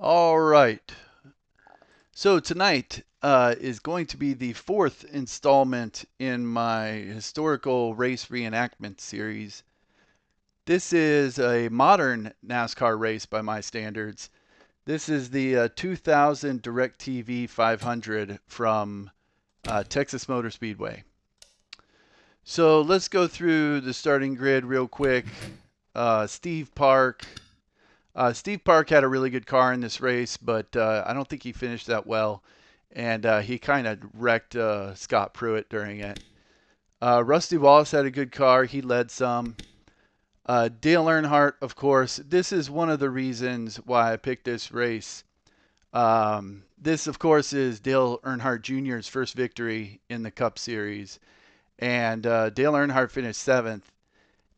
All right. So tonight is going to be the fourth installment in my historical race reenactment series. This is a modern NASCAR race by my standards. This is the 2000 DirecTV 500 from Texas Motor Speedway. So let's go through the starting grid real quick. Steve Park. Steve Park had a really good car in this race, but I don't think he finished that well. And he kind of wrecked Scott Pruitt during it. Rusty Wallace had a good car. He led some. Dale Earnhardt, of course. This is one of the reasons why I picked this race. This, of course, is Dale Earnhardt Jr.'s first victory in the Cup Series. And Dale Earnhardt finished 7th.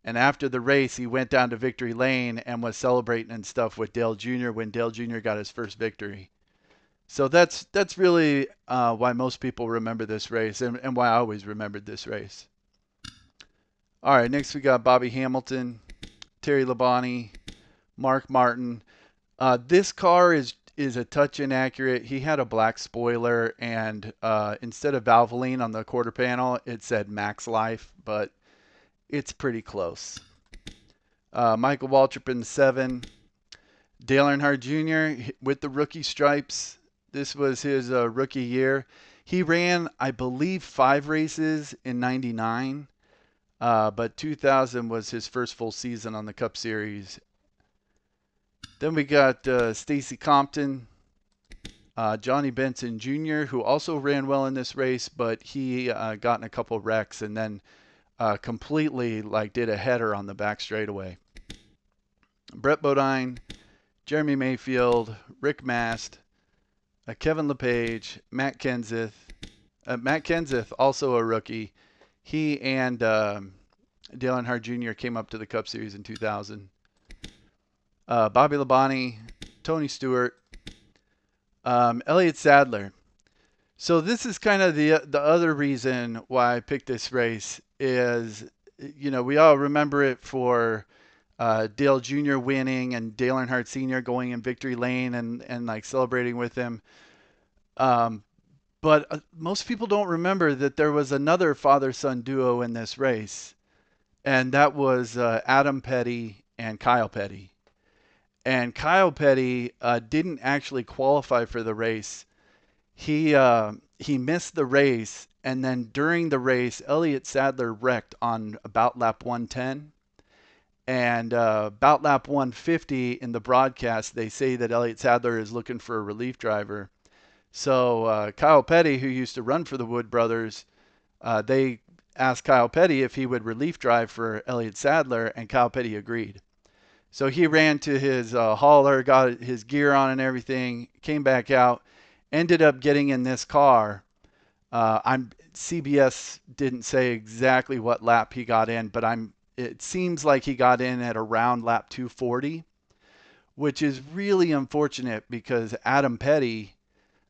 And after the race, he went down to Victory Lane and was celebrating and stuff with Dale Jr. when Dale Jr. got his first victory. So that's really why most people remember this race and why I always remembered this race. All right, next we got Bobby Hamilton, Terry Labonte, Mark Martin. This car is a touch inaccurate. He had a black spoiler, and instead of Valvoline on the quarter panel, it said Max Life, but it's pretty close. Michael Waltrip in 7. Dale Earnhardt Jr. with the rookie stripes. This was his rookie year. He ran, I believe, 5 races in '99, but 2000 was his first full season on the Cup Series. Then we got Stacy Compton, Johnny Benson Jr., who also ran well in this race, but he got in a couple wrecks and then completely did a header on the back straightaway. Brett Bodine, Jeremy Mayfield, Rick Mast, Kevin LePage, Matt Kenseth. Matt Kenseth, also a rookie. He and Dale Earnhardt Jr. came up to the Cup Series in 2000. Bobby Labonte, Tony Stewart, Elliott Sadler. So this is kind of the other reason why I picked this race is, we all remember it for Dale Jr. winning and Dale Earnhardt Sr. going in victory lane and celebrating with him. But most people don't remember that there was another father-son duo in this race, and that was Adam Petty and Kyle Petty. And Kyle Petty didn't actually qualify for the race. He missed the race, and then during the race, Elliott Sadler wrecked on about lap 110. And about lap 150 in the broadcast, they say that Elliott Sadler is looking for a relief driver. So Kyle Petty, who used to run for the Wood Brothers, they asked Kyle Petty if he would relief drive for Elliott Sadler, and Kyle Petty agreed. So he ran to his hauler, got his gear on and everything, came back out, ended up getting in this car. CBS didn't say exactly what lap he got in, but it seems like he got in at around lap 240, which is really unfortunate because Adam Petty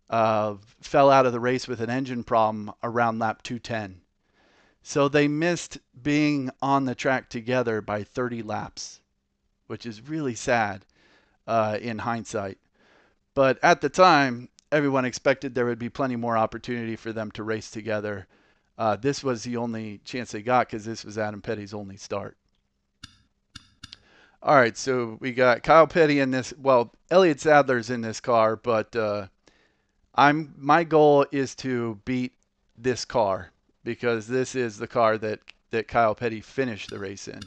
fell out of the race with an engine problem around lap 210. So they missed being on the track together by 30 laps, which is really sad in hindsight. But at the time, everyone expected there would be plenty more opportunity for them to race together. This was the only chance they got because this was Adam Petty's only start. All right, so we got Kyle Petty in this. Well, Elliott Sadler's in this car, but my goal is to beat this car because this is the car that Kyle Petty finished the race in.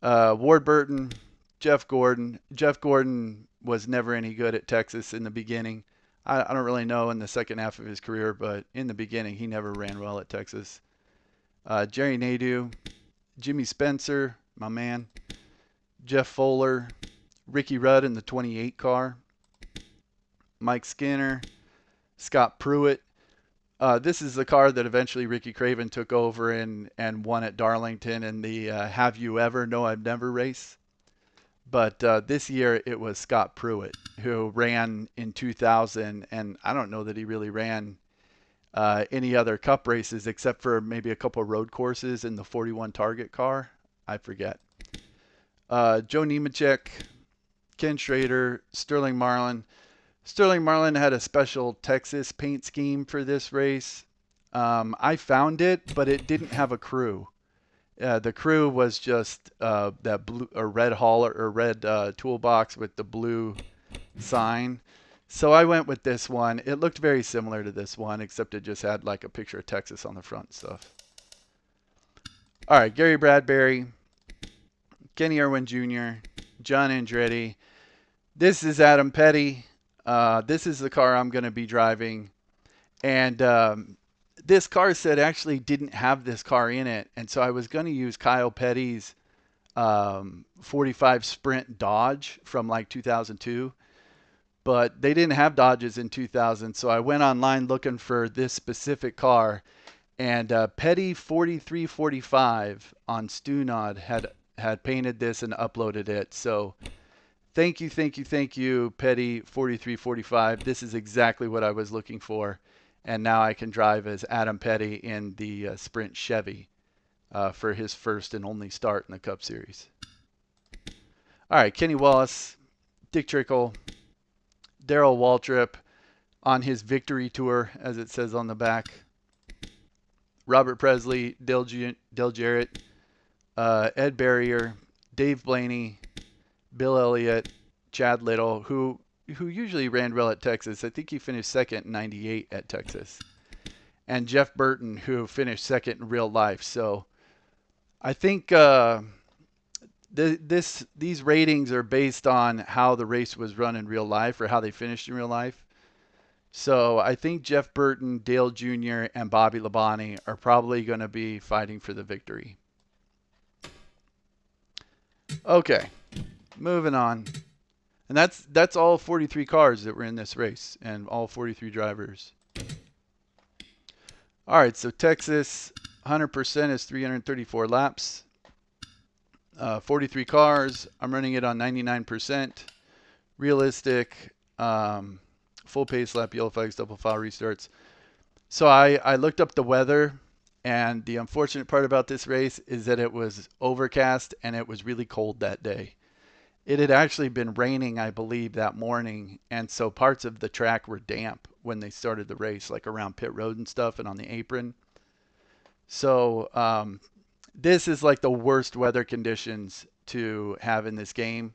Ward Burton, Jeff Gordon. Jeff Gordon was never any good at Texas in the beginning. I don't really know in the second half of his career, but in the beginning, he never ran well at Texas. Jerry Nadeau, Jimmy Spencer, my man, Jeff Fuller, Ricky Rudd in the 28 car, Mike Skinner, Scott Pruitt. This is the car that eventually Ricky Craven took over and won at Darlington in the Have You Ever, No I've Never race. But this year it was Scott Pruitt who ran in 2000, and I don't know that he really ran any other Cup races except for maybe a couple of road courses in the 41 Target car. I forget. Joe Nemechek, Ken Schrader, Sterling Marlin. Sterling Marlin had a special Texas paint scheme for this race. I found it, but it didn't have a crew. The crew was just that blue or red hauler or red toolbox with the blue sign. So I went with this one. It looked very similar to this one, except it just had like a picture of Texas on the front and stuff. All right, Gary Bradbury, Kenny Irwin Jr., John Andretti. This is Adam Petty. This is the car I'm going to be driving. And this Carset actually didn't have this car in it. And so I was going to use Kyle Petty's 45 Sprint Dodge from like 2002. But they didn't have Dodges in 2000. So I went online looking for this specific car. And Petty 4345 on Stunod had painted this and uploaded it. So thank you, Petty 4345. This is exactly what I was looking for. And now I can drive as Adam Petty in the Sprint Chevy for his first and only start in the Cup Series. All right, Kenny Wallace, Dick Trickle, Darrell Waltrip on his victory tour, as it says on the back. Robert Presley, Dale Jarrett, Ed Barrier, Dave Blaney, Bill Elliott, Chad Little, who usually ran well at Texas. I think he finished second in 98 at Texas. And Jeff Burton, who finished second in real life. So I think these ratings are based on how the race was run in real life or how they finished in real life. So I think Jeff Burton, Dale Jr., and Bobby Labonte are probably going to be fighting for the victory. Okay, moving on. And that's all 43 cars that were in this race and all 43 drivers. All right, so Texas, 100% is 334 laps. 43 cars. I'm running it on 99%. Realistic. Full pace lap, yellow flags, double file restarts. So I looked up the weather, and the unfortunate part about this race is that it was overcast and it was really cold that day. It had actually been raining, I believe, that morning, and so parts of the track were damp when they started the race, like around pit road and stuff and on the apron. So this is like the worst weather conditions to have in this game.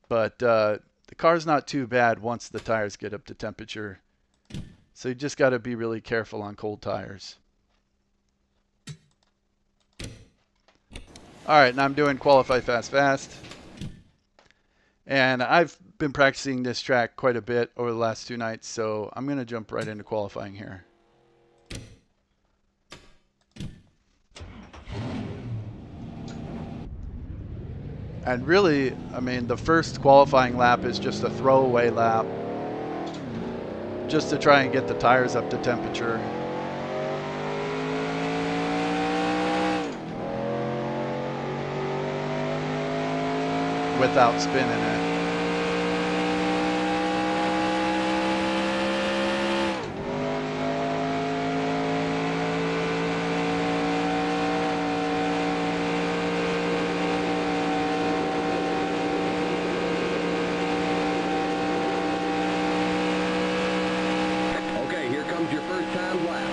But the car's not too bad once the tires get up to temperature. So you just got to be really careful on cold tires. All right, and I'm doing Qualify Fast Fast. And I've been practicing this track quite a bit over the last 2 nights, so I'm going to jump right into qualifying here. And really, I mean, the first qualifying lap is just a throwaway lap, just to try and get the tires up to temperature. Without spinning it. Okay, here comes your first time lap.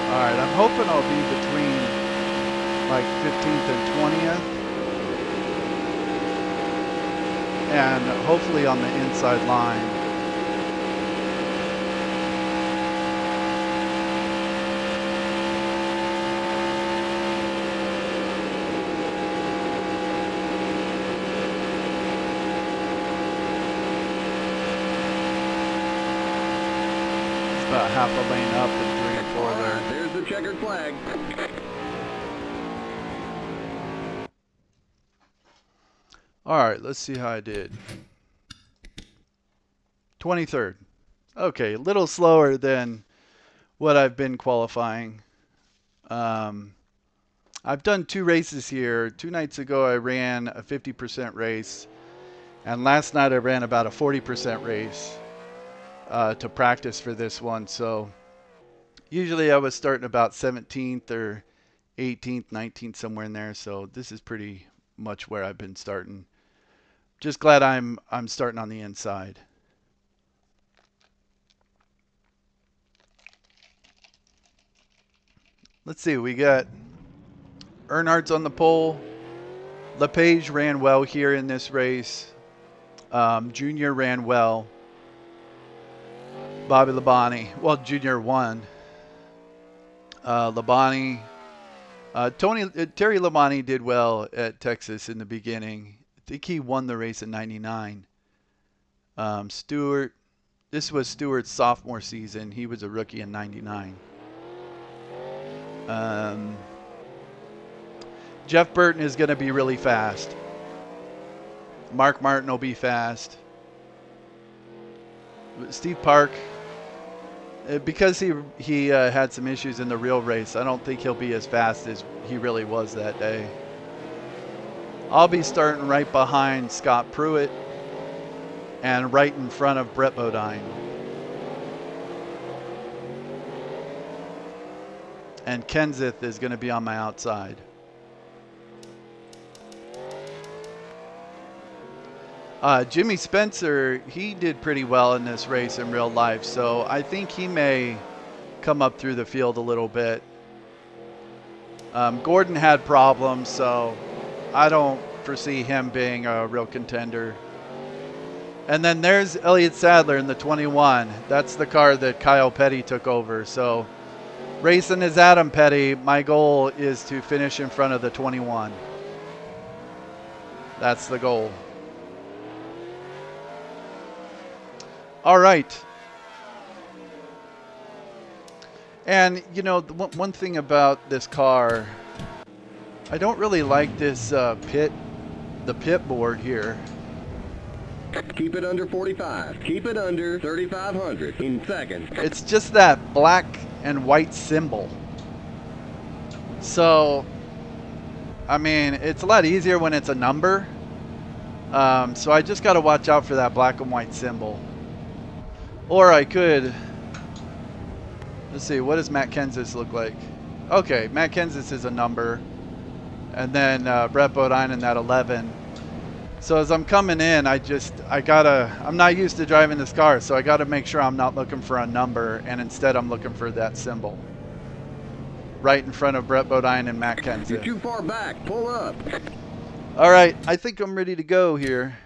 Alright, I'm hoping I'll be between like 15th and 20th. And hopefully on the inside line. It's about half a lane up and 3 and 4 there. There's the checkered flag. Alright, let's see how I did. 23rd. Okay, a little slower than what I've been qualifying. Um, I've done 2 races here. 2 nights ago, I ran a 50% race, and last night I ran about a 40% race to practice for this one. So usually I was starting about 17th or 18th, 19th, somewhere in there. So this is pretty much where I've been starting. Just glad I'm starting on the inside. Let's see, we got Earnhardt's on the pole. LePage ran well here in this race. Junior ran well. Bobby Labonte, well, Junior won. Labonte, Terry Labonte did well at Texas in the beginning. I think he won the race in '99. Stewart, this was Stewart's sophomore season. He was a rookie in '99. Jeff Burton is going to be really fast. Mark Martin will be fast. Steve Park, because he had some issues in the real race, I don't think he'll be as fast as he really was that day. I'll be starting right behind Scott Pruitt and right in front of Brett Bodine. And Kenseth is going to be on my outside. Jimmy Spencer, he did pretty well in this race in real life, so I think he may come up through the field a little bit. Gordon had problems, so I don't foresee him being a real contender. And then there's Elliott Sadler in the 21. That's the car that Kyle Petty took over. So racing is Adam Petty. My goal is to finish in front of the 21. That's the goal. All right. And, you know, one thing about this car, I don't really like this the pit board here. Keep it under 45. Keep it under 3,500 in seconds. It's just that black and white symbol. So, I mean, it's a lot easier when it's a number. So I just got to watch out for that black and white symbol. Or I could, let's see, what does Matt Kenseth look like? Okay, Matt Kenseth is a number. And then Brett Bodine in that 11. So as I'm coming in, I'm not used to driving this car, so I gotta make sure I'm not looking for a number, and instead I'm looking for that symbol. Right in front of Brett Bodine and Matt Kenseth. You're too far back. Pull up. All right, I think I'm ready to go here.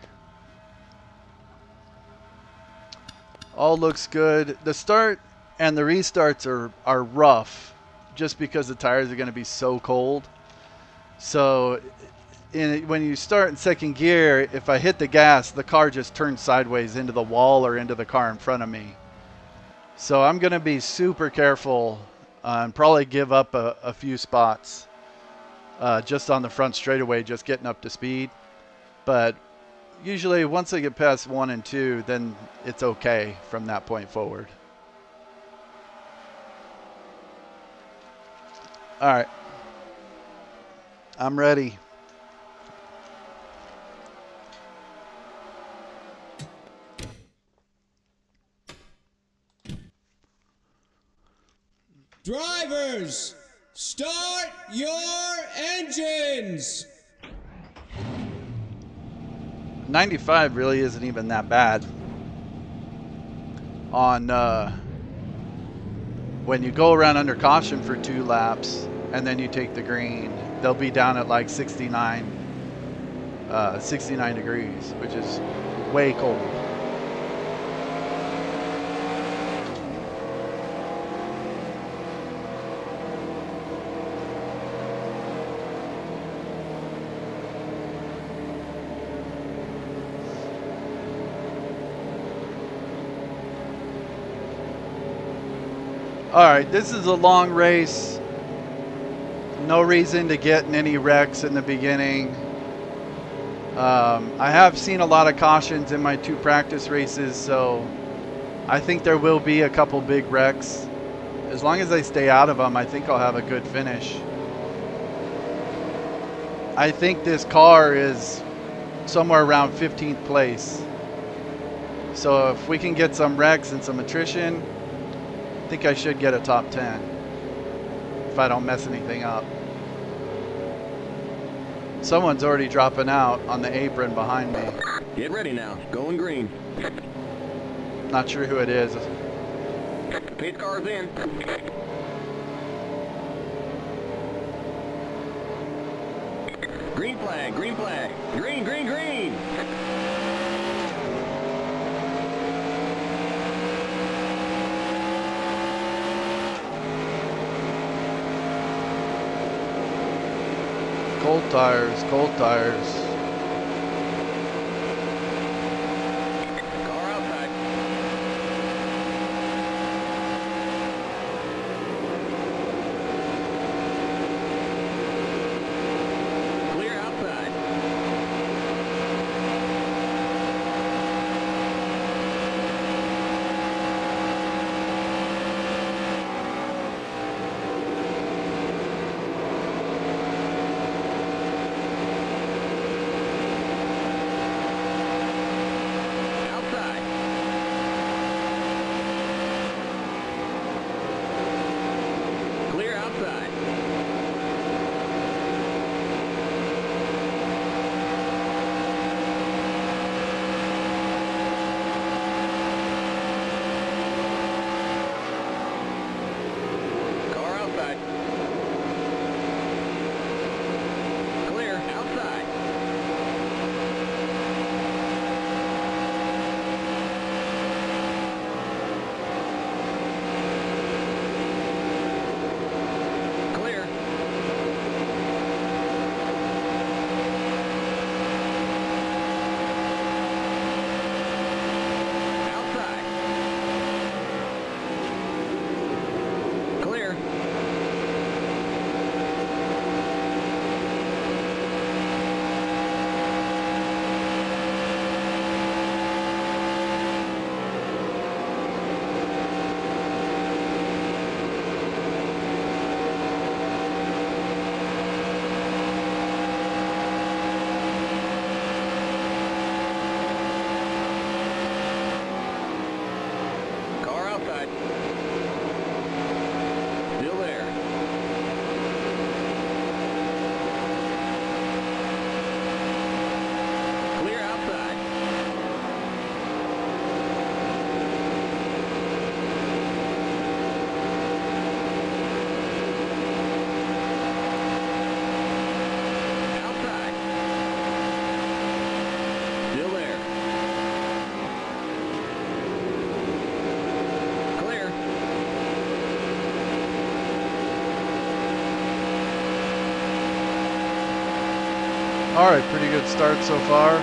All looks good. The start and the restarts are rough, just because the tires are gonna be so cold. So when you start in second gear, if I hit the gas, the car just turns sideways into the wall or into the car in front of me. So I'm going to be super careful and probably give up a few spots just on the front straightaway, just getting up to speed. But usually once I get past 1 and 2, then it's okay from that point forward. All right. I'm ready. Drivers, start your engines! 95 really isn't even that bad. On when you go around under caution for 2 laps and then you take the green, they'll be down at like 69 degrees, which is way cold. All right, this is a long race. No reason to get in any wrecks in the beginning. I have seen a lot of cautions in my 2 practice races, so I think there will be a couple big wrecks. As long as I stay out of them, I think I'll have a good finish. I think this car is somewhere around 15th place. So if we can get some wrecks and some attrition, I think I should get a top 10 if I don't mess anything up. Someone's already dropping out on the apron behind me. Get ready now. Going green. Not sure who it is. Pace car's in. Green flag, green flag. Green, green, green. Cold tires, cold tires. Car outside. Clear outside. Outside. Clear outside. Car outside. Clear outside. Clear. Outside. Clear. Car outside. Still there. Clear outside. Outside. Still there. Clear. All right, pretty good start so far.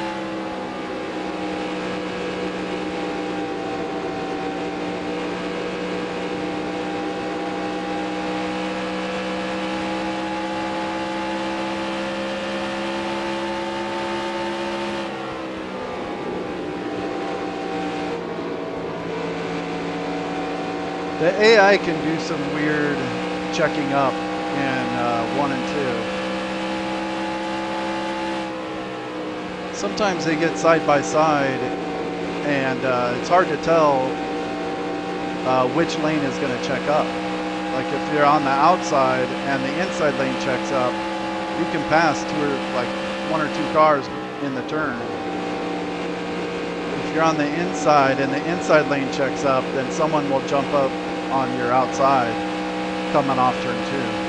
The AI can do some weird checking up in 1 and 2. Sometimes they get side by side, and it's hard to tell which lane is going to check up. Like if you're on the outside and the inside lane checks up, you can pass like 1 or 2 cars in the turn. If you're on the inside and the inside lane checks up, then someone will jump up on your outside coming off turn 2.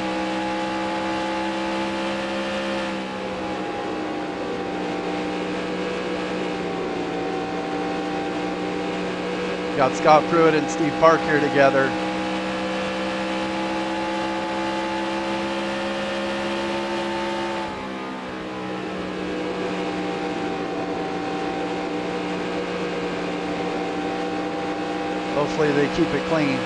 Got Scott Pruitt and Steve Park here together. Hopefully they keep it clean.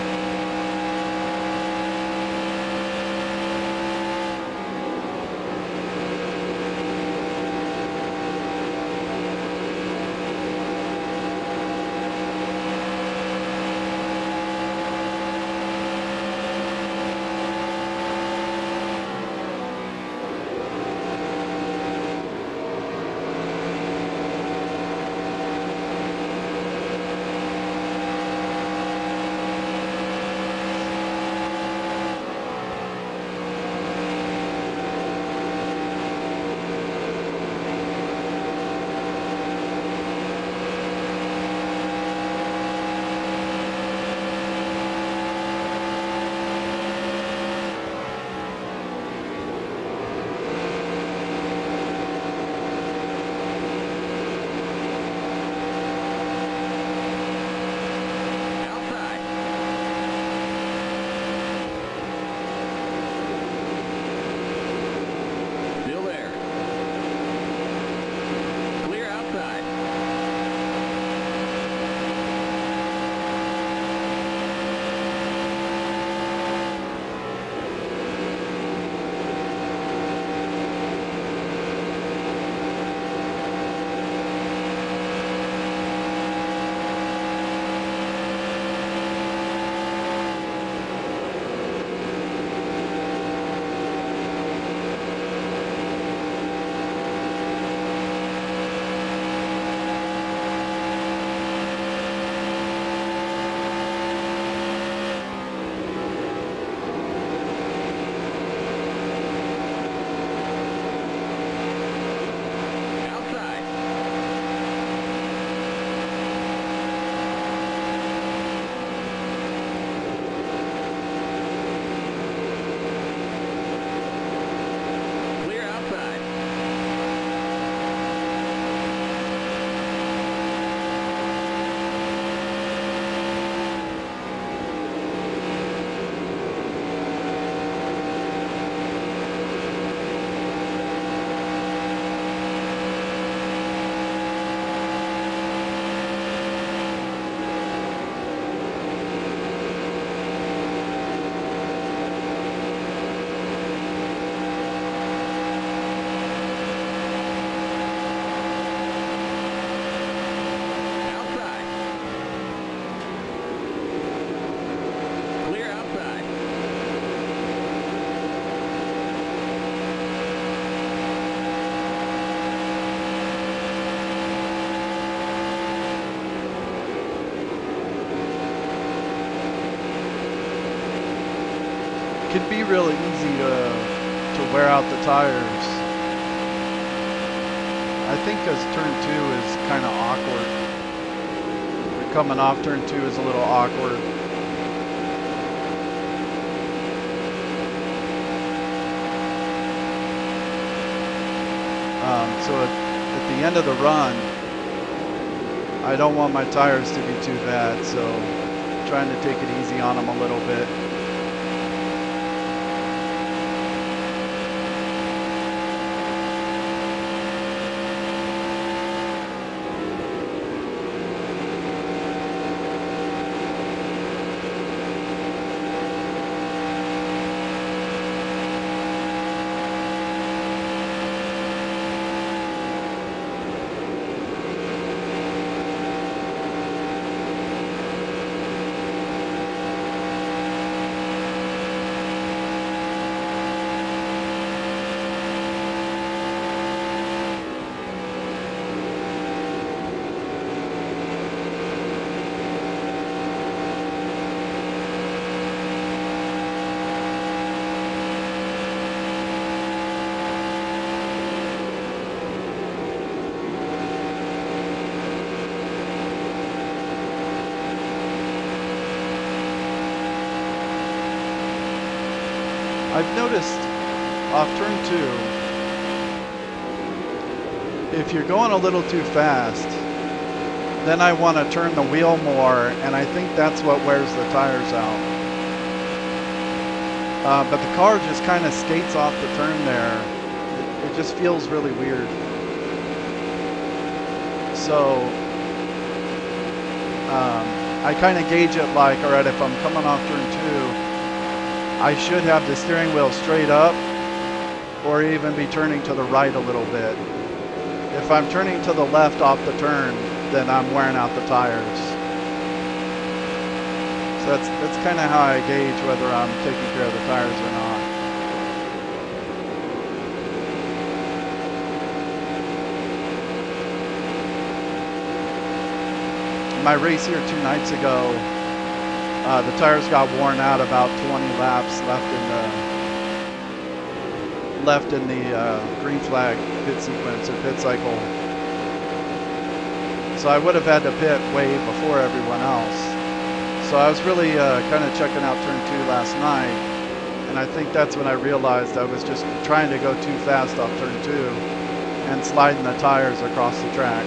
can be really easy to wear out the tires. I think because turn 2 is kind of awkward. Coming off turn 2 is a little awkward. So at the end of the run, I don't want my tires to be too bad, so I'm trying to take it easy on them a little bit. I've noticed off turn 2, if you're going a little too fast, then I want to turn the wheel more, and I think that's what wears the tires out. But the car just kind of skates off the turn there. It just feels really weird. So I kind of gauge it like, all right, if I'm coming off turn 2, I should have the steering wheel straight up or even be turning to the right a little bit. If I'm turning to the left off the turn, then I'm wearing out the tires. So that's kind of how I gauge whether I'm taking care of the tires or not. My race here 2 nights ago, the tires got worn out about 20 laps left in the green flag pit sequence or pit cycle. So I would have had to pit way before everyone else. So I was really kind of checking out turn 2 last night, and I think that's when I realized I was just trying to go too fast off turn 2 and sliding the tires across the track.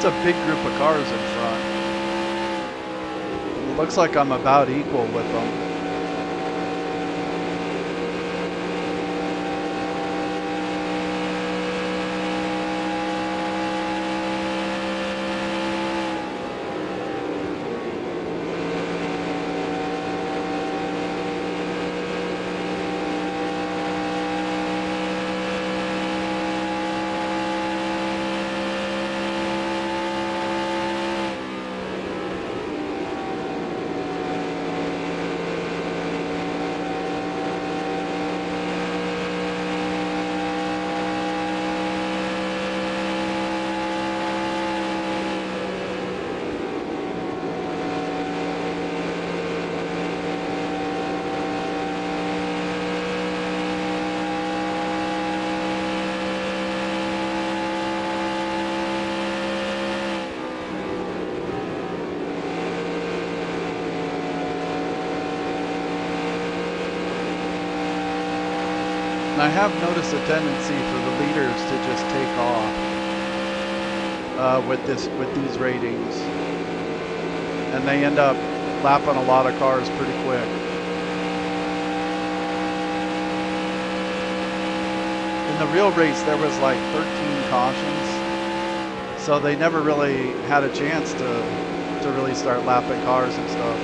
It's a big group of cars in front. It looks like I'm about equal with them. And I have noticed a tendency for the leaders to just take off with these ratings, and they end up lapping a lot of cars pretty quick. In the real race, there was like 13 cautions, so they never really had a chance to really start lapping cars and stuff.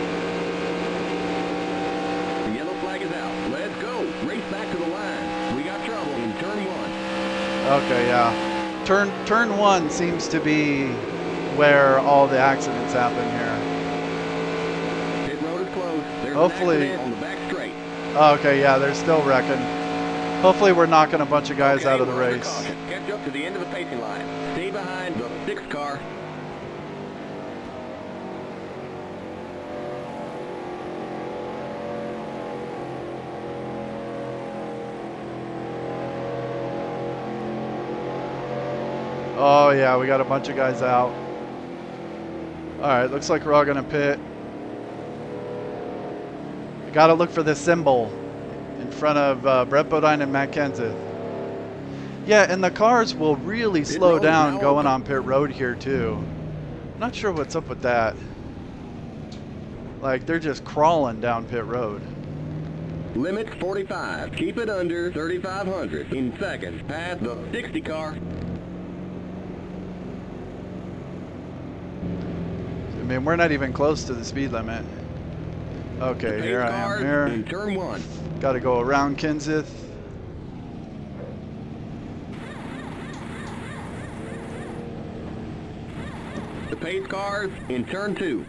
The yellow flag is out. Let's go. Race back to the line. We got trouble in turn 1. Okay, yeah. Turn 1 seems to be where all the accidents happen here. Pit road is closed. There's Hopefully. an accident on the back straight. Okay, yeah, they're still wrecking. Hopefully we're knocking a bunch of guys out of the we're under race. caution. Catch up to the end of the pacing line. Stay behind the 6th car. Oh yeah, we got a bunch of guys out. Alright, looks like we're all gonna pit. We gotta look for this symbol in front of Brett Bodine and Matt Kenseth. Yeah, and the cars will really slow down going on pit road here too. I'm not sure what's up with that. Like, they're just crawling down pit road. Limit 45. Keep it under 3,500 in seconds. Past the 60 car. I mean, we're not even close to the speed limit. Okay, here I am here. In turn 1. Got to go around Kenseth. The pace cars in turn 2.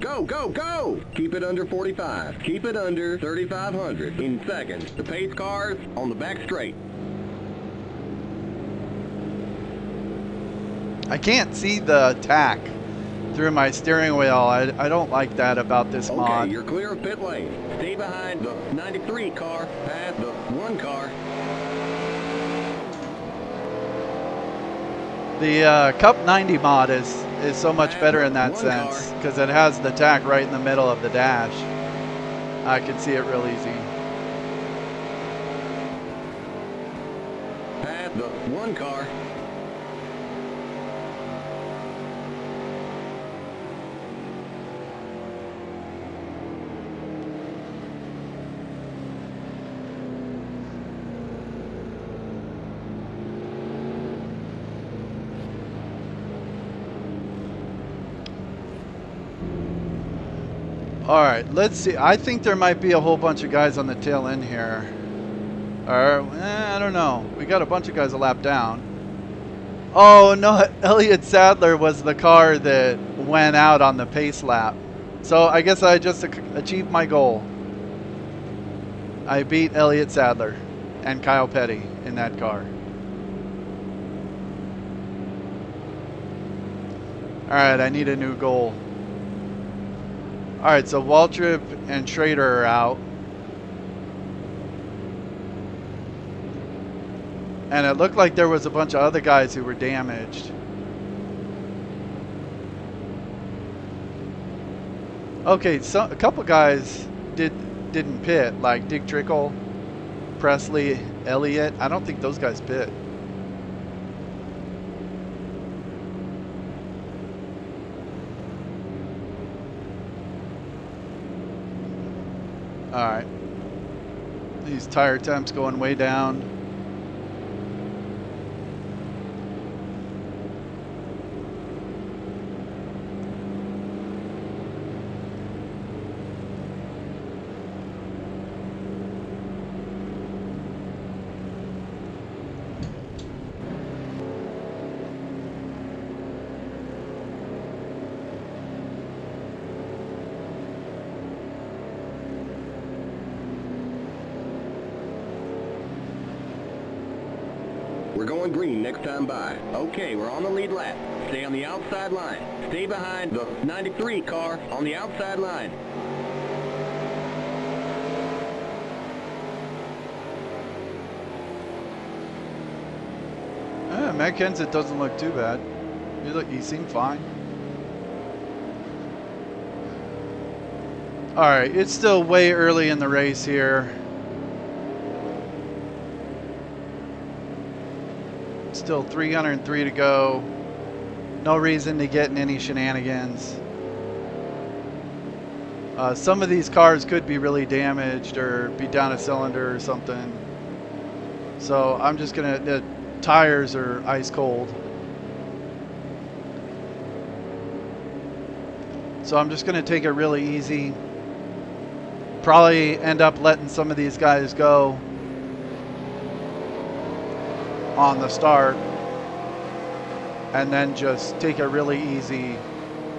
Go, go, go! Keep it under 45. Keep it under 3,500 in seconds. The pace cars on the back straight. I can't see the tack through my steering wheel. I don't like that about this mod. Okay, you're clear of pit lane. Stay behind the 93 car, past the 1 car. The Cup 90 mod is so much better in that sense because it has the tack right in the middle of the dash. I can see it real easy. Past the 1 car. All right, let's see. I think there might be a whole bunch of guys on the tail end here. Or, I don't know. We got a bunch of guys a lap down. Oh, no. Elliott Sadler was the car that went out on the pace lap. So I guess I just achieved my goal. I beat Elliott Sadler and Kyle Petty in that car. All right, I need a new goal. All right, so Waltrip and Schrader are out. And it looked like there was a bunch of other guys who were damaged. Okay, so a couple guys didn't pit, like Dick Trickle, Presley, Elliott. I don't think those guys pit. All right. These tire temps going way down. We're going green next time by. Okay, we're on the lead lap. Stay on the outside line. Stay behind the 93 car on the outside line. Matt Kenseth doesn't look too bad. He seemed fine. Alright, it's still way early in the race here. Still 303 to go. No reason to get in any shenanigans. Some of these cars could be really damaged or be down a cylinder or something. So I'm just gonna, the tires are ice cold. So I'm just gonna take it really easy. Probably end up letting some of these guys go on the start. And then just take it really easy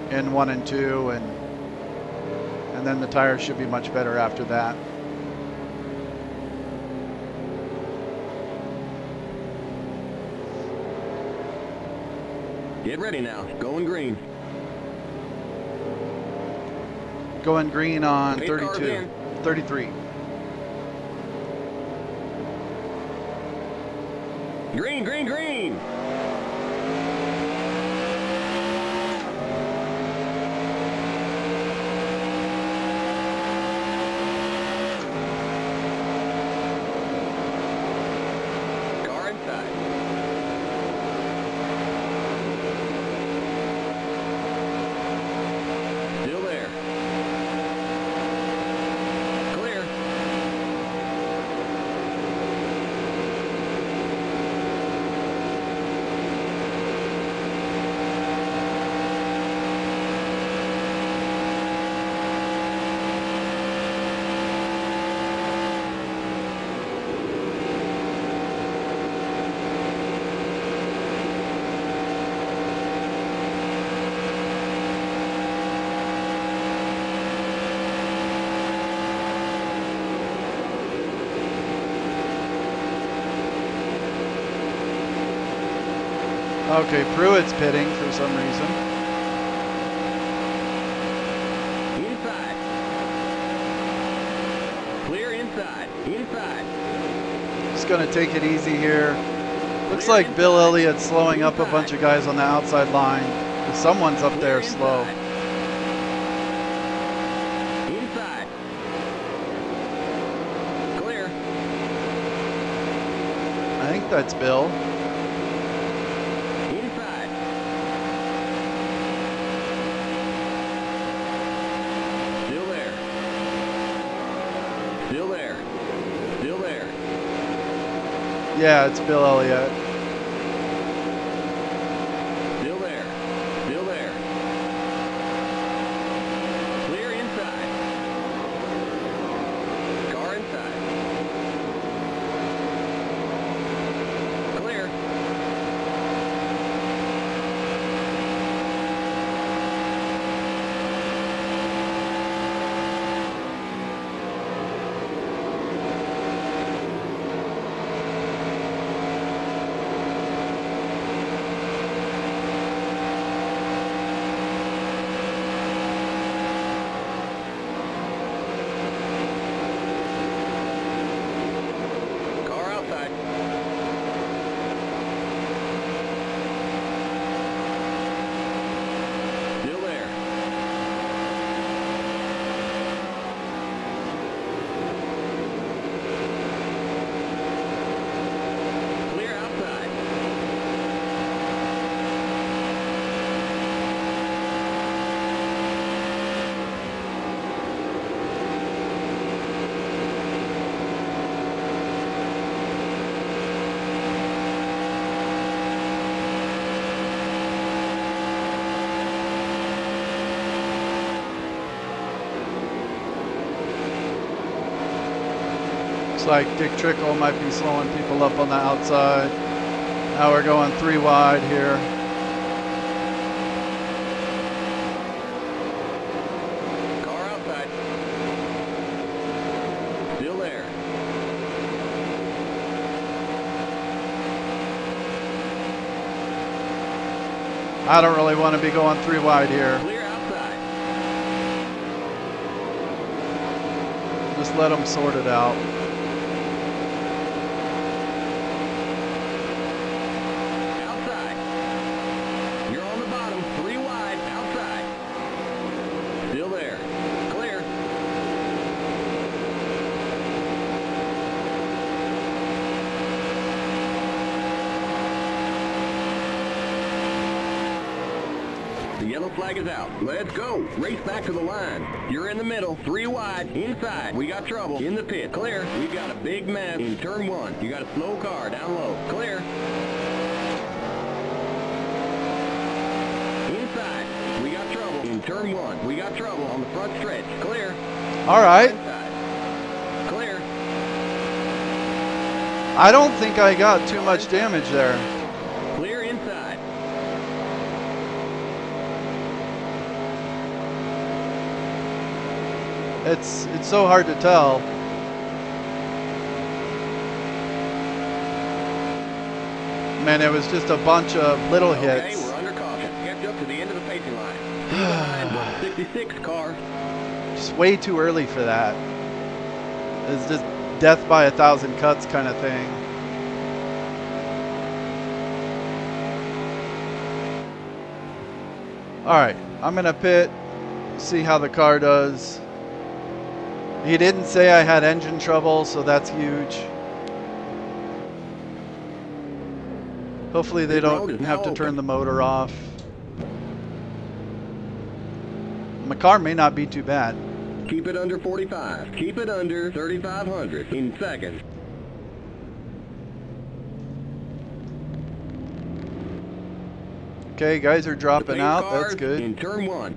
in 1 and 2, and then the tires should be much better after that. Get ready now. Going green. Going green on Pace cars 32, in. 33. Green, green, green. Car inside. Still there. Clear. Okay, Pruitt's pitting for some reason. Inside. Clear inside. Inside. Just gonna take it easy here. Looks Clear like Bill inside. Elliott's slowing up a Inside. bunch of guys on the outside line. Someone's up there Clear slow. inside. Inside. Clear. I think that's Bill. Inside. Still there. Still there. Still there. Yeah, it's Bill Elliott. Still there. Still there. Clear inside. Car inside. Clear. Car outside. Still there. Clear outside. Looks like Dick Trickle might be slowing people up on the outside. Now we're going 3 wide here. Car outside. Still there. I don't really want to be going 3 wide here. Clear outside. Just let them sort it out. Outside. You're on the bottom. 3 wide. Outside. Still there. Clear. The yellow flag is out. Let's go. Race back to the line. You're in the middle. 3 wide. Inside. We got trouble. In the pit. Clear. We got a big mess in turn 1. You got a slow car down low. Clear. Inside. We got trouble. In turn 1. We got trouble on the front stretch. Clear. All right. Inside. Clear. I don't think I got too much damage there. Clear inside. It's so hard to tell. Man, it was just a bunch of little hits. Okay, we're under caution. Catch up to the end of the pacing line. Stay behind the 66 car. Just way too early for that. It's just death by 1,000 cuts kind of thing. All right, I'm gonna pit, see how the car does. He didn't say I had engine trouble, so that's huge. Hopefully they don't have to turn the motor off. My car may not be too bad. Keep it under 45. Keep it under 3,500 in seconds. Okay, guys are dropping out. That's good. In turn 1.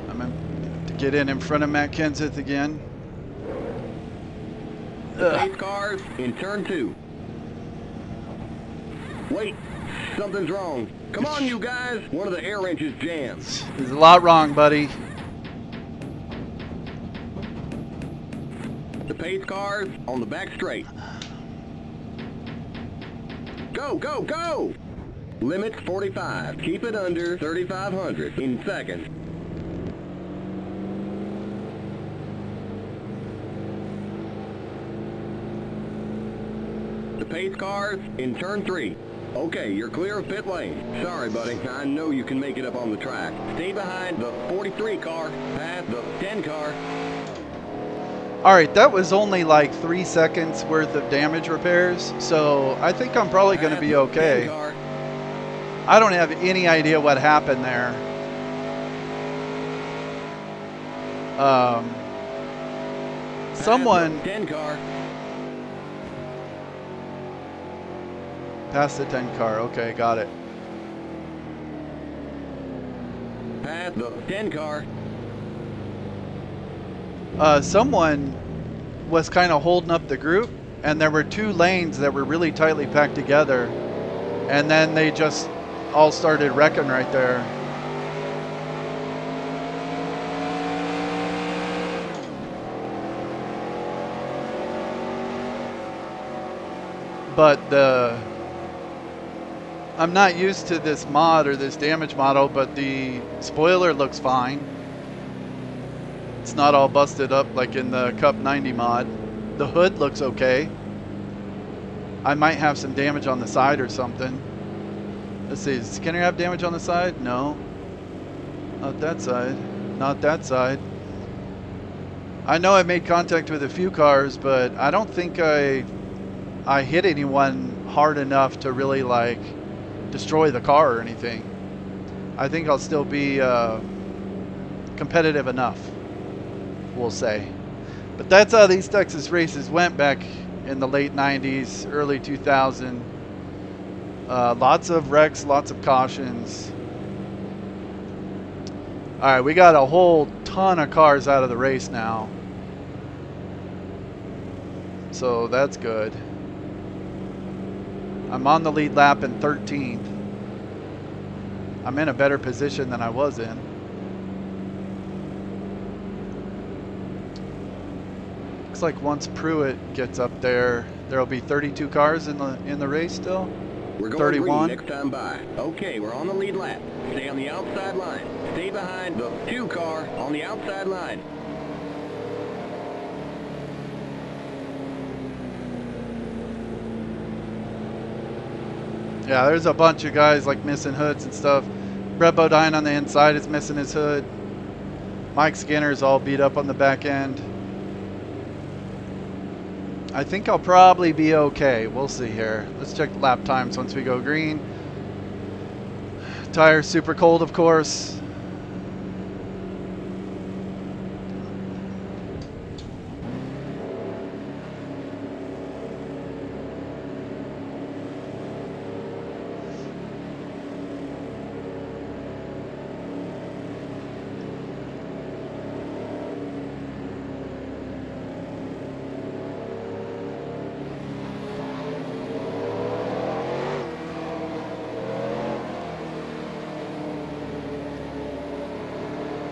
I'm going to get in front of Matt Kenseth again. The pace cars in turn 2. Wait, something's wrong. Come on, you guys. One of the air wrenches jammed. There's a lot wrong, buddy. The pace cars on the back straight. Go, go, go! Limits 45. Keep it under 3,500 in seconds. The pace cars in turn 3. Okay, you're clear of pit lane. Sorry, buddy. I know you can make it up on the track. Stay behind the 43 car, past the 10 car. All right, that was only like 3 seconds worth of damage repairs, so I think I'm probably going to be okay. I don't have any idea what happened there. Someone 10 car. past the 10 car. Okay, got it. Past the 10 car. Someone was kind of holding up the group, and there were 2 lanes that were really tightly packed together, and then they just all started wrecking right there. But I'm not used to this mod or this damage model, but the spoiler looks fine. It's not all busted up like in the Cup 90 mod. The hood looks okay. I might have some damage on the side or something. Let's see, does Skinner have damage on the side? No. Not that side. Not that side. I know I made contact with a few cars, but I don't think I hit anyone hard enough to really like destroy the car or anything. I think I'll still be competitive enough, we'll say. But that's how these Texas races went back in the late 90s, early 2000. Lots of wrecks, lots of cautions. All right, we got a whole ton of cars out of the race now. So that's good. I'm on the lead lap in 13th. I'm in a better position than I was in. Looks like once Pruitt gets up there, there'll be 32 cars in the race still. We're going 31. green next time by. Okay, we're on the lead lap. Stay on the outside line. Stay behind the 2 car on the outside line. Yeah, there's a bunch of guys like missing hoods and stuff. Brett Bodine on the inside is missing his hood. Mike Skinner's all beat up on the back end. I think I'll probably be okay. We'll see here. Let's check the lap times once we go green. Tire's super cold, of course.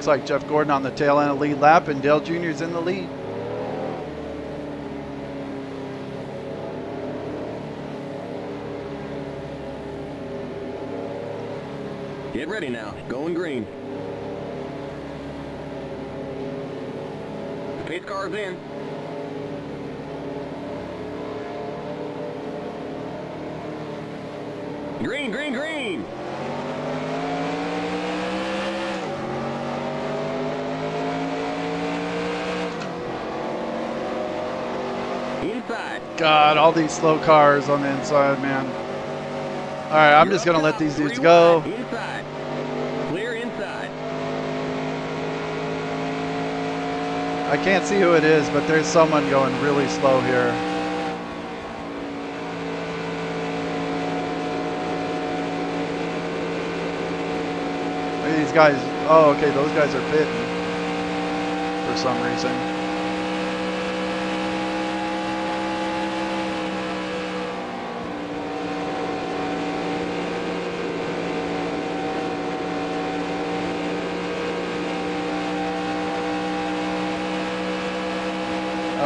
Looks like Jeff Gordon on the tail end of the lead lap, and Dale Jr.'s in the lead. Get ready now. Going green. The pace car's in. Green, green, green! Inside. God, all these slow cars on the inside, man. All right, I'm just going to let these dudes go. Inside. Clear inside. I can't see who it is, but there's someone going really slow here. Look at these guys. Oh, okay, those guys are pitting for some reason.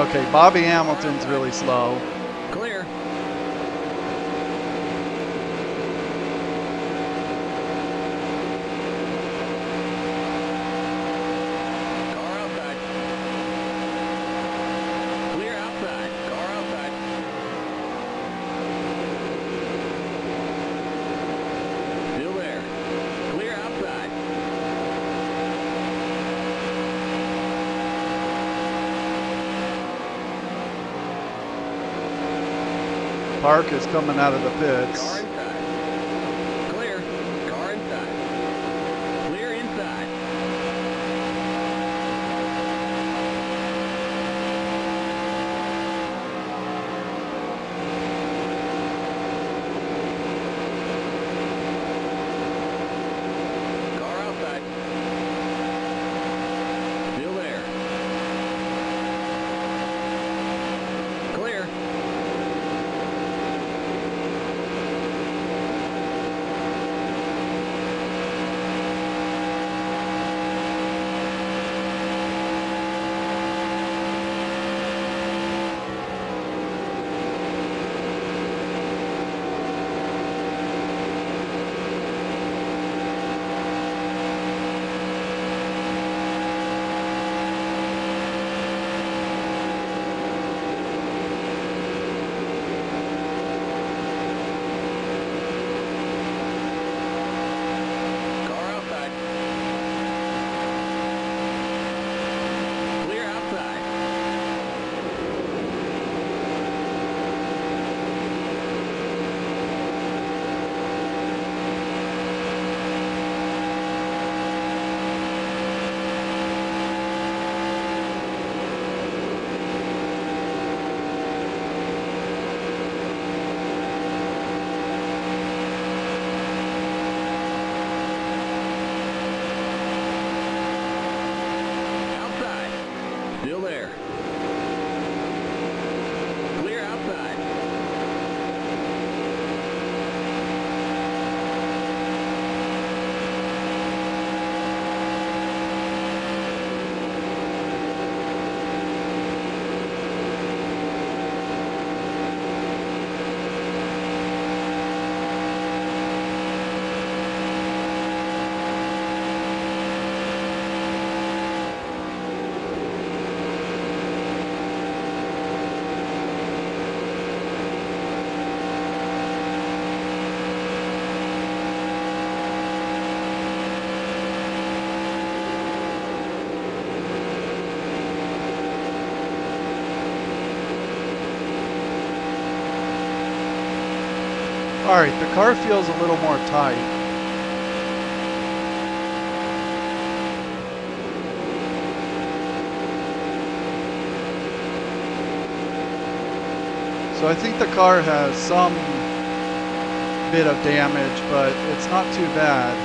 Okay, Bobby Hamilton's really slow. Clear. Car outside. Clear outside. Car outside. Still there. Clear outside. Park is coming out of the pits. Car inside. Clear. Car inside. Clear inside. Car outside. Still there. Clear. Car outside. Clear outside. Outside. Still there. Clear outside. All right, the car feels a little more tight. So I think the car has some bit of damage, but it's not too bad.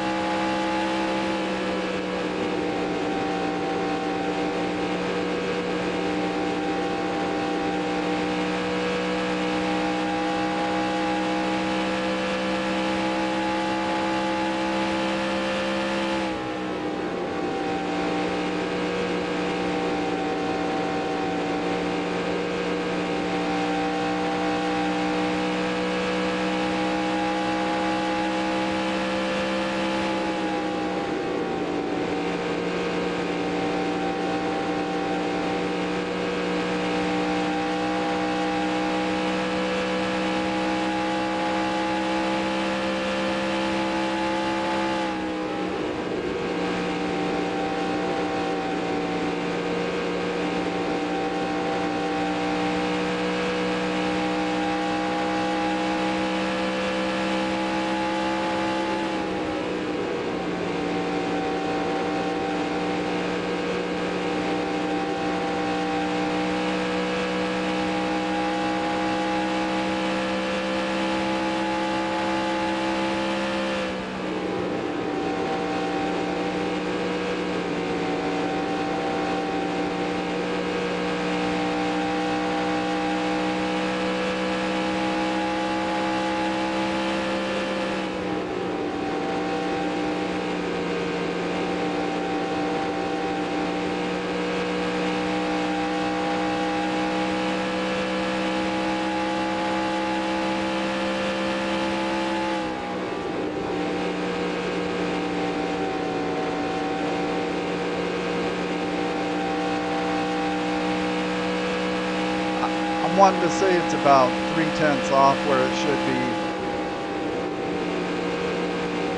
I'm wanting to say it's about 3/10 off where it should be,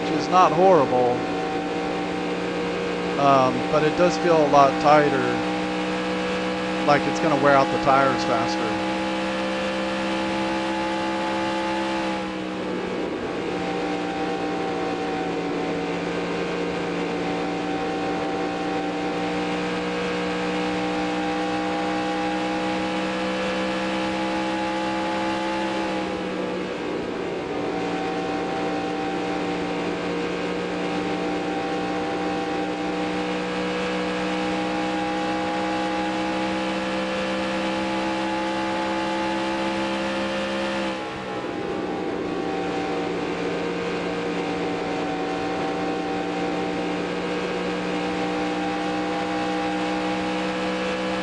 which is not horrible, but it does feel a lot tighter, like it's going to wear out the tires faster.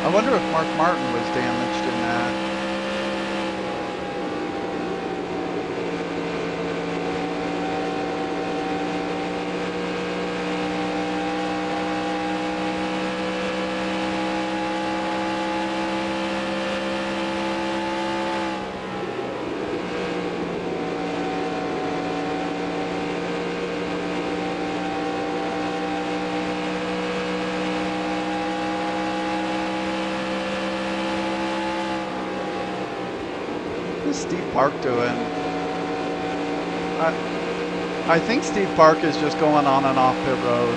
I wonder if Mark Martin was damaged in that. What's Steve Park doing? I think Steve Park is just going on and off pit road.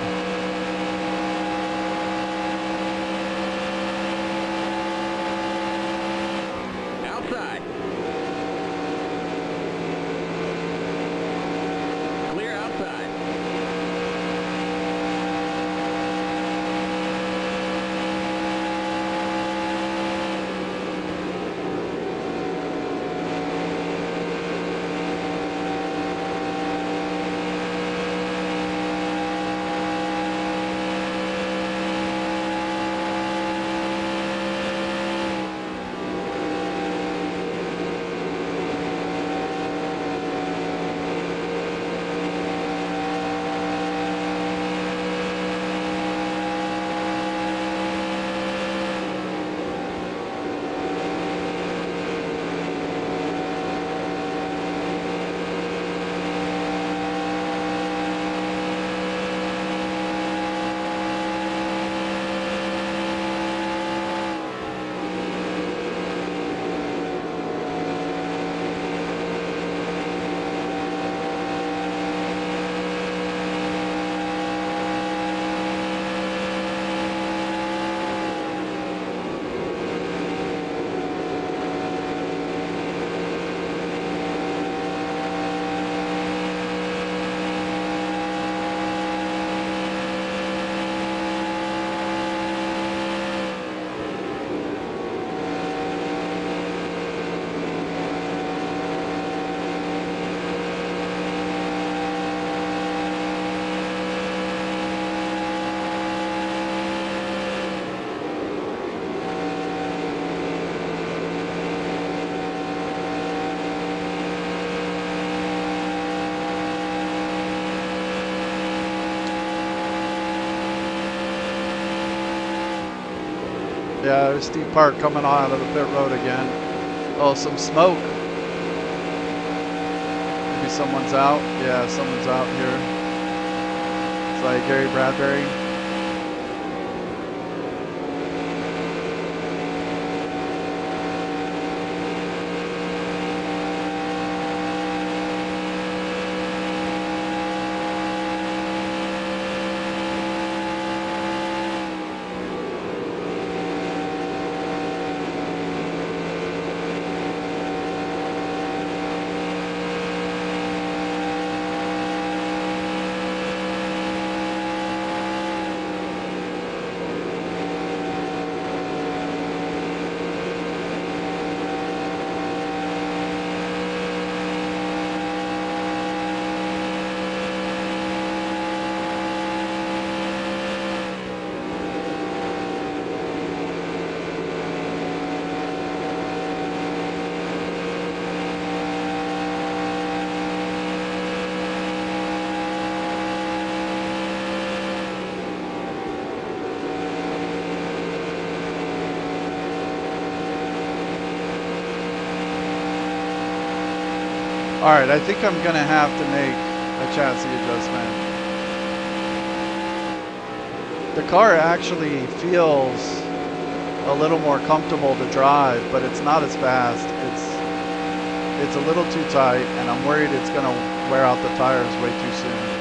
Outside. Clear outside. Yeah, there's Steve Park coming out of the pit road again. Oh, some smoke. Maybe someone's out. Yeah, someone's out here. It's like Gary Bradbury. All right, I think I'm gonna have to make a chassis adjustment. The car actually feels a little more comfortable to drive, but it's not as fast. It's a little too tight, and I'm worried it's gonna wear out the tires way too soon.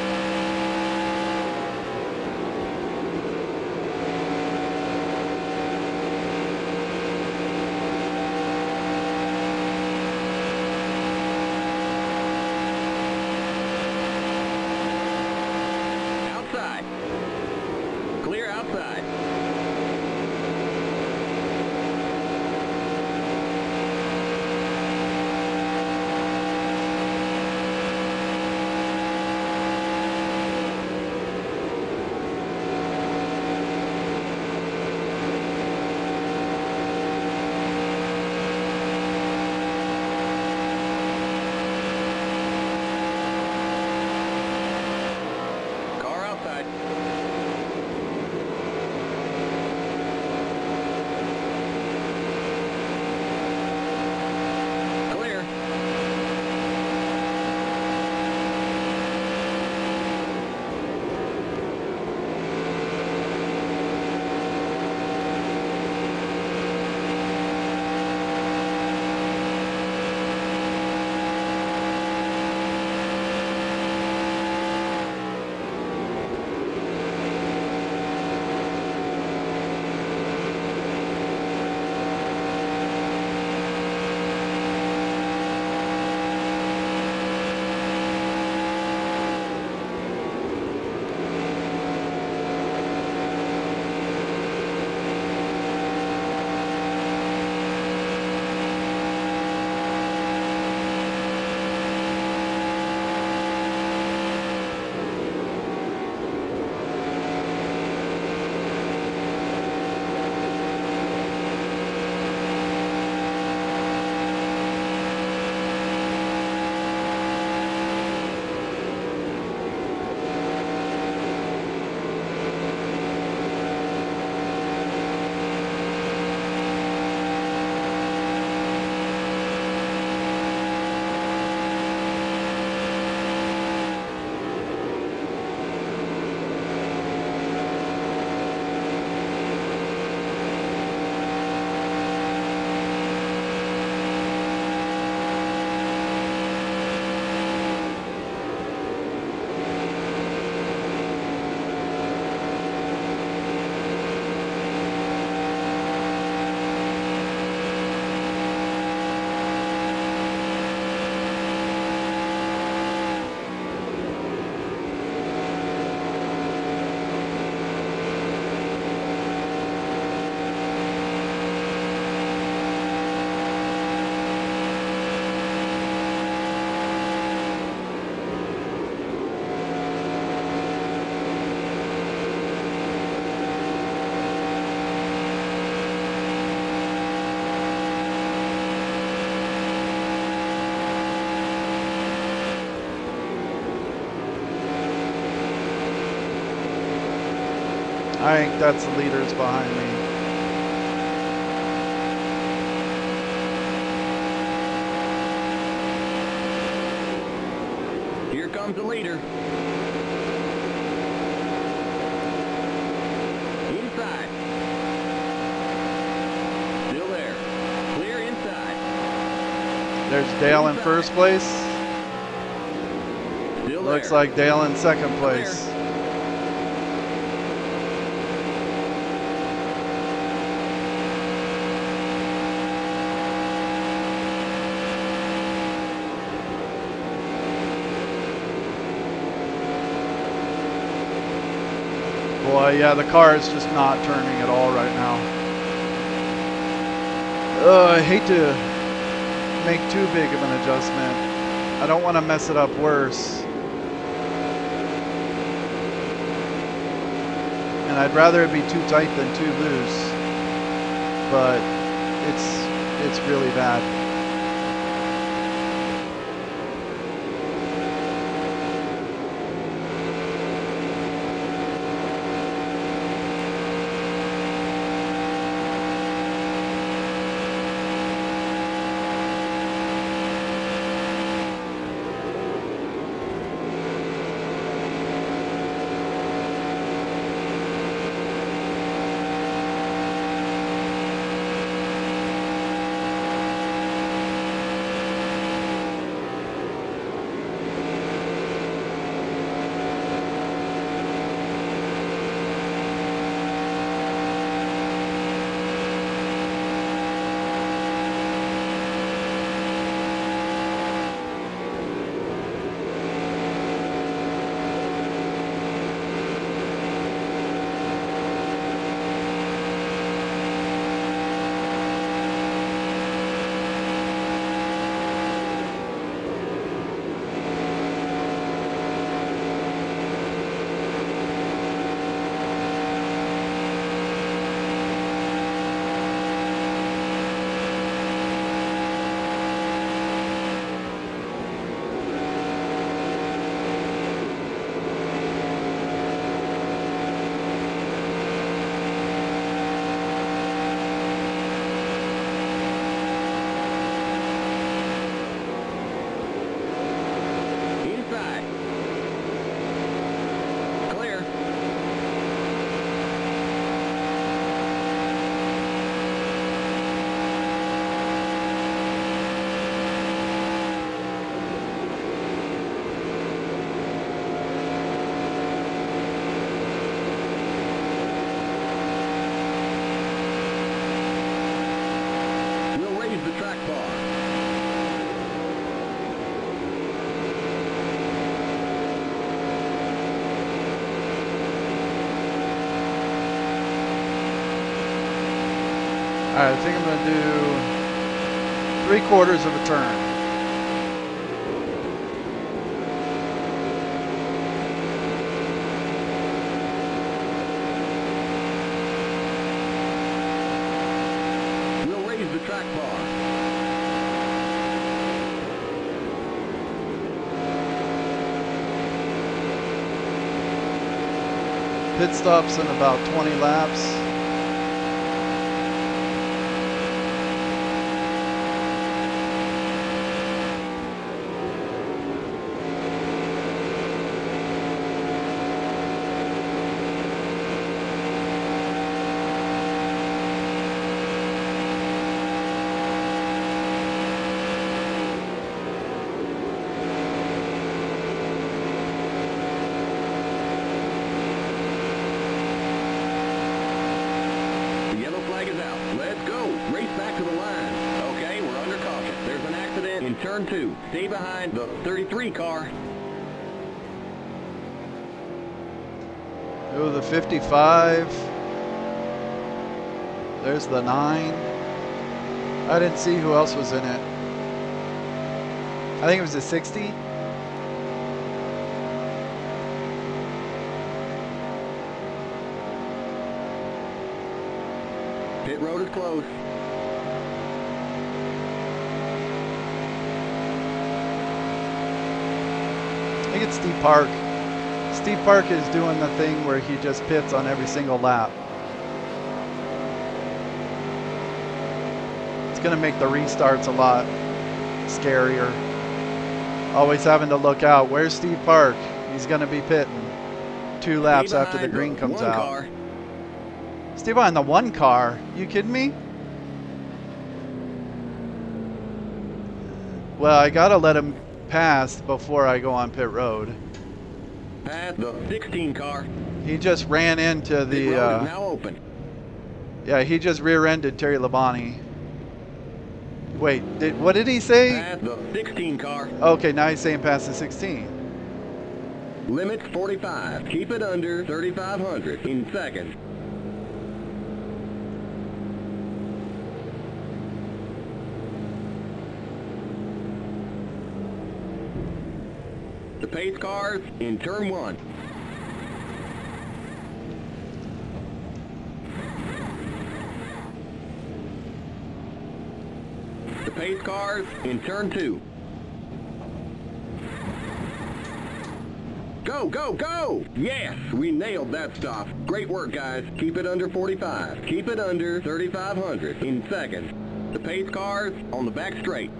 I think that's the leaders behind me. comes the leader. Inside. Still there. Clear inside. There's Dale in first place. Still Looks there. like Dale in second place. Clear. Boy, yeah, the car is just not turning at all right now. I hate to make too big of an adjustment. I don't want to mess it up worse. And I'd rather it be too tight than too loose. But it's really bad. Alright, I think I'm going to do 3/4 of a turn. We'll raise the track bar. Pit stops in about 20 laps. Turn 2. Stay behind the 33 car. Oh, the 55. There's the 9. I didn't see who else was in it. I think it was a 60. Pit road is closed. I think it's Steve Park. Steve Park is doing the thing where he just pits on every single lap. It's going to make the restarts a lot scarier. Always having to look out. Where's Steve Park? He's going to be pitting 2 laps after the green comes out. Car. Stay behind the 1 car. You kidding me? Well, I got to let him pass before I go on pit road. Past the 16 car. He just ran into the... Pit road is now open. Yeah, he just rear-ended Terry Labonte. Wait, what did he say? Past the 16 car. Okay, now he's saying past the 16. Limits 45. Keep it under 3,500 in seconds. The pace cars in turn 1. The pace cars in turn 2. Go, go, go! Yes, we nailed that stop. Great work, guys. Keep it under 45. Keep it under 3,500 in seconds. The pace cars on the back straight.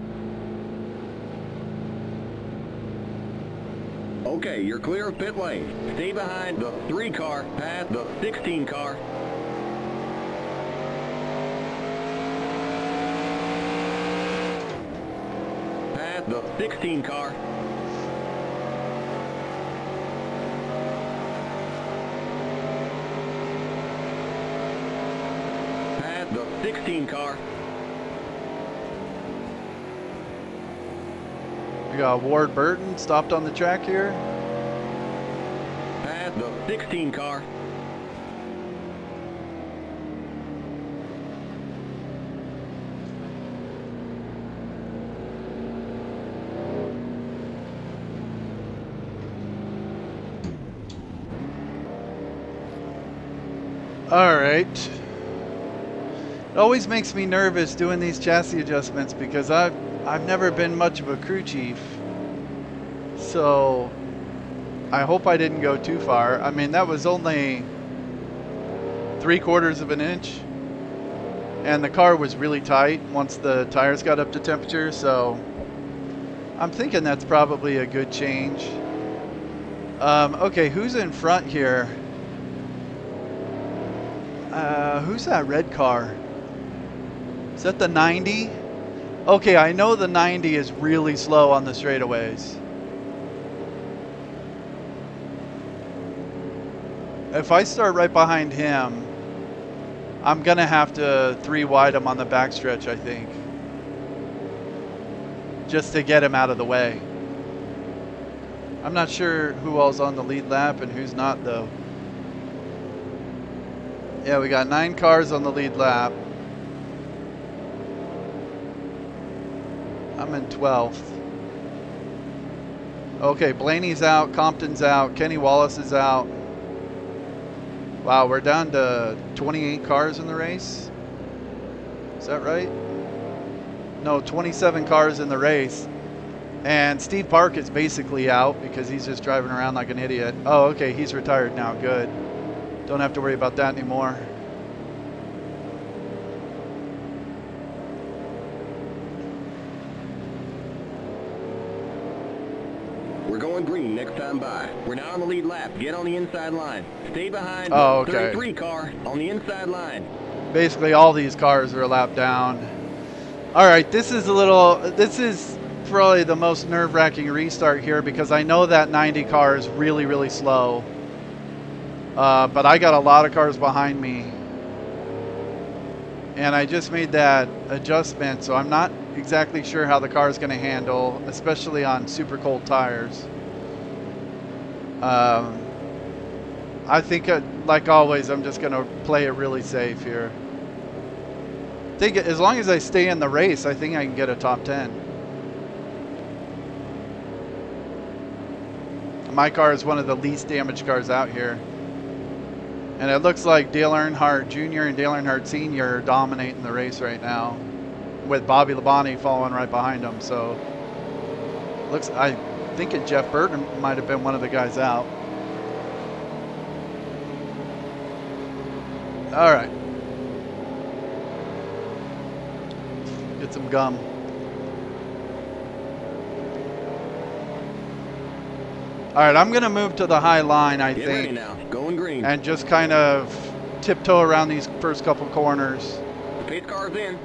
Okay, you're clear of pit lane. Stay behind the 3 car, past the 16 car. Past the 16 car. Past the 16 car. We got Ward Burton stopped on the track here. Past the 16 car. All right. It always makes me nervous doing these chassis adjustments because I've never been much of a crew chief. So I hope I didn't go too far. I mean, that was only 3/4 of an inch. And the car was really tight once the tires got up to temperature. So I'm thinking that's probably a good change. Okay, who's in front here? Who's that red car? Is that the 90? Okay, I know the 90 is really slow on the straightaways. If I start right behind him, I'm going to have to 3 wide him on the backstretch, I think. Just to get him out of the way. I'm not sure who all's on the lead lap and who's not, though. Yeah, we got 9 cars on the lead lap. I'm in 12th. Okay, Blaney's out, Compton's out, Kenny Wallace is out. Wow, we're down to 28 cars in the race. Is that right? No, 27 cars in the race. And Steve Park is basically out because he's just driving around like an idiot. Oh, okay, he's retired now, good. Don't have to worry about that anymore. We're going green next time by. We're now on the lead lap. Get on the inside line. Stay behind Oh, the okay. 33 car on the inside line. Basically all these cars are a lap down. All right, this is probably the most nerve-wracking restart here because I know that 90 car is really, really slow. But I got a lot of cars behind me. And I just made that adjustment, so I'm not exactly sure how the car is going to handle, especially on super cold tires. I think, like always, I'm just going to play it really safe here. I think as long as I stay in the race, I think I can get a top 10. My car is one of the least damaged cars out here. And it looks like Dale Earnhardt Jr. and Dale Earnhardt Sr. are dominating the race right now, with Bobby Labonte following right behind him. So, I think Jeff Burton might have been one of the guys out. All right. Get some gum. All right, I'm gonna move to the high line, I Get ready think, now. Going green. and just kind of tiptoe around these first couple corners. The pace car's in.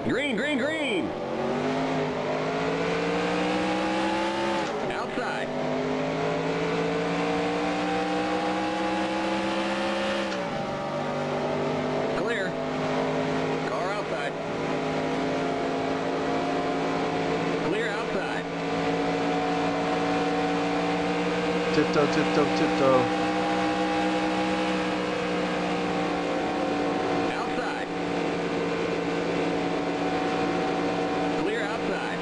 Green, green, green. Outside. Clear. Car outside. Clear outside. Tiptoe, tiptoe, tiptoe. Outside. Clear outside.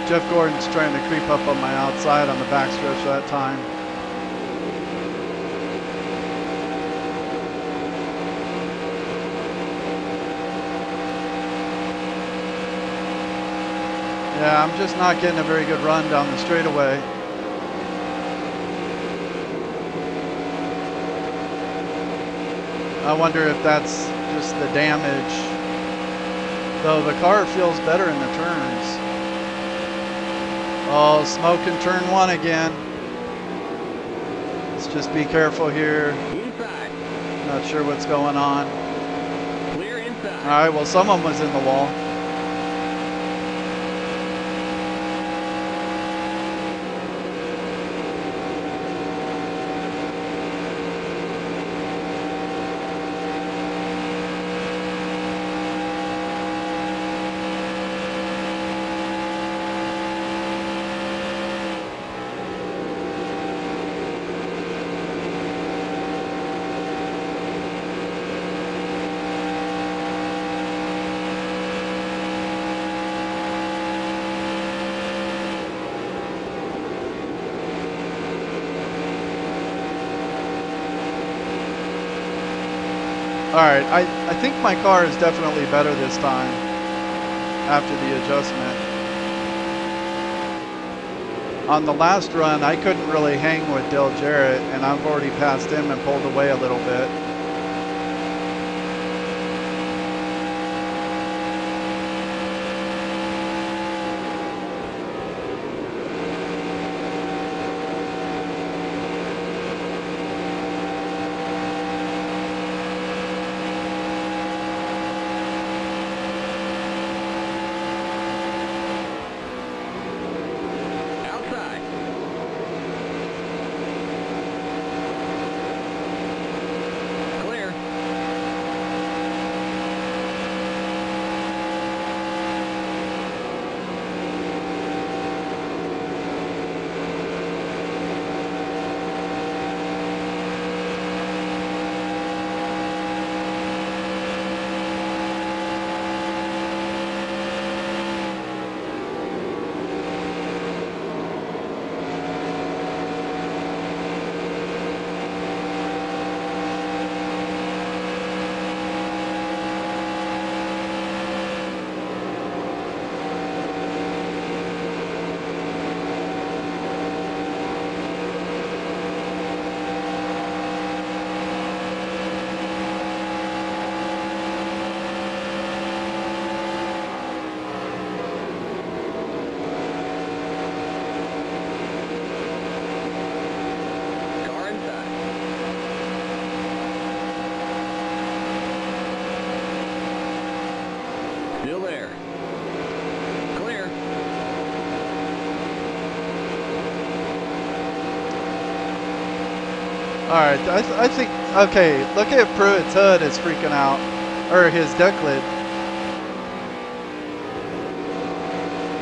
Jeff Gordon's trying to creep up on my outside on the backstretch that time. Yeah, I'm just not getting a very good run down the straightaway. I wonder if that's just the damage. Though the car feels better in the turns. Oh, smoke in turn 1 again. Let's just be careful here. Inside. Not sure what's going on. Clear inside. All right, well, someone was in the wall. All right, I think my car is definitely better this time after the adjustment. On the last run, I couldn't really hang with Dale Jarrett, and I've already passed him and pulled away a little bit. Still there. Clear. All right, I think, okay, look at Pruitt's hood is freaking out, or his deck lid.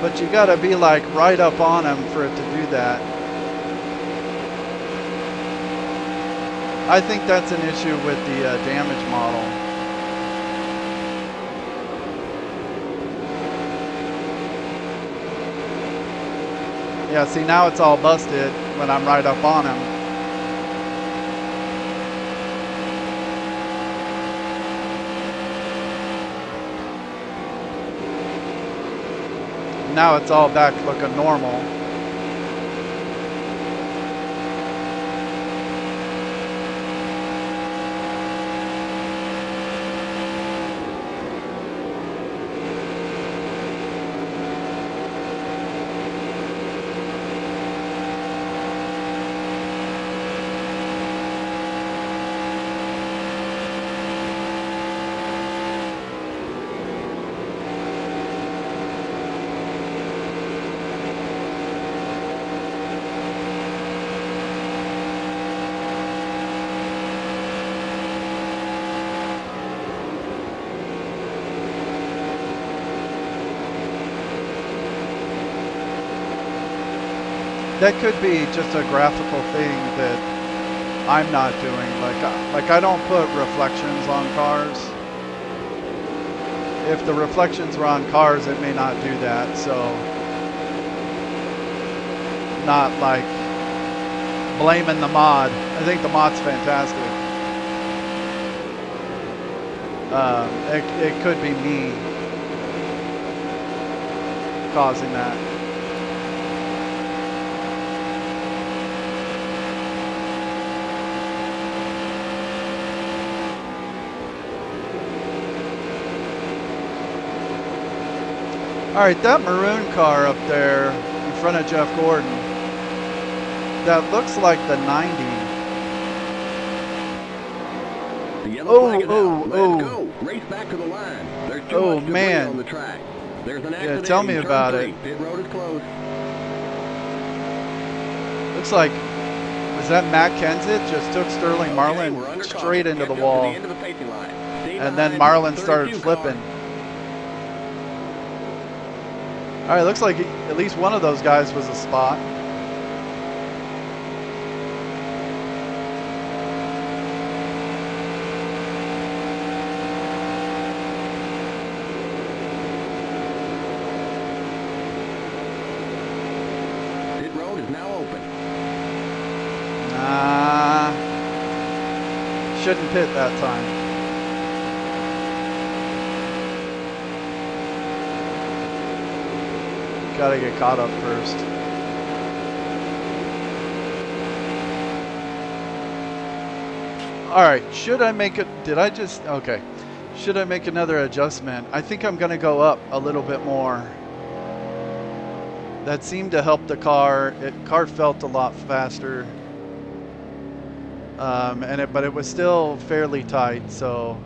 But you gotta be like right up on him for it to do that. I think that's an issue with the damage model. Yeah, see, now it's all busted when I'm right up on him. Now it's all back looking normal. That could be just a graphical thing that I'm not doing. Like I don't put reflections on cars. If the reflections were on cars, it may not do that. So not like blaming the mod. I think the mod's fantastic. It could be me causing that. All right, that maroon car up there in front of Jeff Gordon, that looks like the 90. The yellow flag is out. Oh, Let's go. Race back to the line. There's too much debris on the track. There's an accident. Yeah, tell me in turn about 3. it. Pit road is closed. Looks like, was that Matt Kenseth just took Sterling Marlin straight into the wall. And then Marlin started flipping. All right, looks like at least one of those guys was a spot. Pit road is now open. Nah, shouldn't pit that time. Gotta get caught up first. All right, should I make it? Did I just? Okay. Should I make another adjustment? I think I'm gonna go up a little bit more. That seemed to help the car. Car felt a lot faster. But it was still fairly tight, so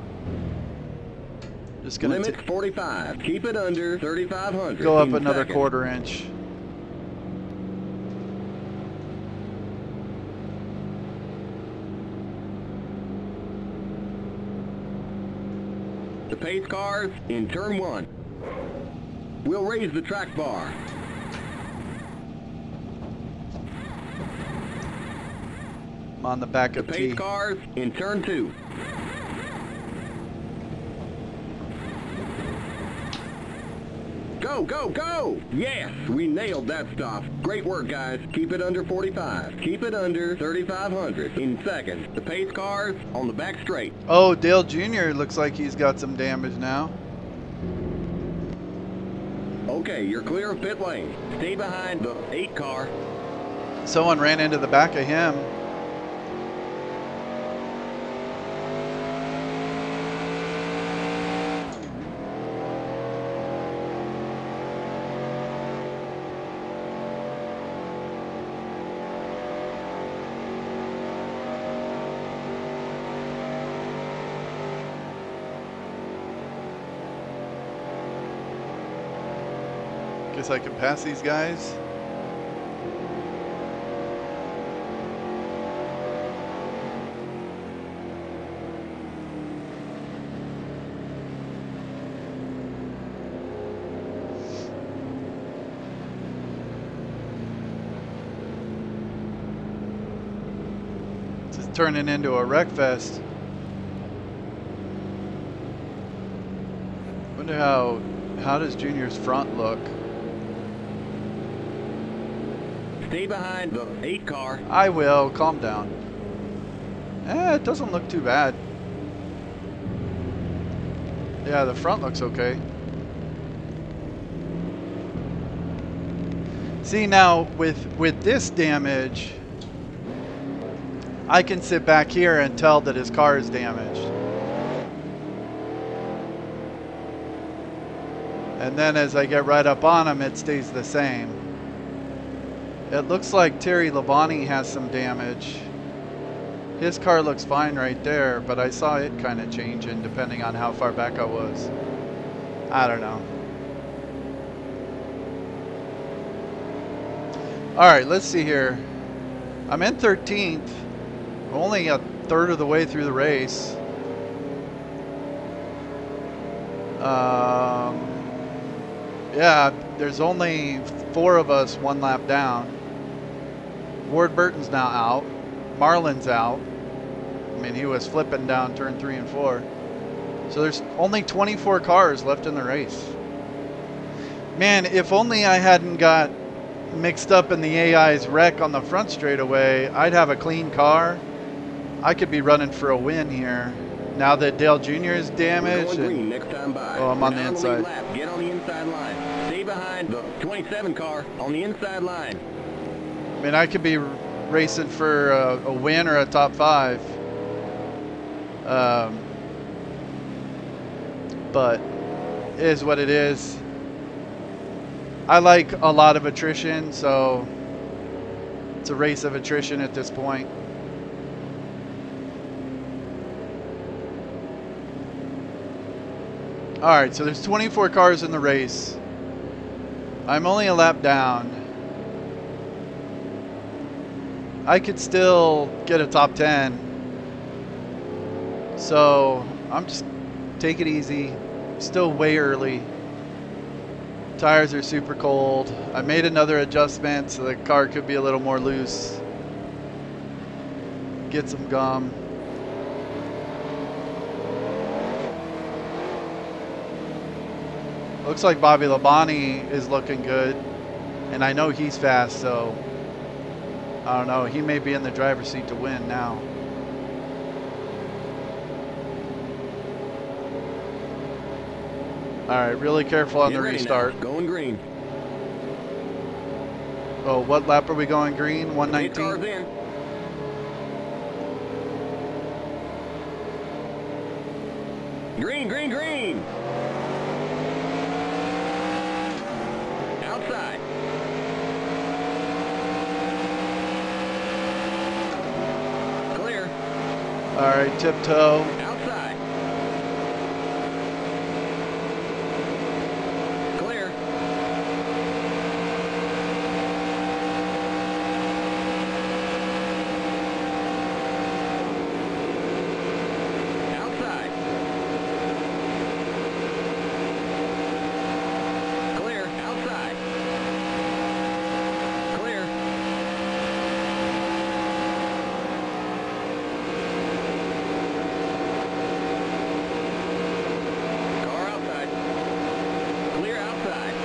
just gonna limit 45. Keep it under 3,500. Go up another quarter inch. The pace cars in turn 1. We'll raise the track bar. I'm on the back of the pace T. cars in turn 2. Go, go, go! Yes, we nailed that stop. Great work, guys. Keep it under 45. Keep it under 3,500. In second, the pace cars on the back straight. Oh, Dale Jr. looks like he's got some damage now. Okay, you're clear of pit lane. Stay behind the 8 car. Someone ran into the back of him. Guess I can pass these guys. This is turning into a wreck fest. Wonder how does Junior's front look? Stay behind the 8 car. I will. Calm down. It doesn't look too bad. Yeah, the front looks okay. See, now with this damage, I can sit back here and tell that his car is damaged. And then as I get right up on him, it stays the same. It looks like Terry Labonte has some damage. His car looks fine right there, but I saw it kind of changing depending on how far back I was. I don't know. All right, let's see here. I'm in 13th. Only a third of the way through the race. Yeah, there's only 4 of us 1 lap down. Ward Burton's now out. Marlin's out. I mean, he was flipping down turn 3 and 4. So there's only 24 cars left in the race. Man, if only I hadn't got mixed up in the AI's wreck on the front straightaway, I'd have a clean car. I could be running for a win here. Now that Dale Jr. is damaged, green next time by. oh, I'm on the Down inside. lead lap. Get on the inside line. Stay behind the 27 car on the inside line. I mean, I could be racing for a win or a top 5. But it is what it is. I like a lot of attrition, so it's a race of attrition at this point. All right, so there's 24 cars in the race. I'm only a lap down. I could still get a top 10. So I'm just take it easy. Still way early. Tires are super cold. I made another adjustment so the car could be a little more loose. Get some gum. Looks like Bobby Labonte is looking good, and I know he's fast, so I don't know. He may be in the driver's seat to win now. All right, really careful on the restart. Now. Going green. Oh, what lap are we going green? 119? 8 cars in. Green, green, green. Outside. Clear. All right, tiptoe. Outside. Clear. Outside. Clear. Outside. Clear. Car outside. Clear outside.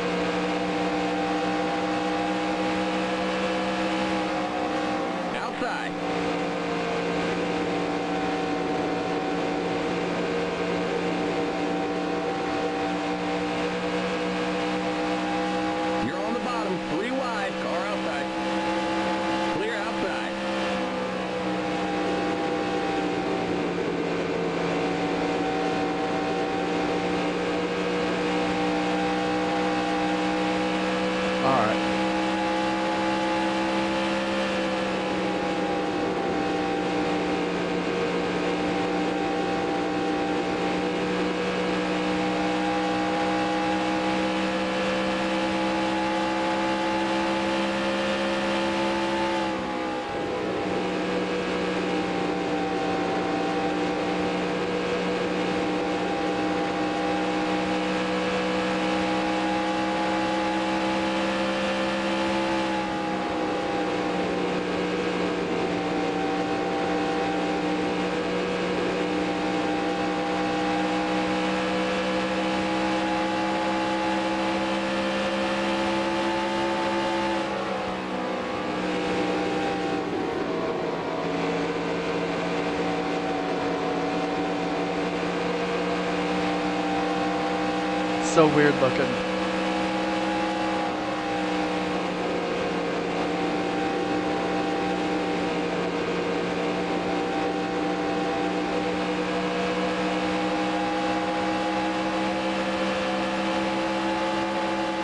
Outside. You're on the bottom. 3 wide. Car outside. Clear outside. All right. So weird looking.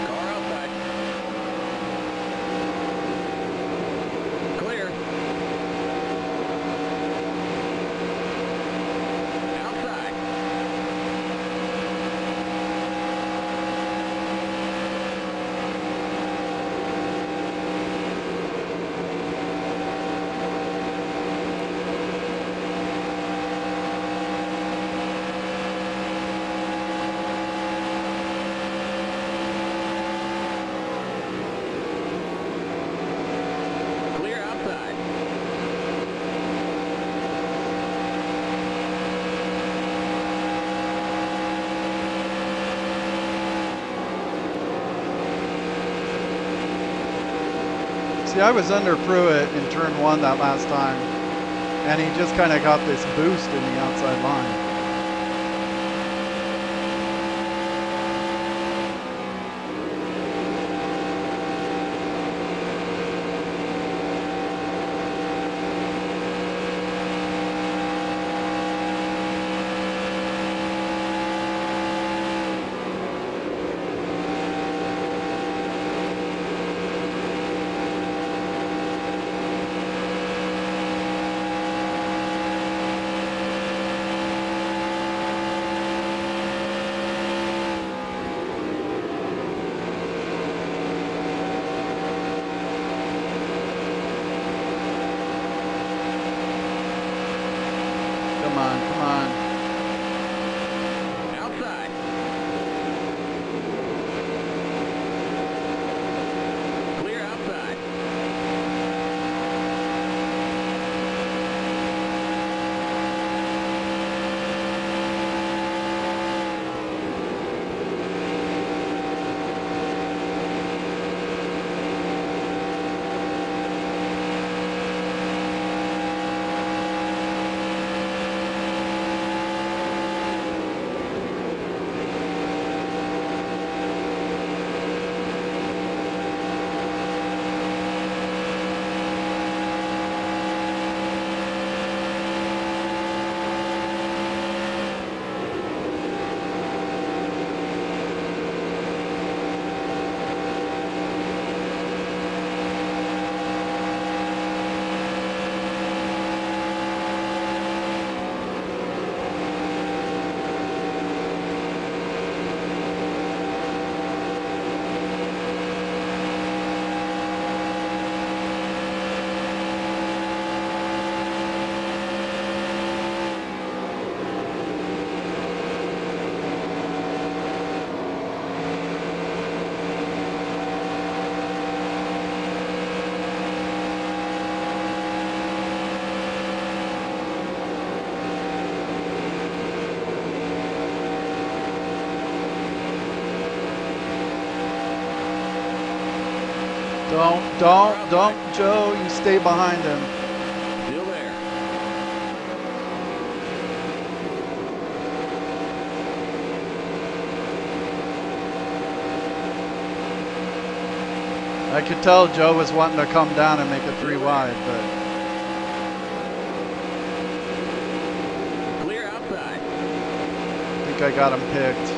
Car outside. Clear. Outside. See, I was under Pruitt in turn 1 that last time, and he just kind of got this boost in the outside line. Come on, come on. Outside. Clear outside. Don't, Joe, you stay behind him. Still there. I could tell Joe was wanting to come down and make it 3 wide, but Clear outside. I think I got him picked.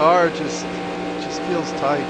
car just feels tight.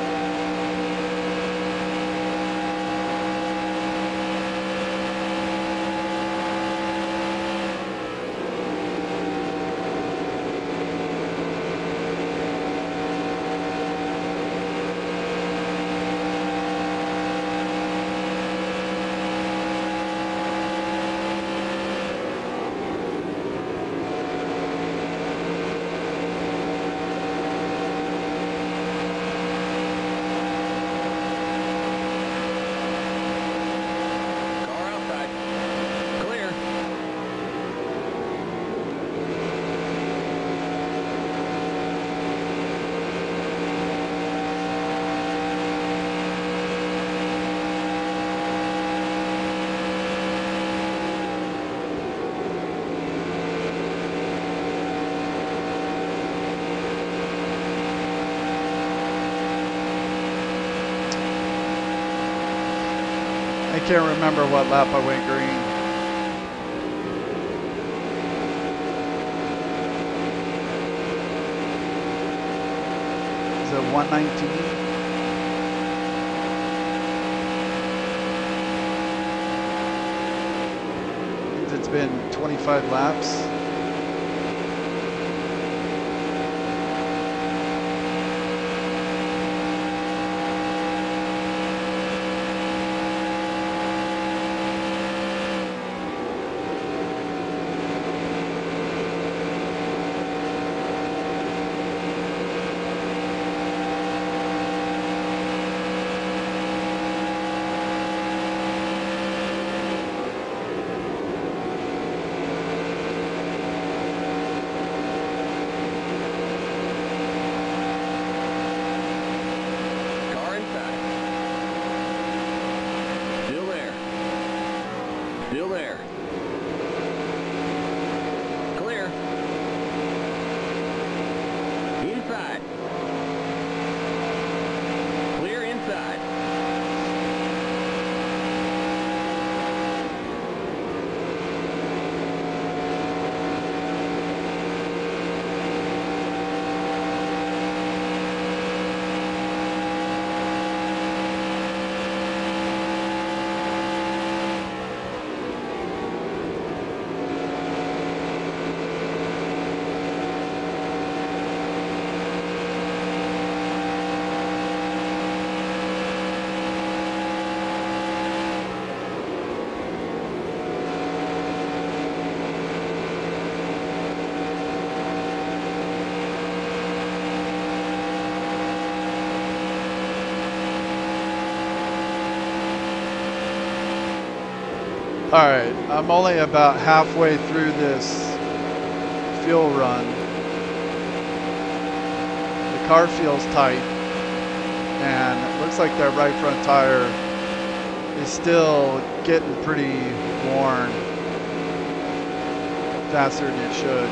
I can't remember what lap I went green. Is it 119? It's been 25 laps. Still there. Clear. Inside. Clear inside. All right, I'm only about halfway through this fuel run. The car feels tight, and it looks like that right front tire is still getting pretty worn faster than it should.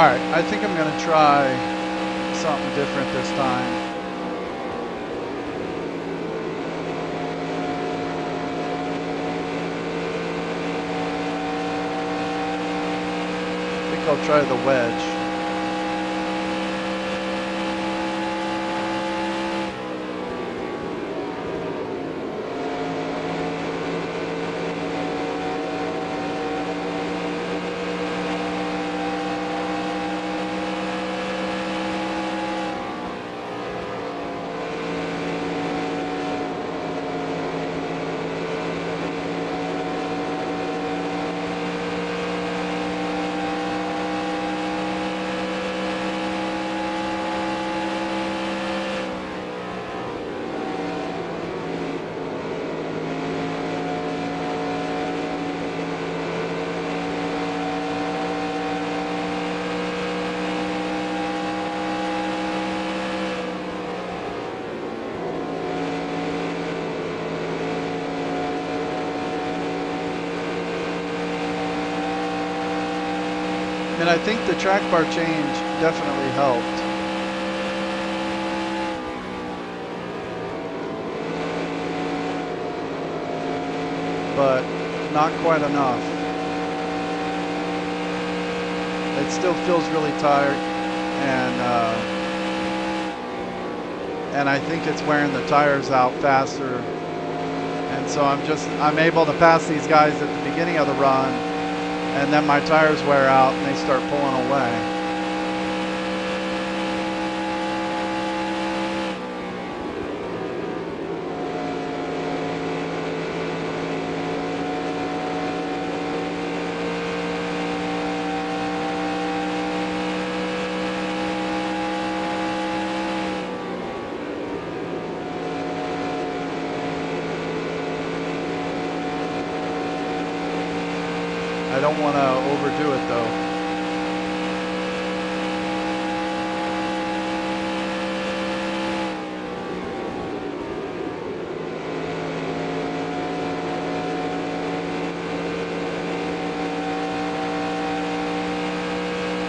Alright, I think I'm going to try something different this time. I think I'll try the wedge. And I think the track bar change definitely helped. But not quite enough. It still feels really tired, and I think it's wearing the tires out faster. And so I'm able to pass these guys at the beginning of the run, and then my tires wear out and they start pulling away. I don't want to overdo it though.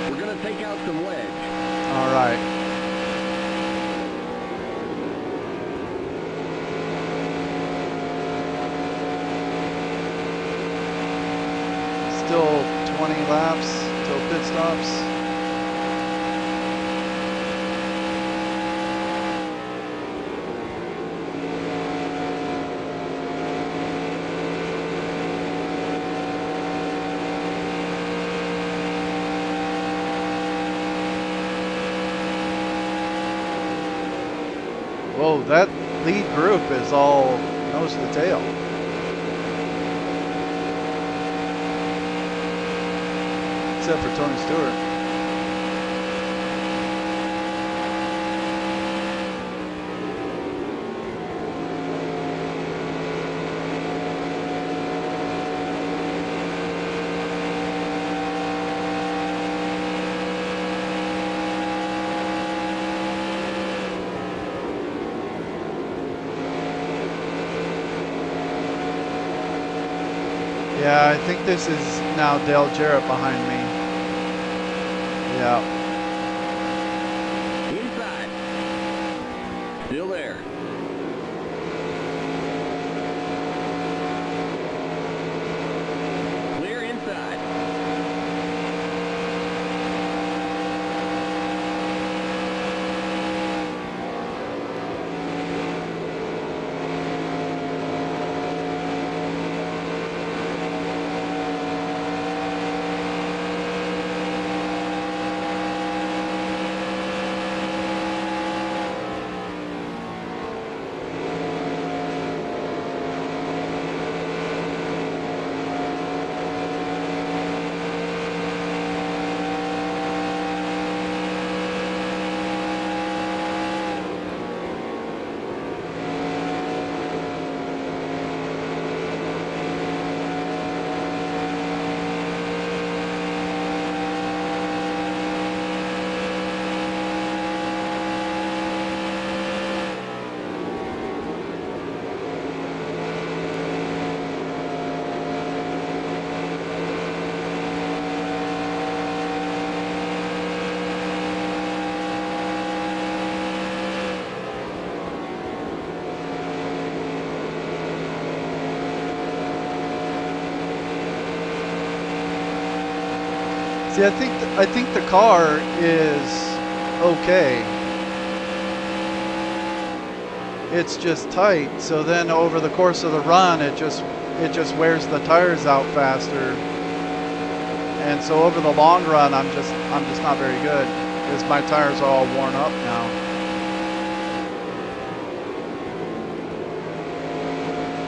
We're going to take out some wedge. All right. Still 20 laps till pit stops. Whoa, that lead group is all nose to tail. Except for Tony Stewart. Yeah, I think this is now Dale Jarrett behind me. Yeah. Inside. Still there. Clear inside. See, I think the car is okay. It's just tight. So then over the course of the run, it just wears the tires out faster. And so over the long run, I'm just not very good because my tires are all worn up now.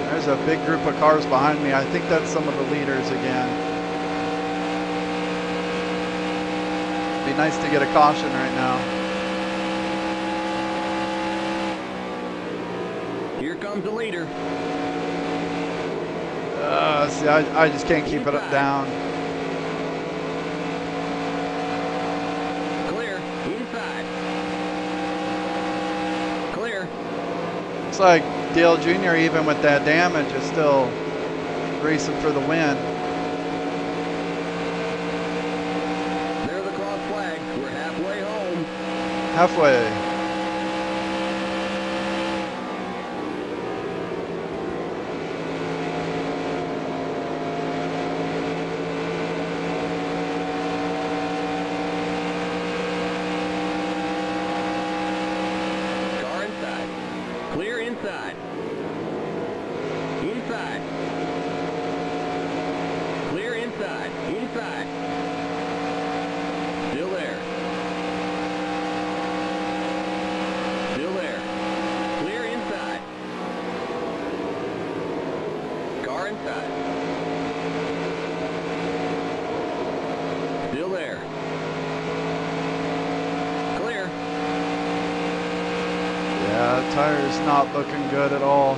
There's a big group of cars behind me. I think that's some of the leaders again. Be nice to get a caution right now. Here comes the leader. See, I just can't keep it up down. Clear. Inside. Clear. Looks like Dale Jr., even with that damage, is still racing for the win. There's the cross flag. We're halfway home. Halfway. Car inside. Clear inside. Inside. Clear inside. Inside. Still there. Still there. Clear inside. Car inside. Still there. Clear. Yeah, the tire's not looking good at all.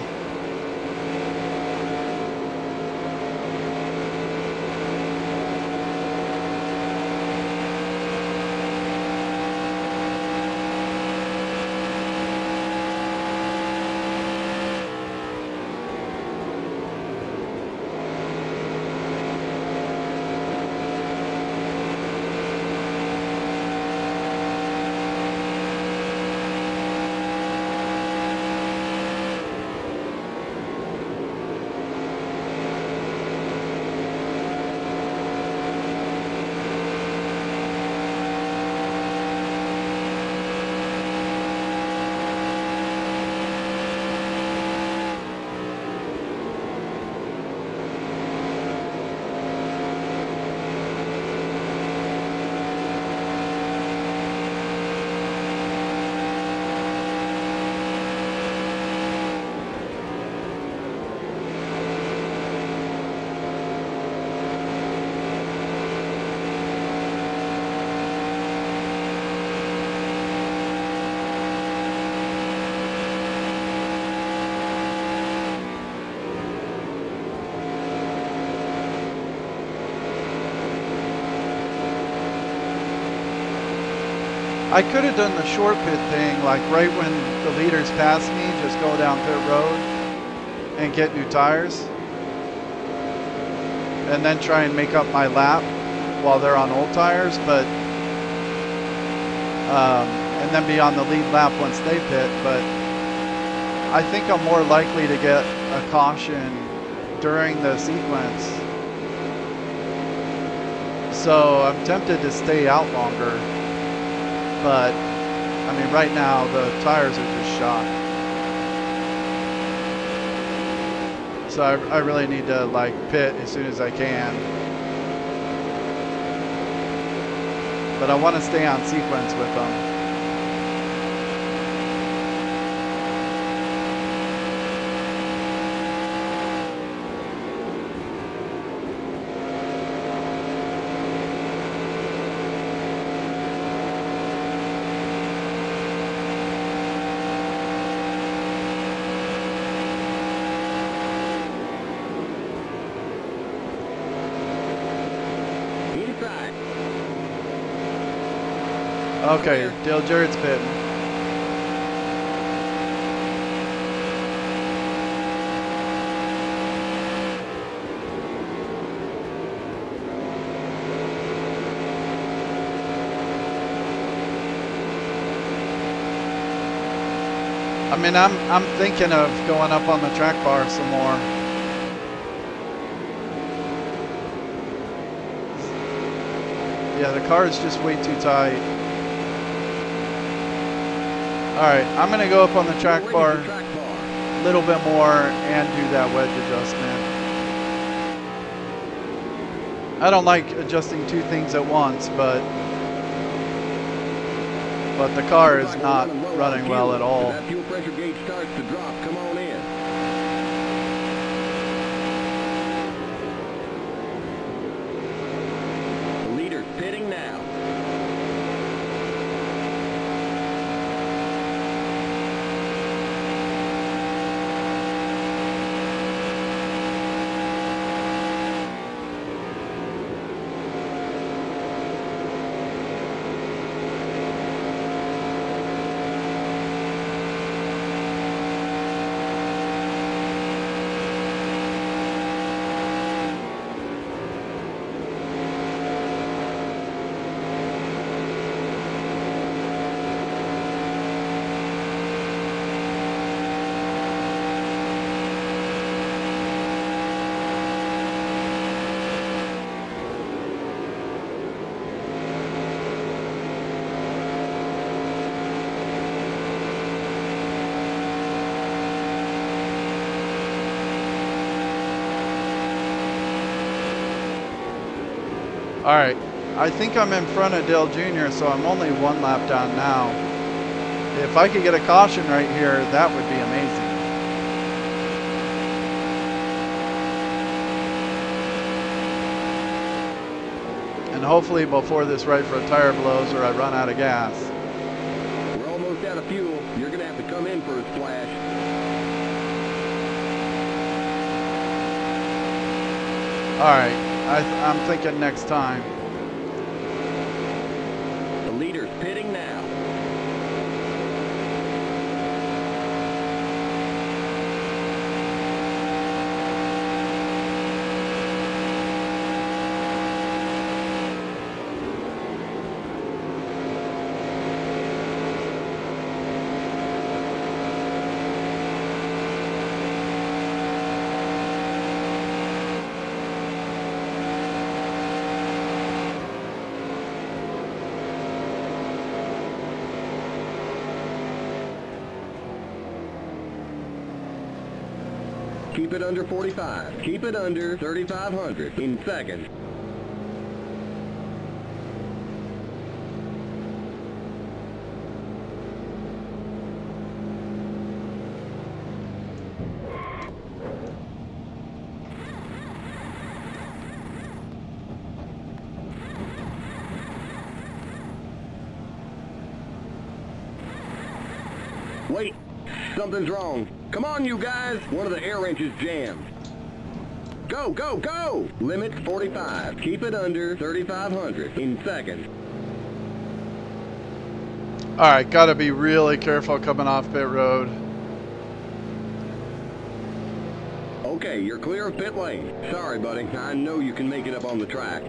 I could have done the short pit thing, like right when the leaders pass me, just go down pit road and get new tires. And then try and make up my lap while they're on old tires, but and then be on the lead lap once they pit. But I think I'm more likely to get a caution during the sequence. So I'm tempted to stay out longer. But, I mean, right now, the tires are just shot. So I really need to, like, pit as soon as I can. But I want to stay on sequence with them. Okay, Dale Jarrett's pitting. I mean, I'm thinking of going up on the track bar some more. Yeah, the car is just way too tight. Alright, I'm going to go up on the track bar a little bit more and do that wedge adjustment. I don't like adjusting two things at once, but the car is not running well at all. That fuel pressure gauge starts to drop. Come on in. The leader's pitting now. Alright, I think I'm in front of Dale Jr., so I'm only one lap down now. If I could get a caution right here, that would be amazing. And hopefully before this right front tire blows or I run out of gas. We're almost out of fuel. You're going to have to come in for a splash. Alright, I'm thinking next time. The leader's pitting now. Keep it under 45. Keep it under 3,500 in seconds. Wait, something's wrong. Come on, you guys. One of the air wrenches jammed. Go, go, go! Limit's 45. Keep it under 3,500 in seconds. Alright, gotta be really careful coming off pit road. Okay, you're clear of pit lane. Sorry, buddy. I know you can make it up on the track.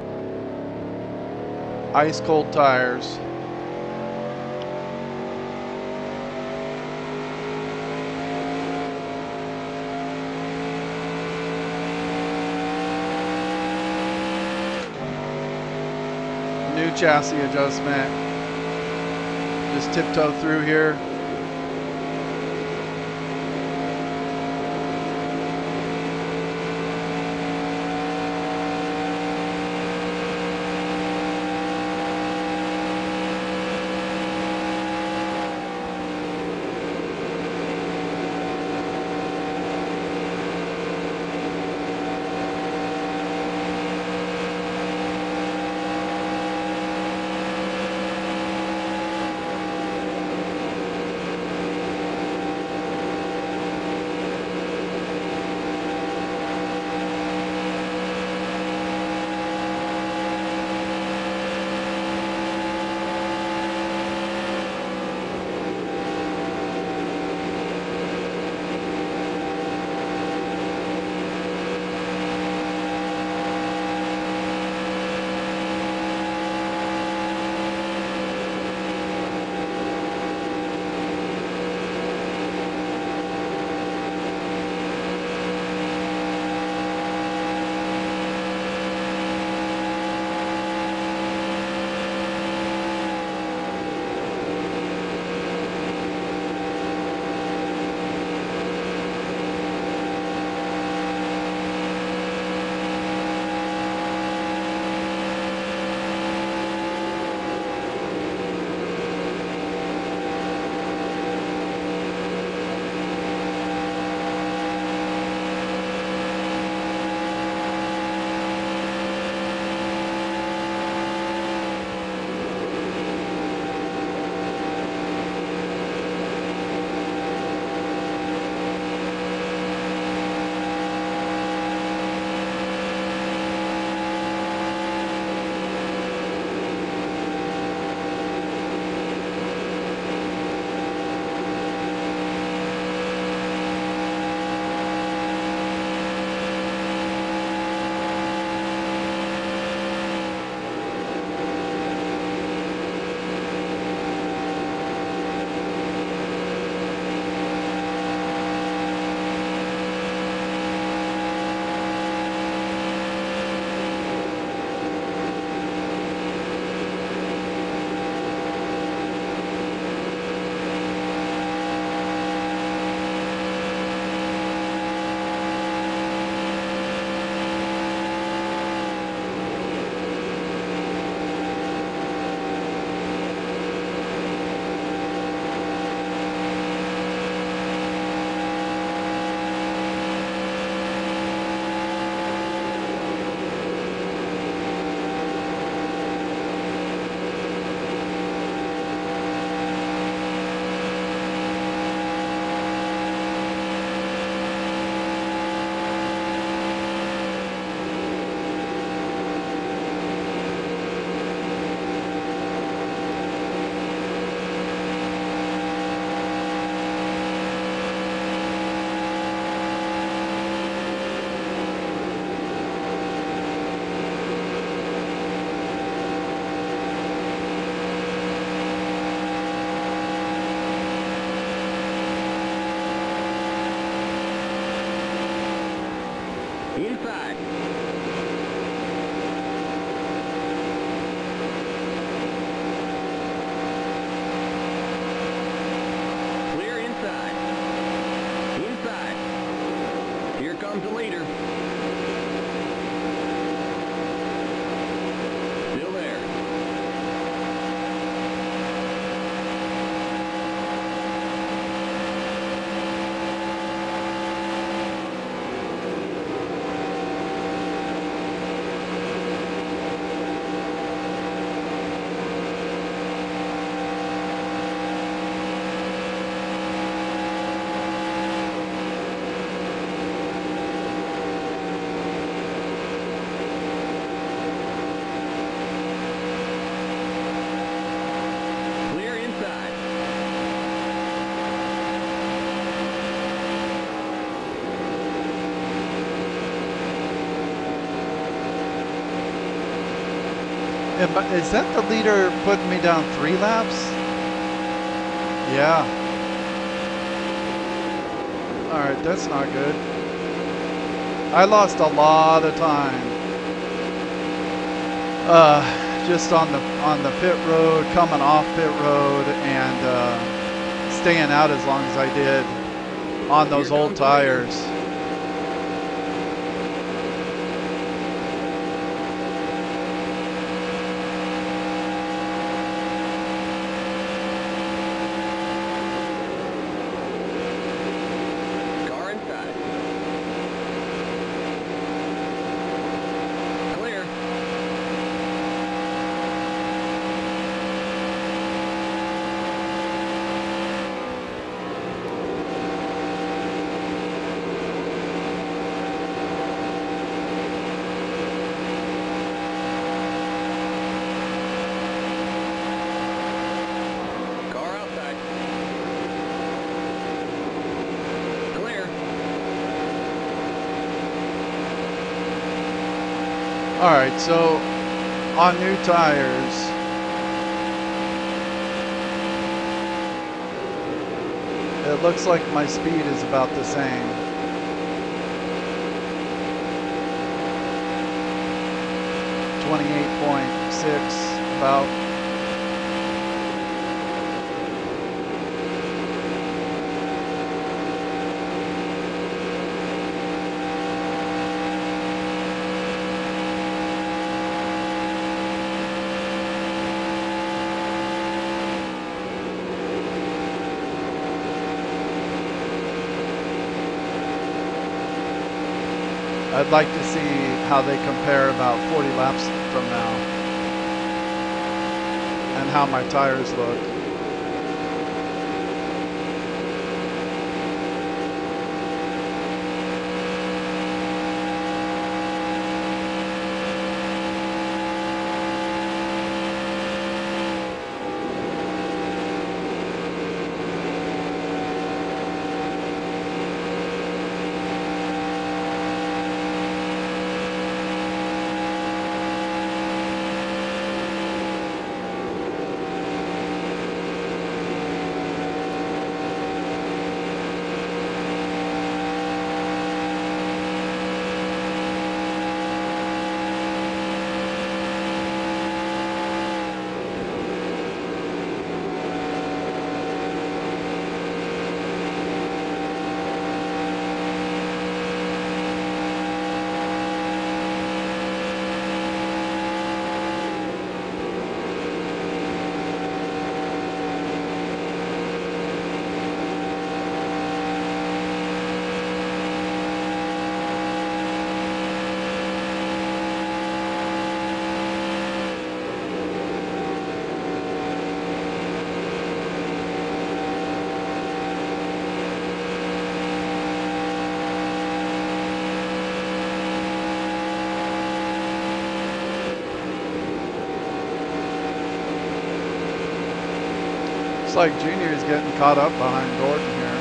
Ice cold tires. New chassis adjustment. Just tiptoe through here. Inside. Clear inside. Inside. Here comes the leader. Still there. Clear inside. Is that the leader putting me down 3 laps? Yeah. Alright, that's not good. I lost a lot of time. Just on the pit road, coming off pit road, and staying out as long as I did on those Here old comes the leader. tires. Car inside. Clear. Car outside. Clear. Alright, so on new tires, it looks like my speed is about the same. 28.6 about. I'd like to see how they compare about 40 laps from now and how my tires look. Looks like Junior is getting caught up behind Gordon here.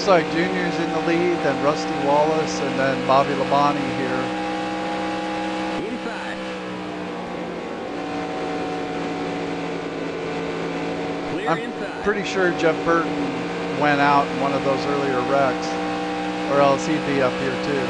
looks like Junior's in the lead, then Rusty Wallace, and then Bobby Labonte here. Inside. Clear I'm inside. pretty sure Jeff Burton went out in one of those earlier wrecks, or else he'd be up here too.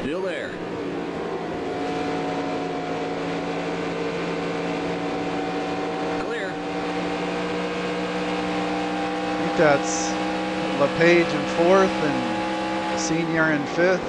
Still there. Clear. I think that's LePage in fourth and Senior in fifth.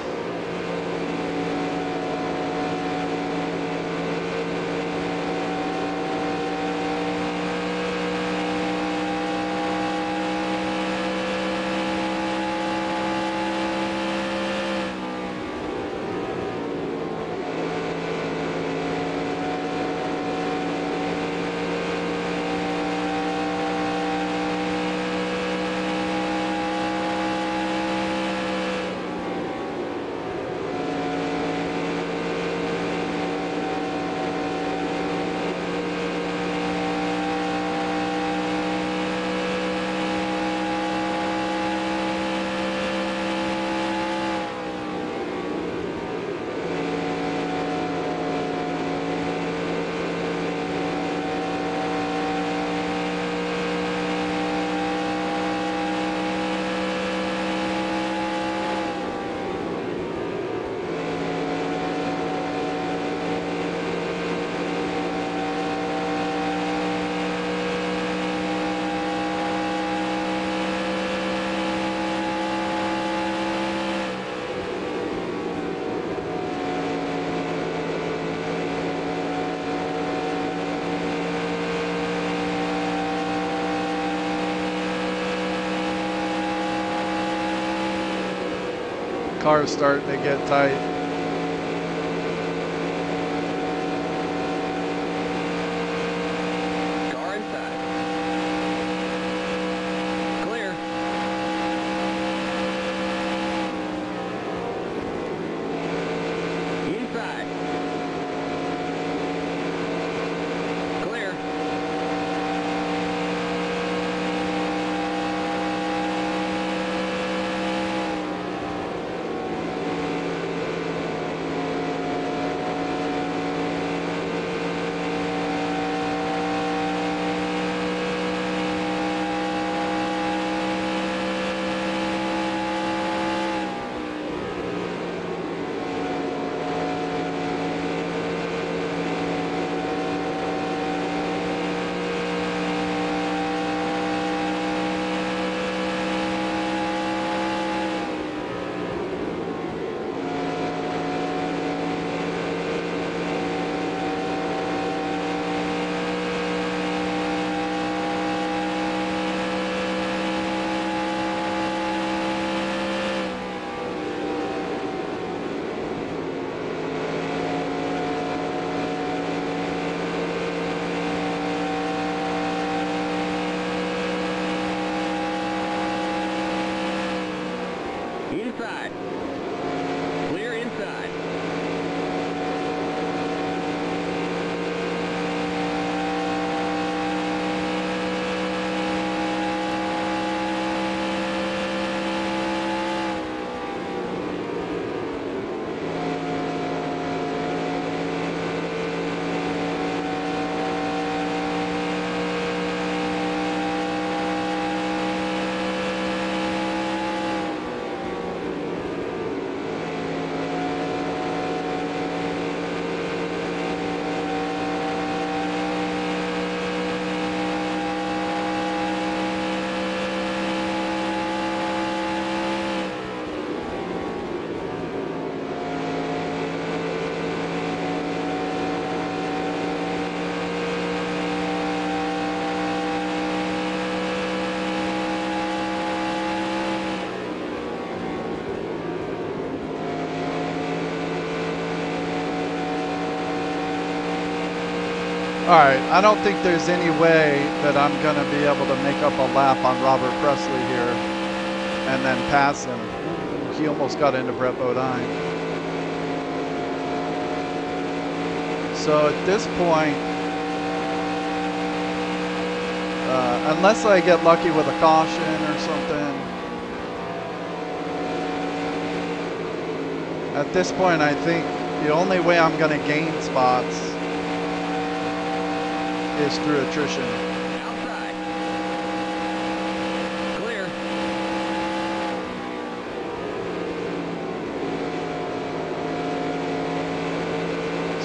Car's starting to get tight. Car inside. Clear. Inside. Clear. Alright, I don't think there's any way that I'm going to be able to make up a lap on Robert Presley here and then pass him. Ooh, he almost got into Brett Bodine. So at this point, unless I get lucky with a caution or something, at this point I think the only way I'm going to gain spots is through attrition. Outside. Clear.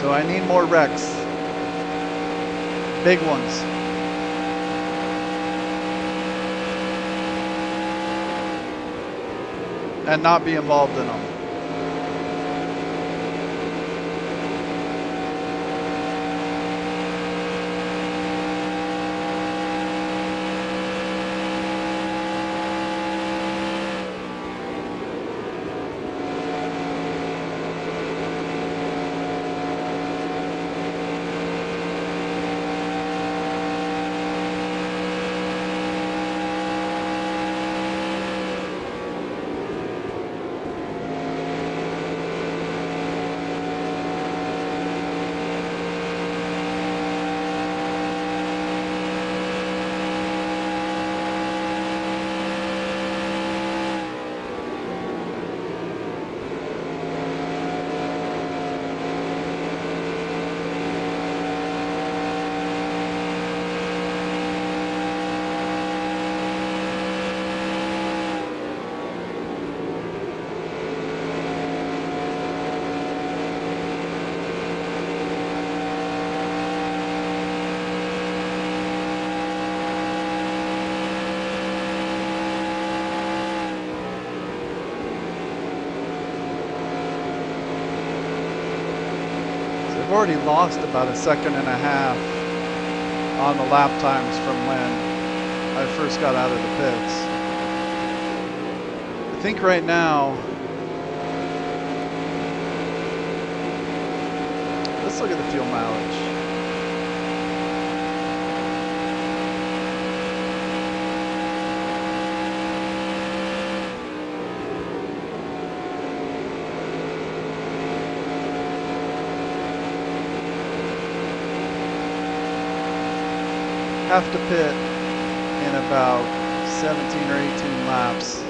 So I need more wrecks. Big ones. And not be involved in them. I've already lost about 1.5 seconds on the lap times from when I first got out of the pits. I think right now, let's look at the fuel mileage. Have to pit in about 17 or 18 laps.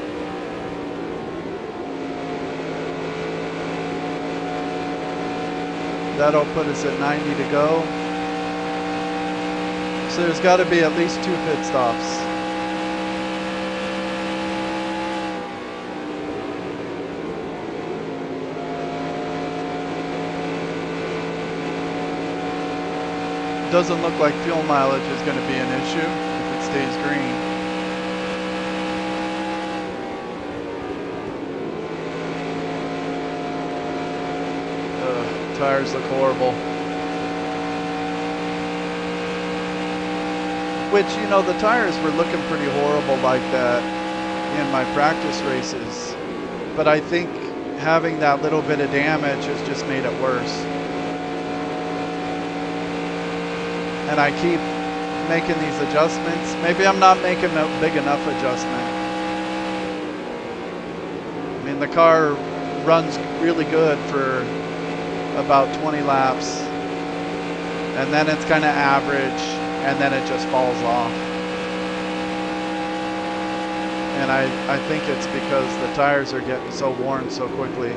That'll put us at 90 to go. So there's got to be at least 2 pit stops. Doesn't look like fuel mileage is going to be an issue if it stays green. Tires look horrible. Which, you know, the tires were looking pretty horrible like that in my practice races. But I think having that little bit of damage has just made it worse. And I keep making these adjustments. Maybe I'm not making a big enough adjustment. I mean, the car runs really good for about 20 laps. And then it's kind of average, and then it just falls off. And I think it's because the tires are getting so worn so quickly.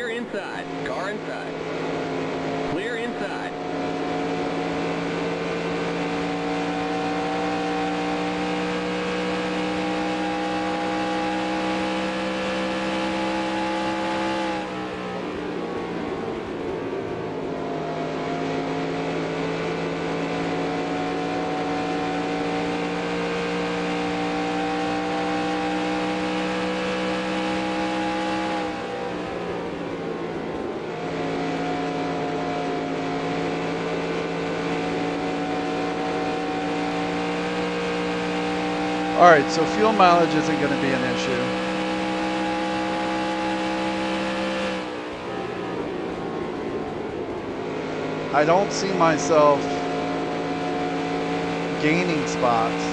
Inside. Car inside. Clear inside. Alright, so fuel mileage isn't going to be an issue. I don't see myself gaining spots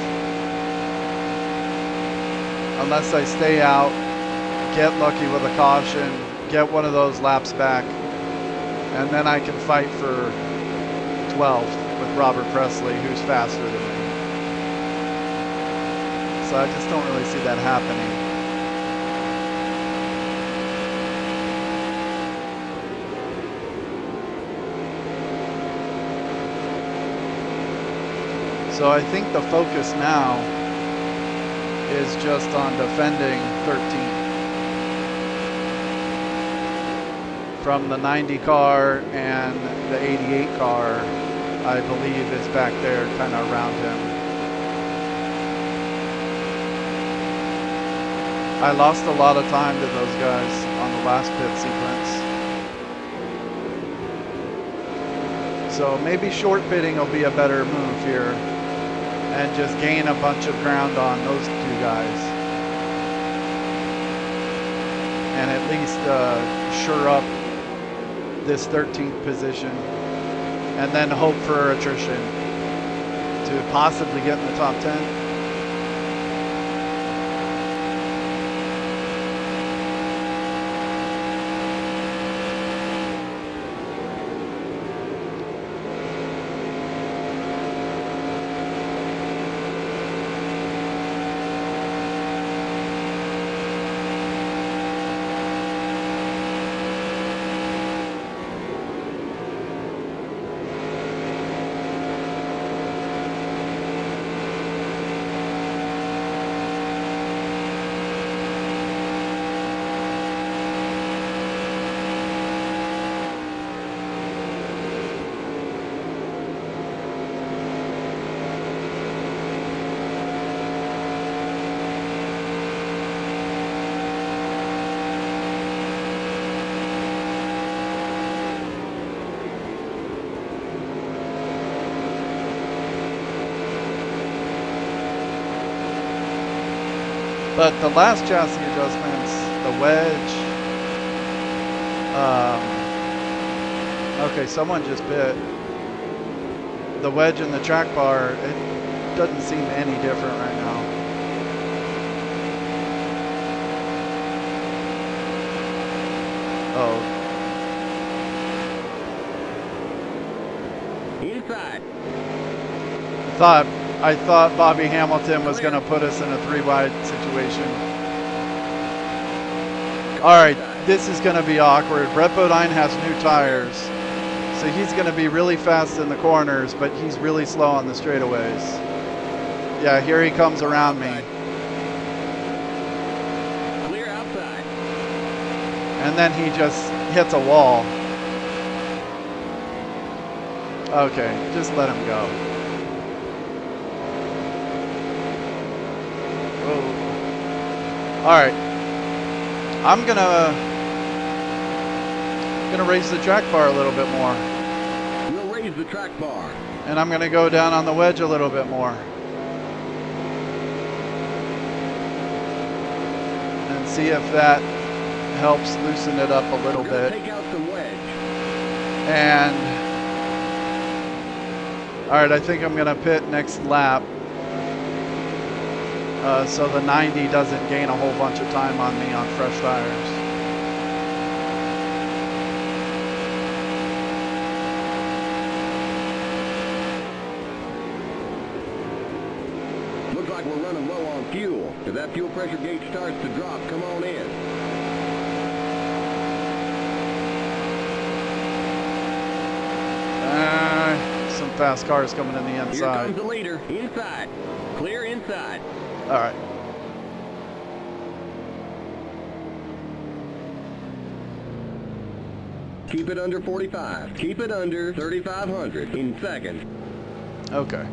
unless I stay out, get lucky with a caution, get one of those laps back, and then I can fight for 12th with Robert Presley, who's faster than me. So I just don't really see that happening. So I think the focus now is just on defending 13th. From the 90 car and the 88 car, I believe, is back there kind of around him. I lost a lot of time to those guys on the last pit sequence. So maybe short pitting will be a better move here and just gain a bunch of ground on those two guys. And at least shore up this 13th position and then hope for attrition to possibly get in the top 10. But the last chassis adjustments, the wedge, okay, someone just bit. The wedge and the track bar, it doesn't seem any different right now. Oh. Inside. I thought Bobby Hamilton was going to put us in a 3-wide situation. All right, this is going to be awkward. Brett Bodine has new tires, so he's going to be really fast in the corners, but he's really slow on the straightaways. Yeah, here he comes around me. Clear outside. And then he just hits a wall. Okay, just let him go. All right, I'm gonna raise the track bar a little bit more. We'll raise the track bar. And I'm gonna go down on the wedge a little bit more. And see if that helps loosen it up a little bit. Take out the wedge. And all right, I think I'm gonna pit next lap. So the 90 doesn't gain a whole bunch of time on me on fresh tires. Looks like we're running low on fuel. If that fuel pressure gauge starts to drop, come on in. Some fast cars coming in the inside. Here comes the leader. Inside. Clear inside. All right. Keep it under 45. Keep it under 3,500 in second. Okay.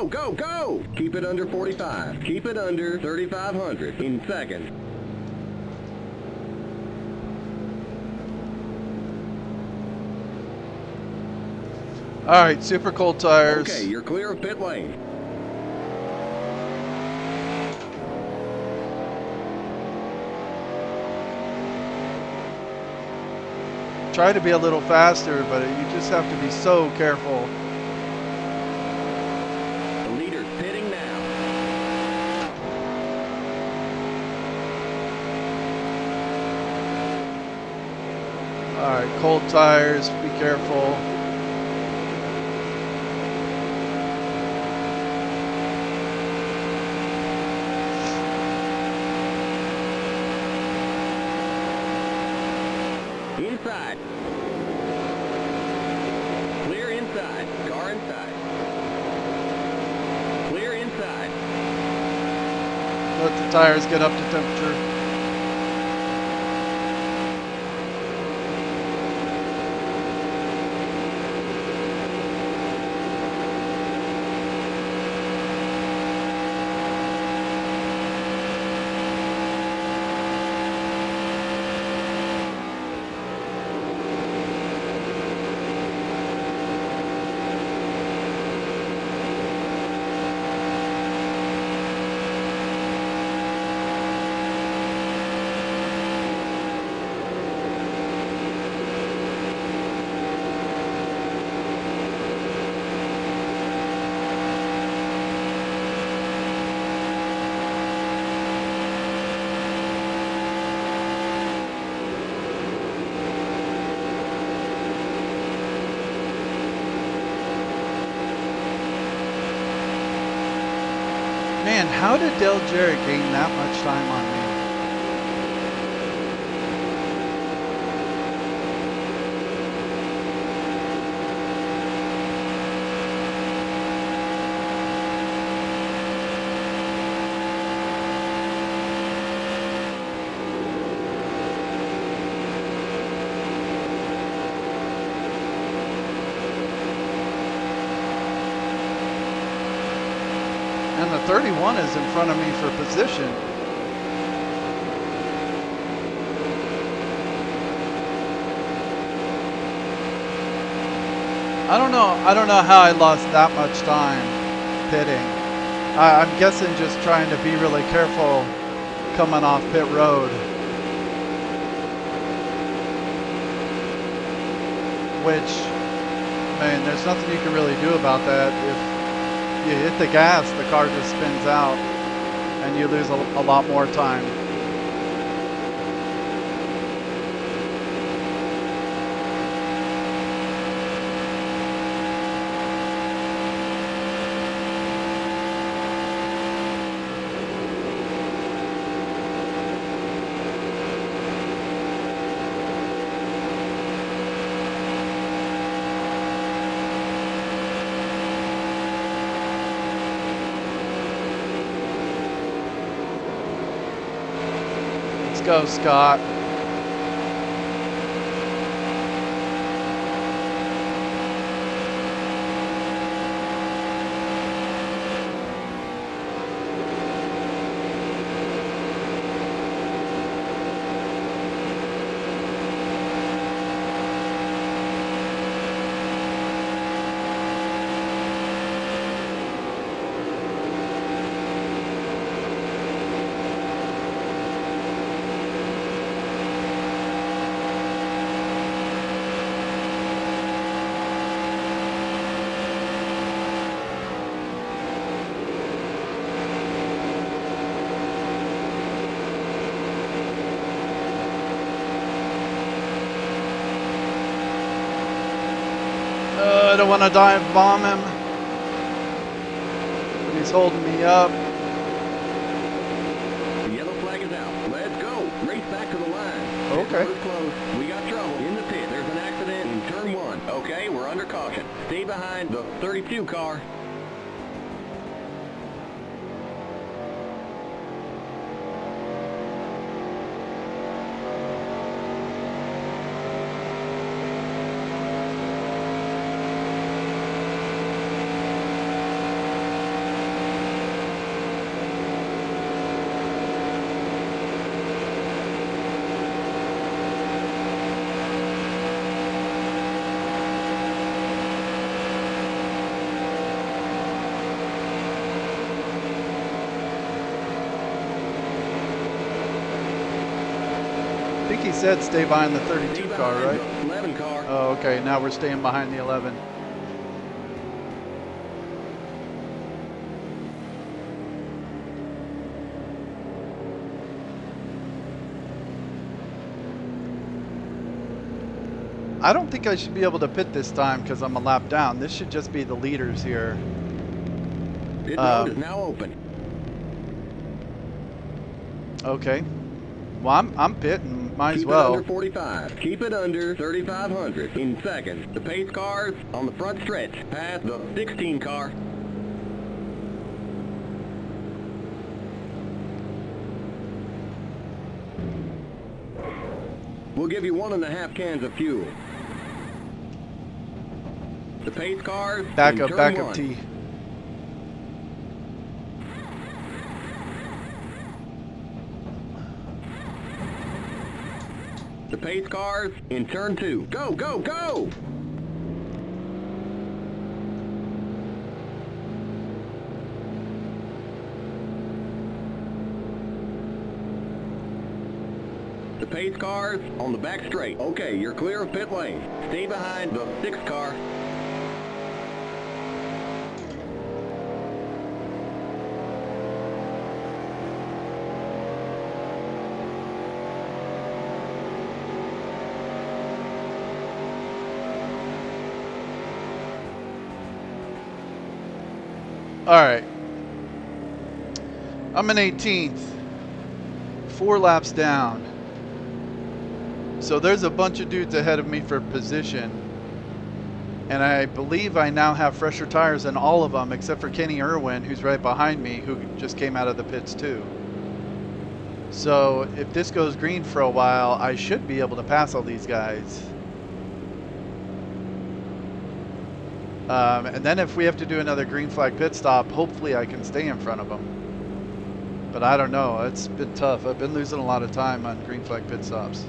go, go, go! Keep it under 45. Keep it under 3,500 in seconds. All right, super cold tires. Okay, you're clear of pit lane. Try to be a little faster, but you just have to be so careful. The leader's pitting now. All right, cold tires, be careful. Inside. Clear inside. Car inside. Clear inside. Let the tires get up to temperature. Man, how did Del Jarrett gain that much time on me? And the 31 is in front of me for position. I don't know how I lost that much time pitting. I'm guessing just trying to be really careful coming off pit road. Which, man, there's nothing you can really do about that. If you hit the gas, the car just spins out and you lose a lot more time. Let's go, Scott. I don't want to dive bomb him, but he's holding me up. The yellow flag is out. Let's go. Race back to the line. Okay. Pit close. We got trouble in the pit. There's an accident in turn 1. Okay, we're under caution. Stay behind the 32 car. think he said stay behind the Stay 32 behind car, right? the 11 car. Oh, okay. Now we're staying behind the 11. I don't think I should be able to pit this time because I'm a lap down. This should just be the leaders here. Pit road is now open. Okay. Well, I'm pitting. Might as Keep well. it under 45. Keep it under 3,500 in seconds. The pace cars on the front stretch past the 16 car. We'll give you 1.5 cans of fuel. The pace cars Back in up, turn back one. up, T. The pace cars in turn 2. Go, go, go! The pace cars on the back straight. Okay, you're clear of pit lane. Stay behind the 6 car. All right. I'm in 18th. 4 laps down. So there's a bunch of dudes ahead of me for position. And I believe I now have fresher tires than all of them except for Kenny Irwin, who's right behind me, who just came out of the pits too. So if this goes green for a while, I should be able to pass all these guys. And then if we have to do another green flag pit stop, hopefully I can stay in front of them. But I don't know. It's been tough. I've been losing a lot of time on green flag pit stops.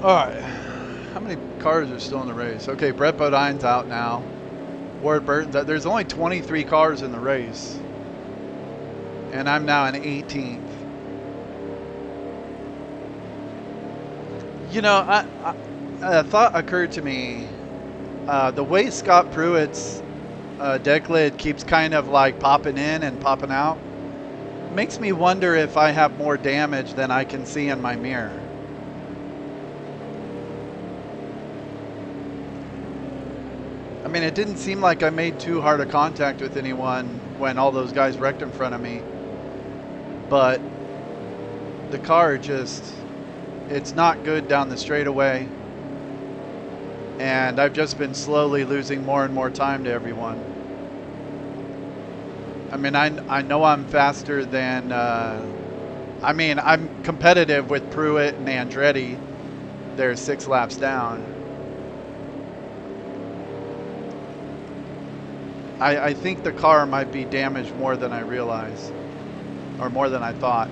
All right, how many cars are still in the race? Okay, Brett Bodine's out now. Ward Burton's out. There's only 23 cars in the race. And I'm now in 18th. You know, a thought occurred to me. The way Scott Pruitt's deck lid keeps kind of like popping in and popping out makes me wonder if I have more damage than I can see in my mirror. I mean, it didn't seem like I made too hard a contact with anyone when all those guys wrecked in front of me. But the car just, it's not good down the straightaway. And I've just been slowly losing more and more time to everyone. I mean, I know I'm faster than, I mean, I'm competitive with Pruitt and Andretti. They're 6 laps down. I think the car might be damaged more than I realize, or more than I thought,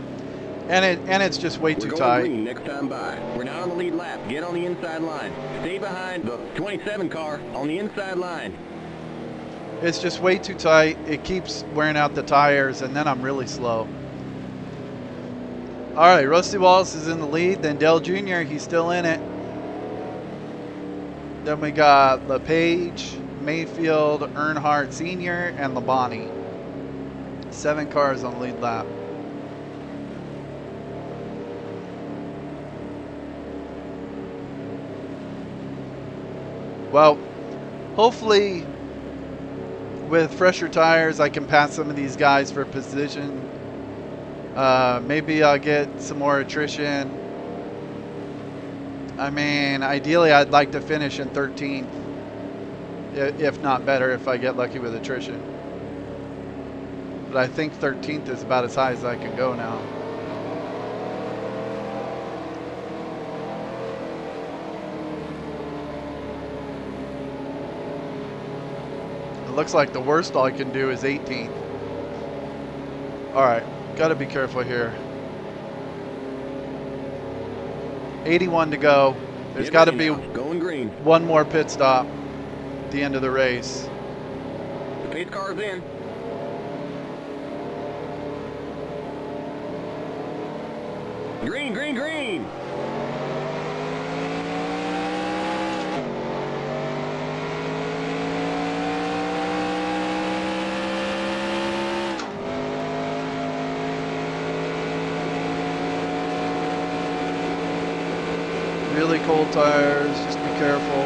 and it's just way too tight. Green next time by. We're now on the lead lap. Get on the inside line. Stay behind the 27 car on the inside line. It's just way too tight. It keeps wearing out the tires, and then I'm really slow. All right, Rusty Wallace is in the lead. Then Dale Jr., he's still in it. Then we got LePage, Mayfield, Earnhardt Sr., and Labonte. 7 cars on the lead lap. Well, hopefully with fresher tires I can pass some of these guys for position. Maybe I'll get some more attrition. I mean, ideally I'd like to finish in 13th. If not better, if I get lucky with attrition. But I think 13th is about as high as I can go now. It looks like the worst I can do is 18th. All right, got to be careful here. 81 to go. There's got to be going green. one more pit stop at the end of the race. The pace car's in. Green, green, green. Really cold tires, just be careful.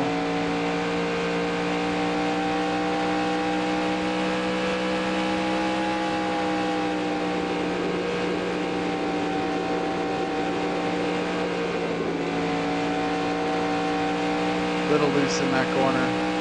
Little loose in that corner.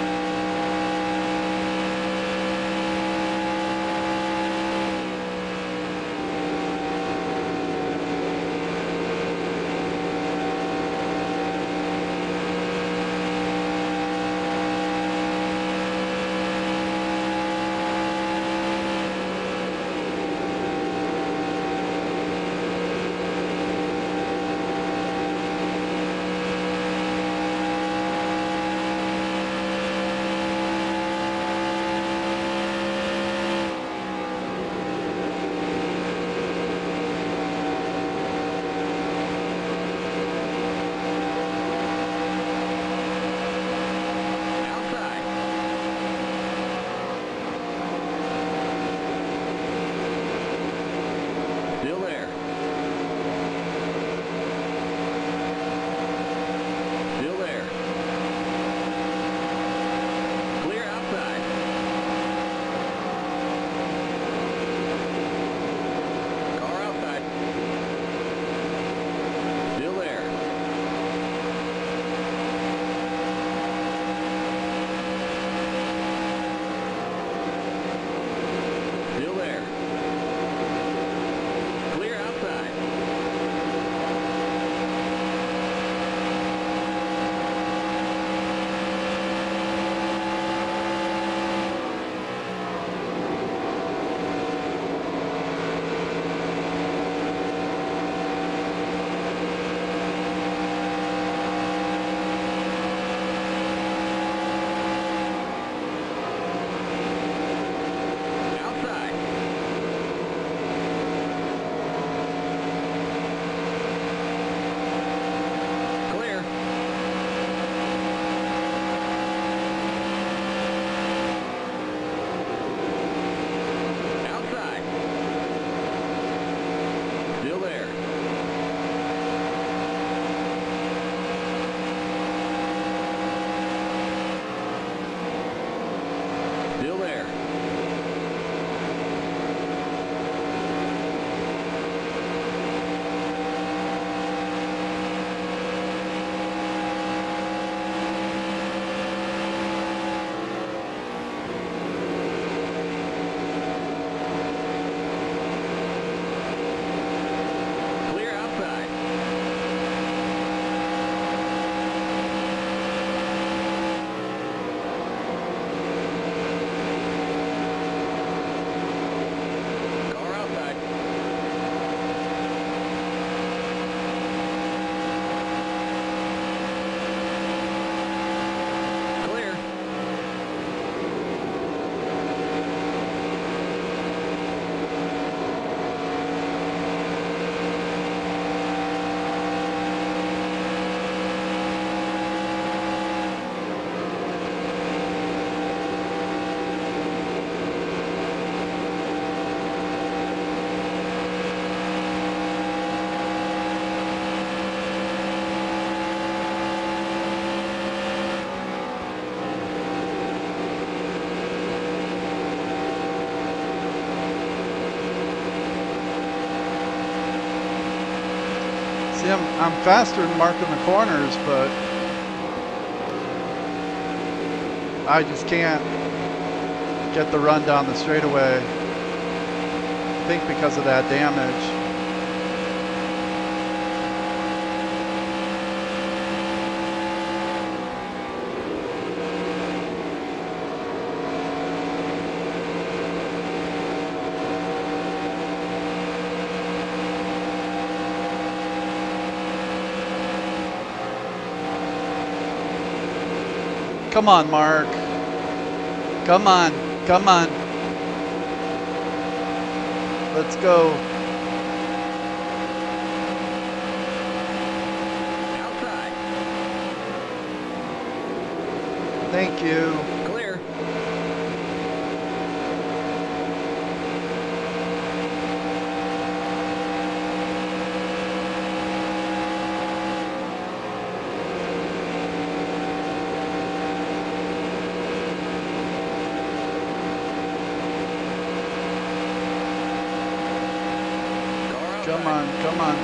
See, I'm faster in marking the corners, but I just can't get the run down the straightaway. I think because of that damage. Come on, Mark. Come on. Come on. Let's go. Outside. Thank you. Clear. Come on, come on.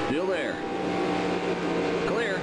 Still there. Clear.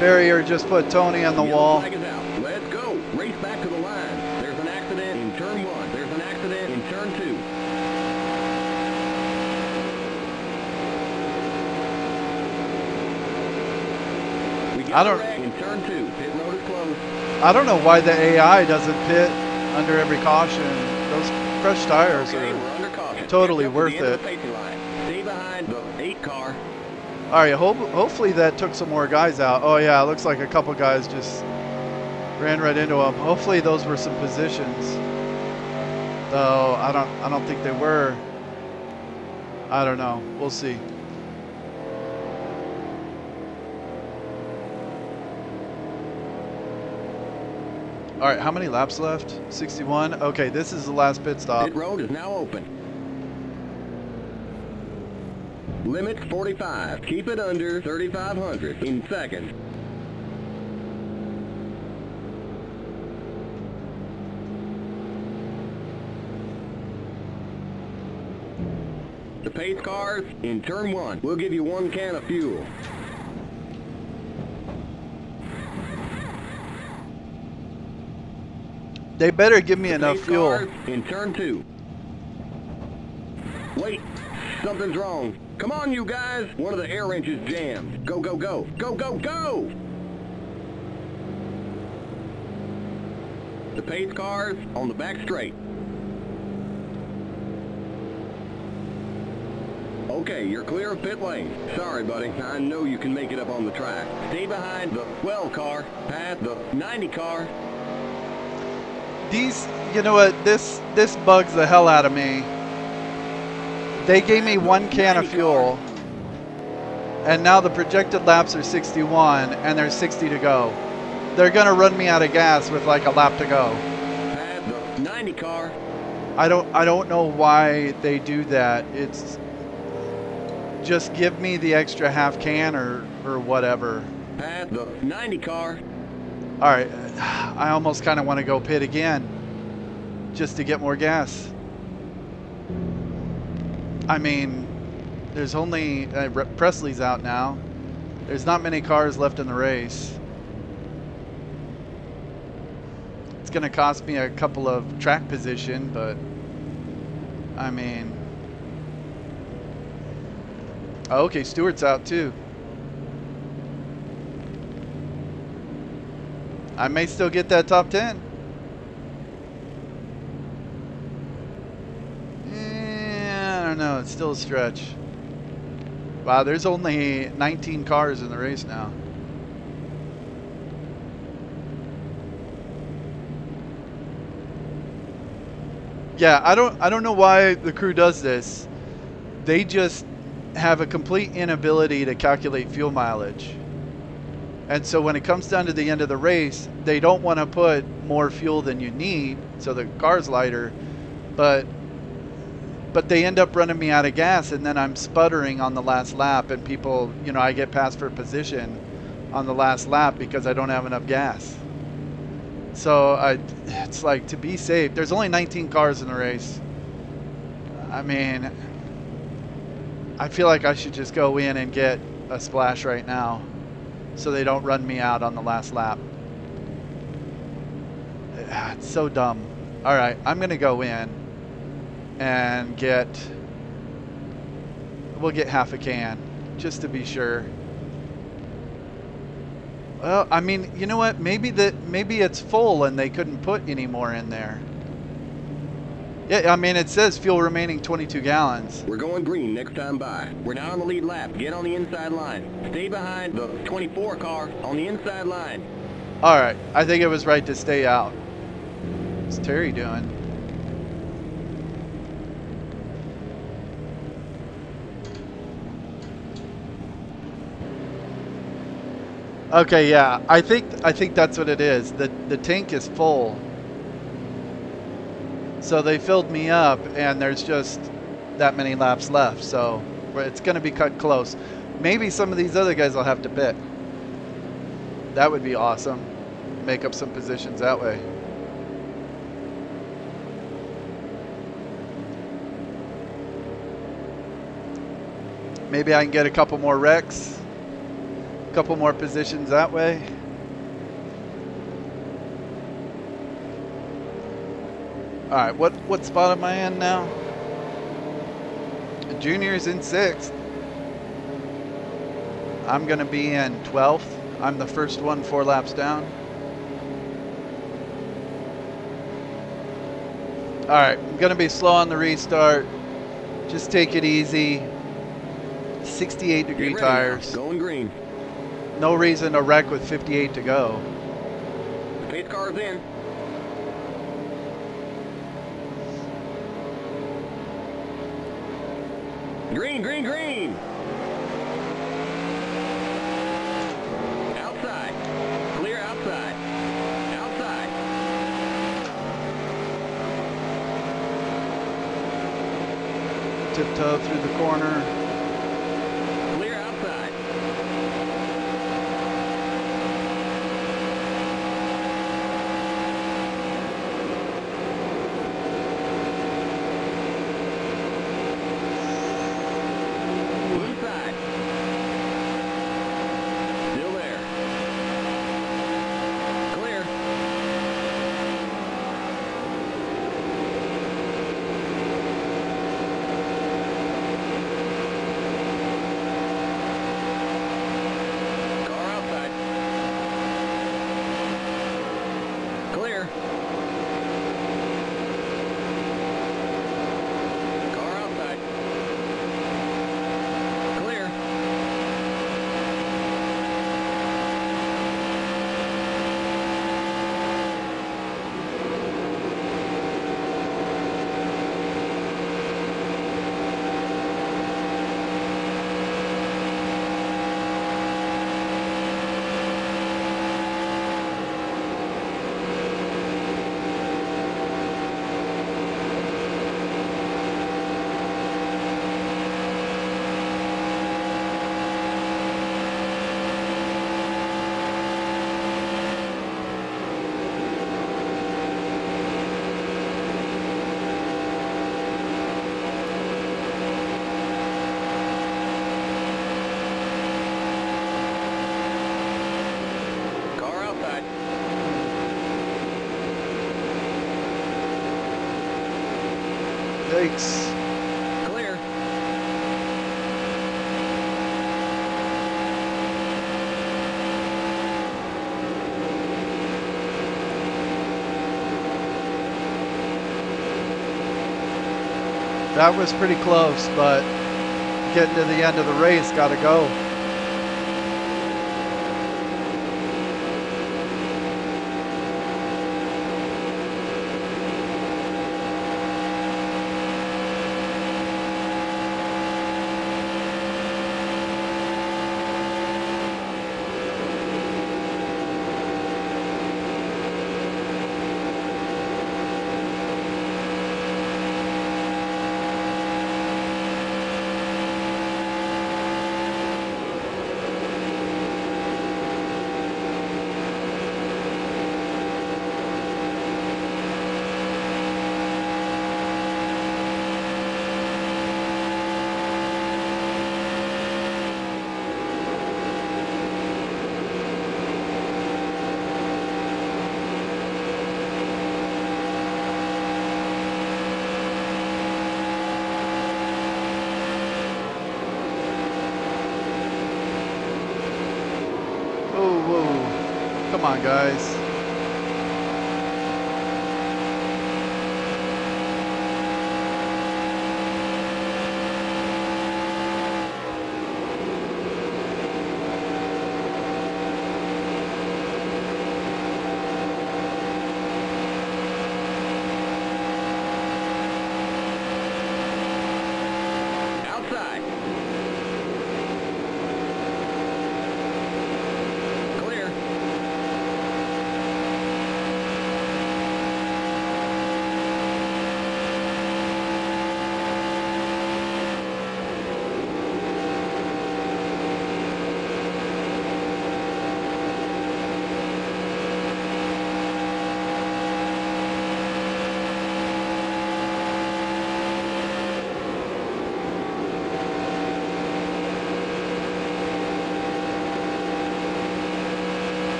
Barrier just put Tony on the Yellow wall. flag is out. Let's go. Race back to the line. There's an accident in turn 1. There's an accident in turn 2. We got a wreck in turn 2. Pit road is closed. I don't know why the AI doesn't pit under every caution. Those fresh tires Okay, are we're under caution. totally Catch up to worth the end of it. the pacing line. Stay behind the 8 car. All right, hopefully that took some more guys out. Oh yeah, it looks like a couple guys just ran right into them. Hopefully those were some positions. Though I don't think they were. I don't know. We'll see. All right, how many laps left? 61. Okay, this is the last pit stop. Pit road is now open. Limit 45. Keep it under 3,500 in seconds. The pace cars in turn 1. We'll give you 1 can of fuel. They better give me The enough pace fuel. cars in turn 2. Wait, something's wrong. Come on, you guys. One of the air wrenches jammed. Go, go, go. Go, go, go! The pace cars on the back straight. Okay, you're clear of pit lane. Sorry, buddy. I know you can make it up on the track. Stay behind the 12 car, past the 90 car. These, you know what? This bugs the hell out of me. They gave me 1 can of fuel, and now the projected laps are 61, and there's 60 to go. They're gonna run me out of gas with like a lap to go. Past the 90 car. I don't know why they do that. It's just give me the extra half can or whatever. Past the 90 car. All right, I almost kind of want to go pit again just to get more gas. I mean, there's only Presley's out now. There's not many cars left in the race. It's going to cost me a couple of track position, but I mean, oh, okay, Stewart's out too. I may still get that top 10. I don't know. It's still a stretch. Wow, there's only 19 cars in the race now. Yeah, I don't know why the crew does this. They just have a complete inability to calculate fuel mileage. And so when it comes down to the end of the race, they don't want to put more fuel than you need, so the car's lighter, but they end up running me out of gas, and then I'm sputtering on the last lap, and people, you know, I get passed for position on the last lap because I don't have enough gas. So it's like, to be safe, there's only 19 cars in the race. I mean, I feel like I should just go in and get a splash right now, so they don't run me out on the last lap. It's so dumb. All right, I'm gonna go in and we'll get half a can just to be sure. Well, I mean, you know what? Maybe it's full and they couldn't put any more in there. Yeah, I mean, it says fuel remaining 22 gallons. We're going green next time by. We're now on the lead lap. Get on the inside line. Stay behind the 24 car on the inside line. All right, I think it was right to stay out. What's Terry doing? Okay, yeah, I think that's what it is. The tank is full. So they filled me up, and there's just that many laps left. So it's going to be cut close. Maybe some of these other guys will have to pit. That would be awesome. Make up some positions that way. Maybe I can get a couple more wrecks. A couple more positions that way. All right, what spot am I in now? The junior's in 6th. I'm gonna be in 12th. I'm the first one 4 laps down. All right, I'm gonna be slow on the restart. Just take it easy. 68-degree tires. Going green. No reason to wreck with 58 to go. The pace car's in. Green, green, green. Outside. Clear outside. Outside. Tiptoe through the corner. Clear outside. Inside. Still there. Clear. Car outside. Clear. Car outside. Clear. Car outside. Yikes. Clear. That was pretty close, but getting to the end of the race, gotta go. Oh, whoa. Come on, guys. Outside. Clear.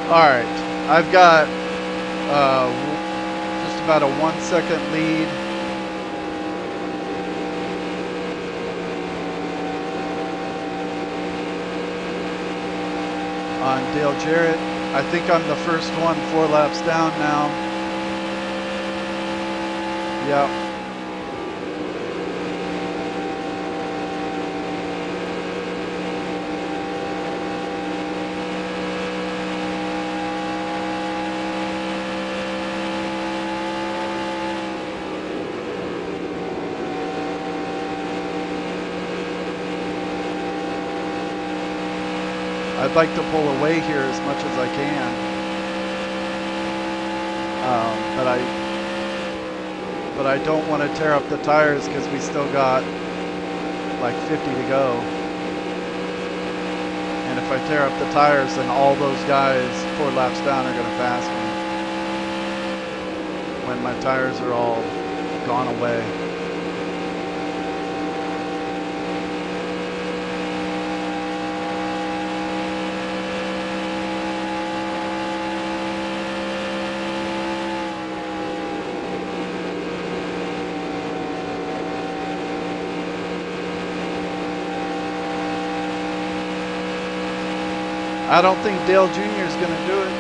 All right, I've got just about a 1 second lead. On Dale Jarrett. I think I'm the first one 4 laps down now. Yep. I'd like to pull away here as much as I can, but I don't want to tear up the tires because we still got like 50 to go. And if I tear up the tires, then all those guys 4 laps down are going to pass me when my tires are all gone away. I don't think Dale Jr. is going to do it.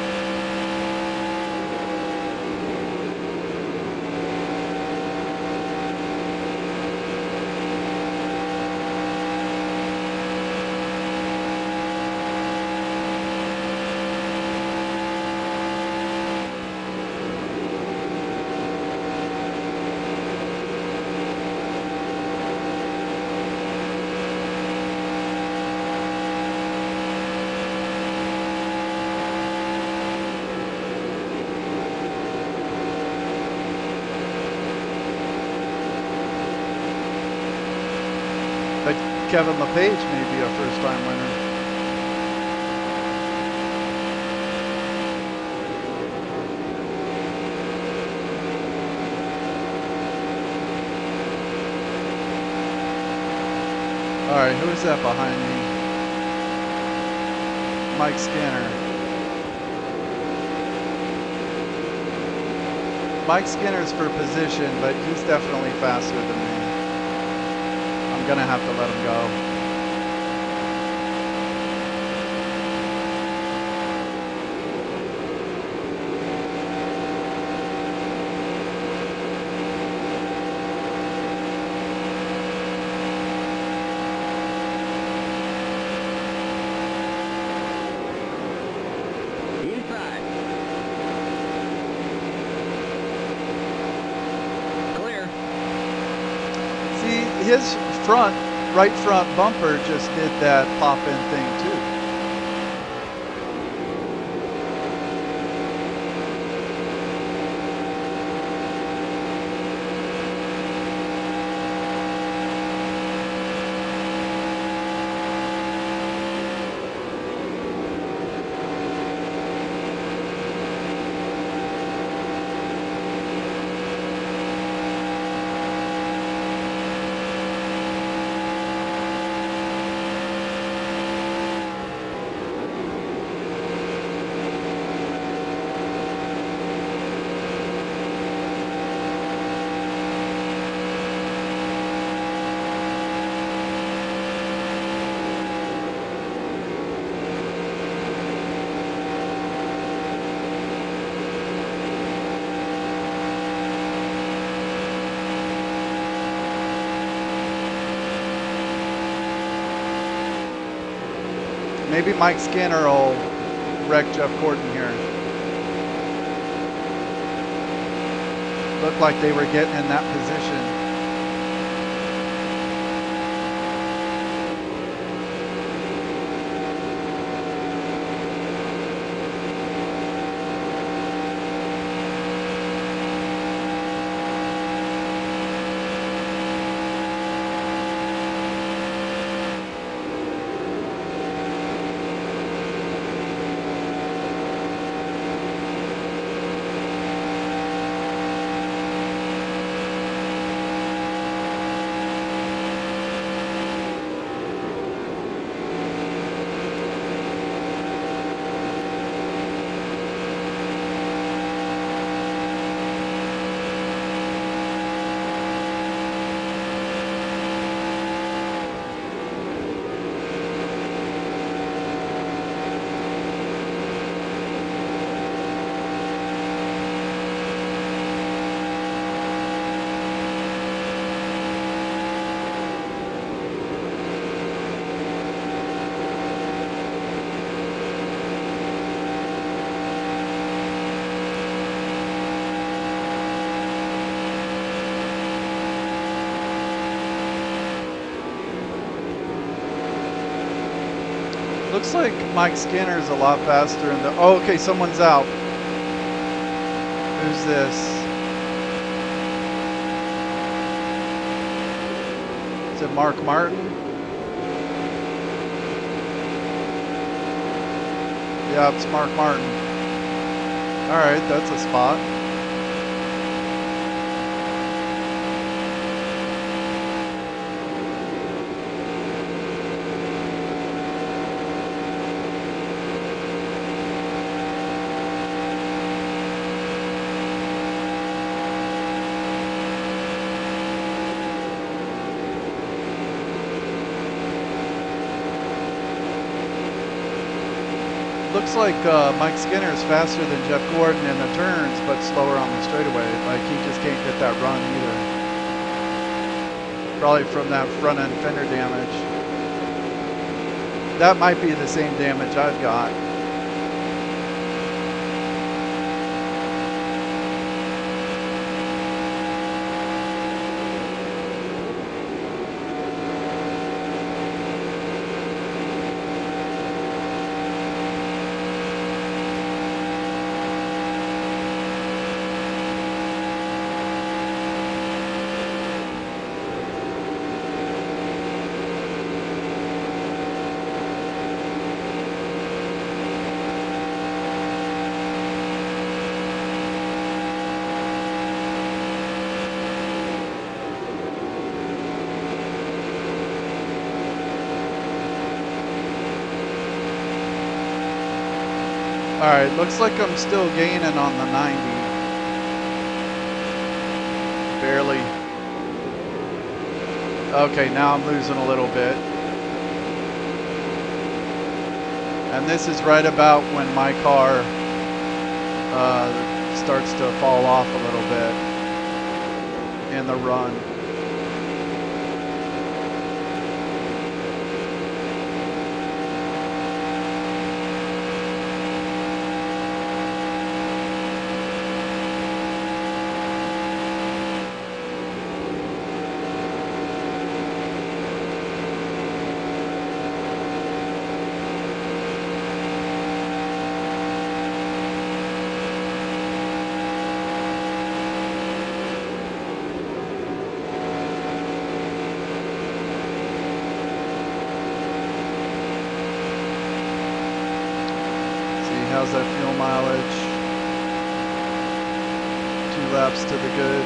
But Kevin LePage may be a first-time winner. All right, who is that behind me? Mike Skinner. Mike Skinner's for position, but he's definitely faster than me. I'm gonna have to let him go. Inside. Clear. See, his right front bumper just did that pop-in thing too. Maybe Mike Skinner will wreck Jeff Gordon here. Looked like they were getting in that position. Looks like Mike Skinner's a lot faster in the... Oh, okay, someone's out. Who's this? Is it Mark Martin? Yeah, it's Mark Martin. Alright, that's a spot. Looks like Mike Skinner is faster than Jeff Gordon in the turns, but slower on the straightaway. Like, he just can't get that run either. Probably from that front end fender damage. That might be the same damage I've got. Alright, looks like I'm still gaining on the 90. Barely. Okay, now I'm losing a little bit. And this is right about when my car starts to fall off a little bit in the run. How's that fuel mileage? 2 laps to the good.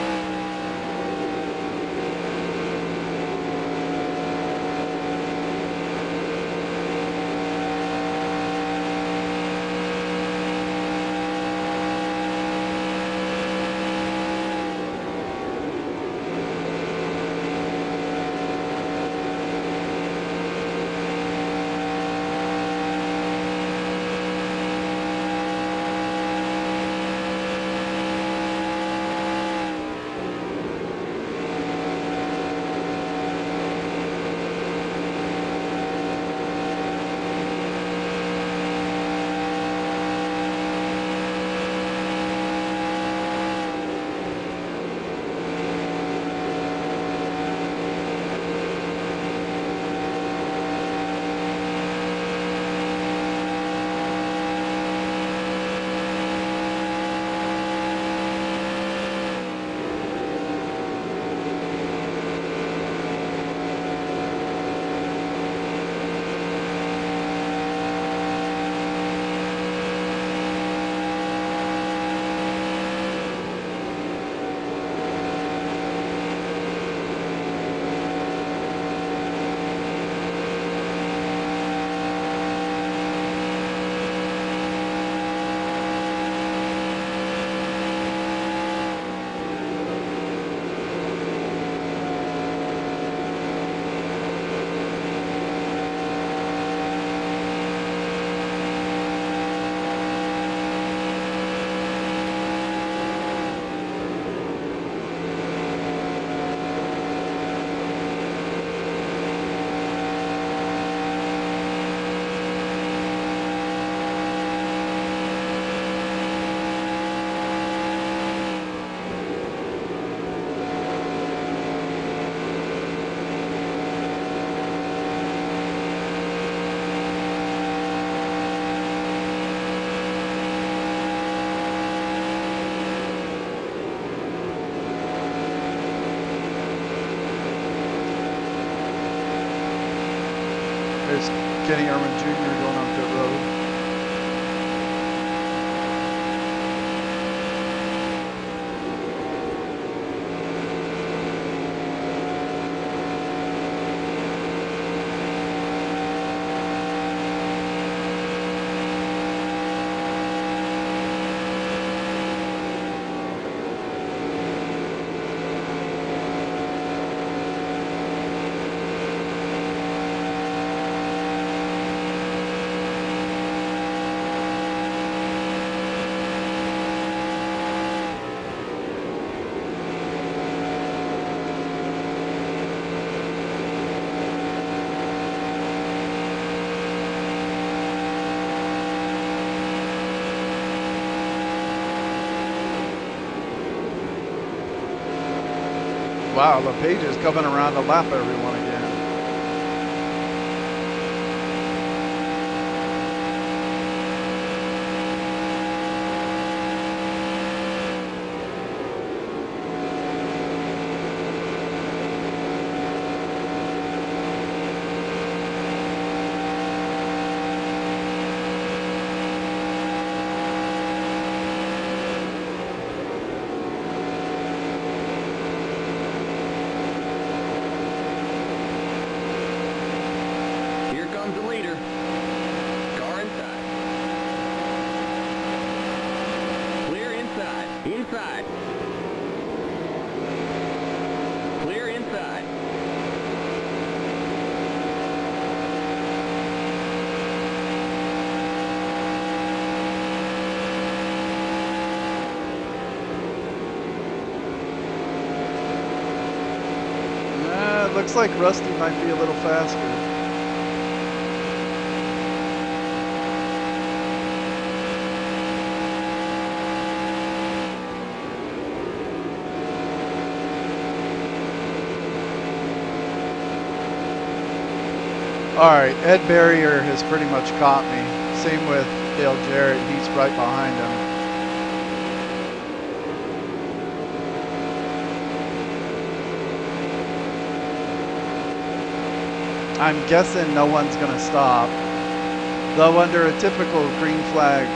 There's Kenny Irwin Jr. going on pit road. Wow, LePage is coming around to lap everyone again. The leader. Car inside. Clear inside. Inside. Clear inside. It looks like Rusty might be a little faster. Alright, Ed Barrier has pretty much caught me. Same with Dale Jarrett, he's right behind him. I'm guessing no one's going to stop. Though under a typical green flag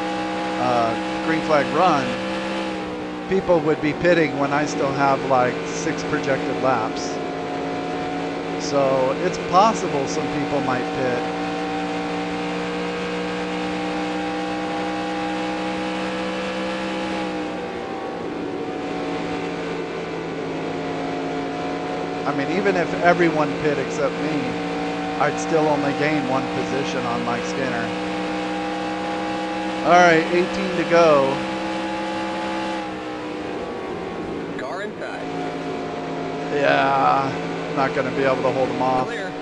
run, people would be pitting when I still have like 6 projected laps. So it's possible some people might pit. I mean, even if everyone pit except me, I'd still only gain 1 position on Mike Skinner. All right, 18 to go. Car inside. Yeah. Not going to be able to hold them off. Clear.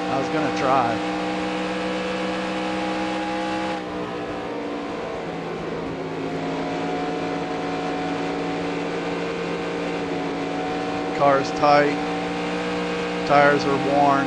I was going to try. Car's tight. Tires are worn.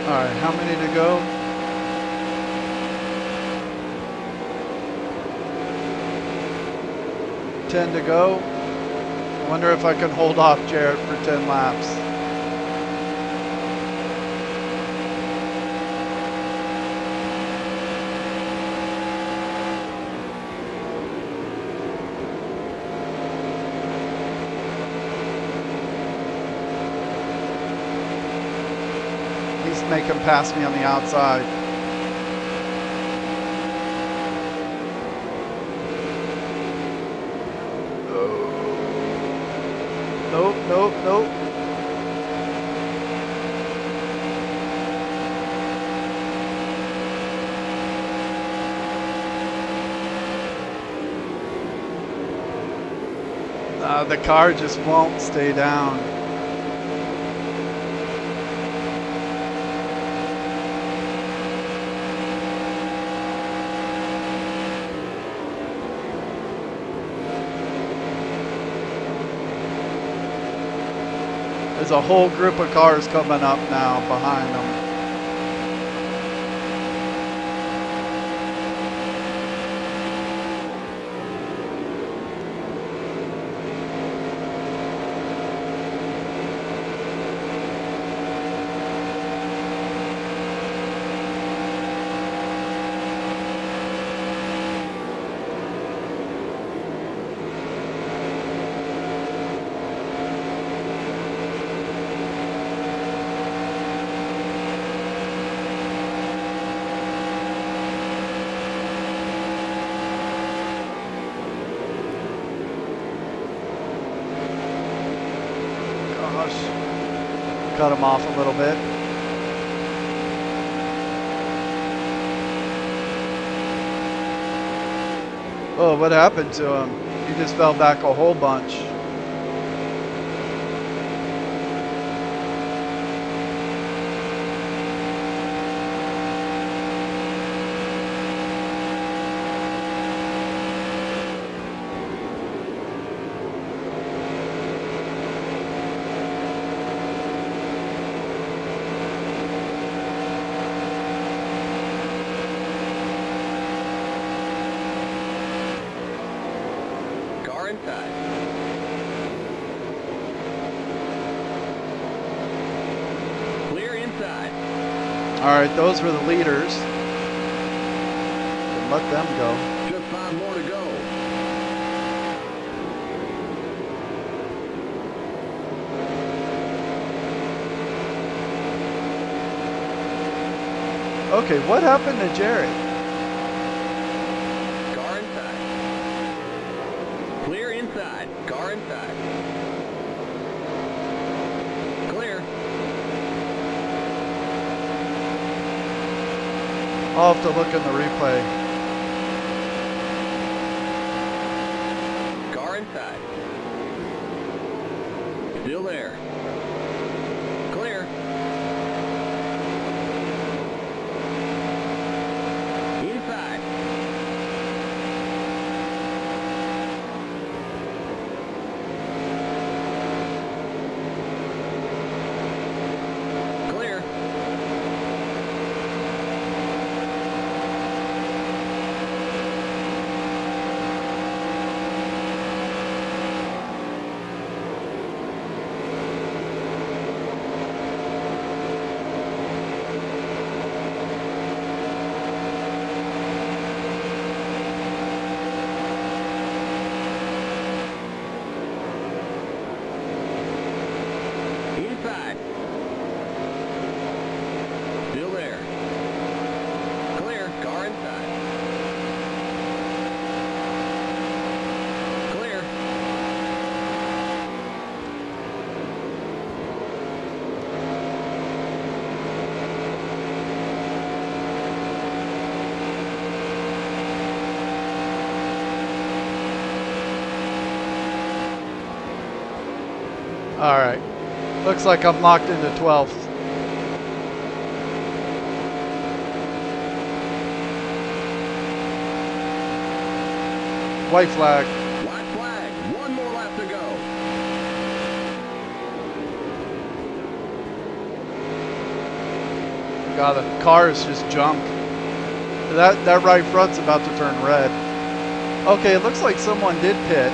Alright, how many to go? Ten to go. I wonder if I can hold off Jarrett for 10 laps. He's making past me on the outside. Nope, nope, nope. The car just won't stay down. There's a whole group of cars coming up now behind them. Cut him off a little bit. Oh, what happened to him? He just fell back a whole bunch. All right, those were the leaders. Let them go. Just 5 more to go. Okay, what happened to Jared? Car inside. Clear inside. Car inside. Clear. I'll have to look in the replay. Car inside. Still there. Clear. Inside. Clear. Inside. Still there. Clear. Car inside. Clear. All right. Looks like I'm locked into 12th. White flag. White flag. 1 more lap to go. God, the car is just junk. That right front's about to turn red. Okay, it looks like someone did pit.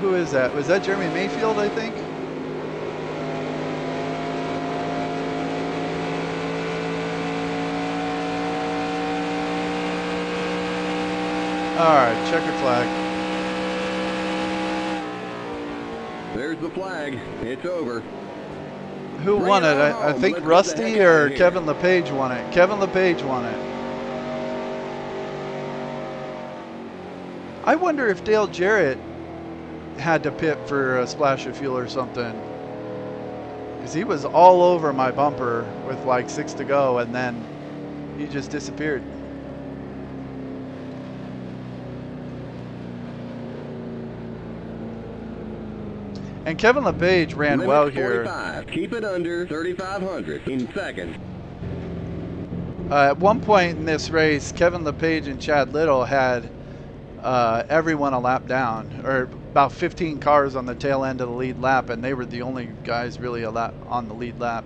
Who is that? Was that Jeremy Mayfield, I think? Alright, checker flag. There's the flag. It's over. Who won it? I think Rusty or Kevin LePage won it. Kevin LePage won it. I wonder if Dale Jarrett had to pit for a splash of fuel or something. Because he was all over my bumper with like 6 to go, and then he just disappeared. And Kevin LePage ran Limit well here. 45. Keep it under 3,500 in second. At one point in this race, Kevin LePage and Chad Little had everyone a lap down, or about 15 cars on the tail end of the lead lap, and they were the only guys really a lap on the lead lap.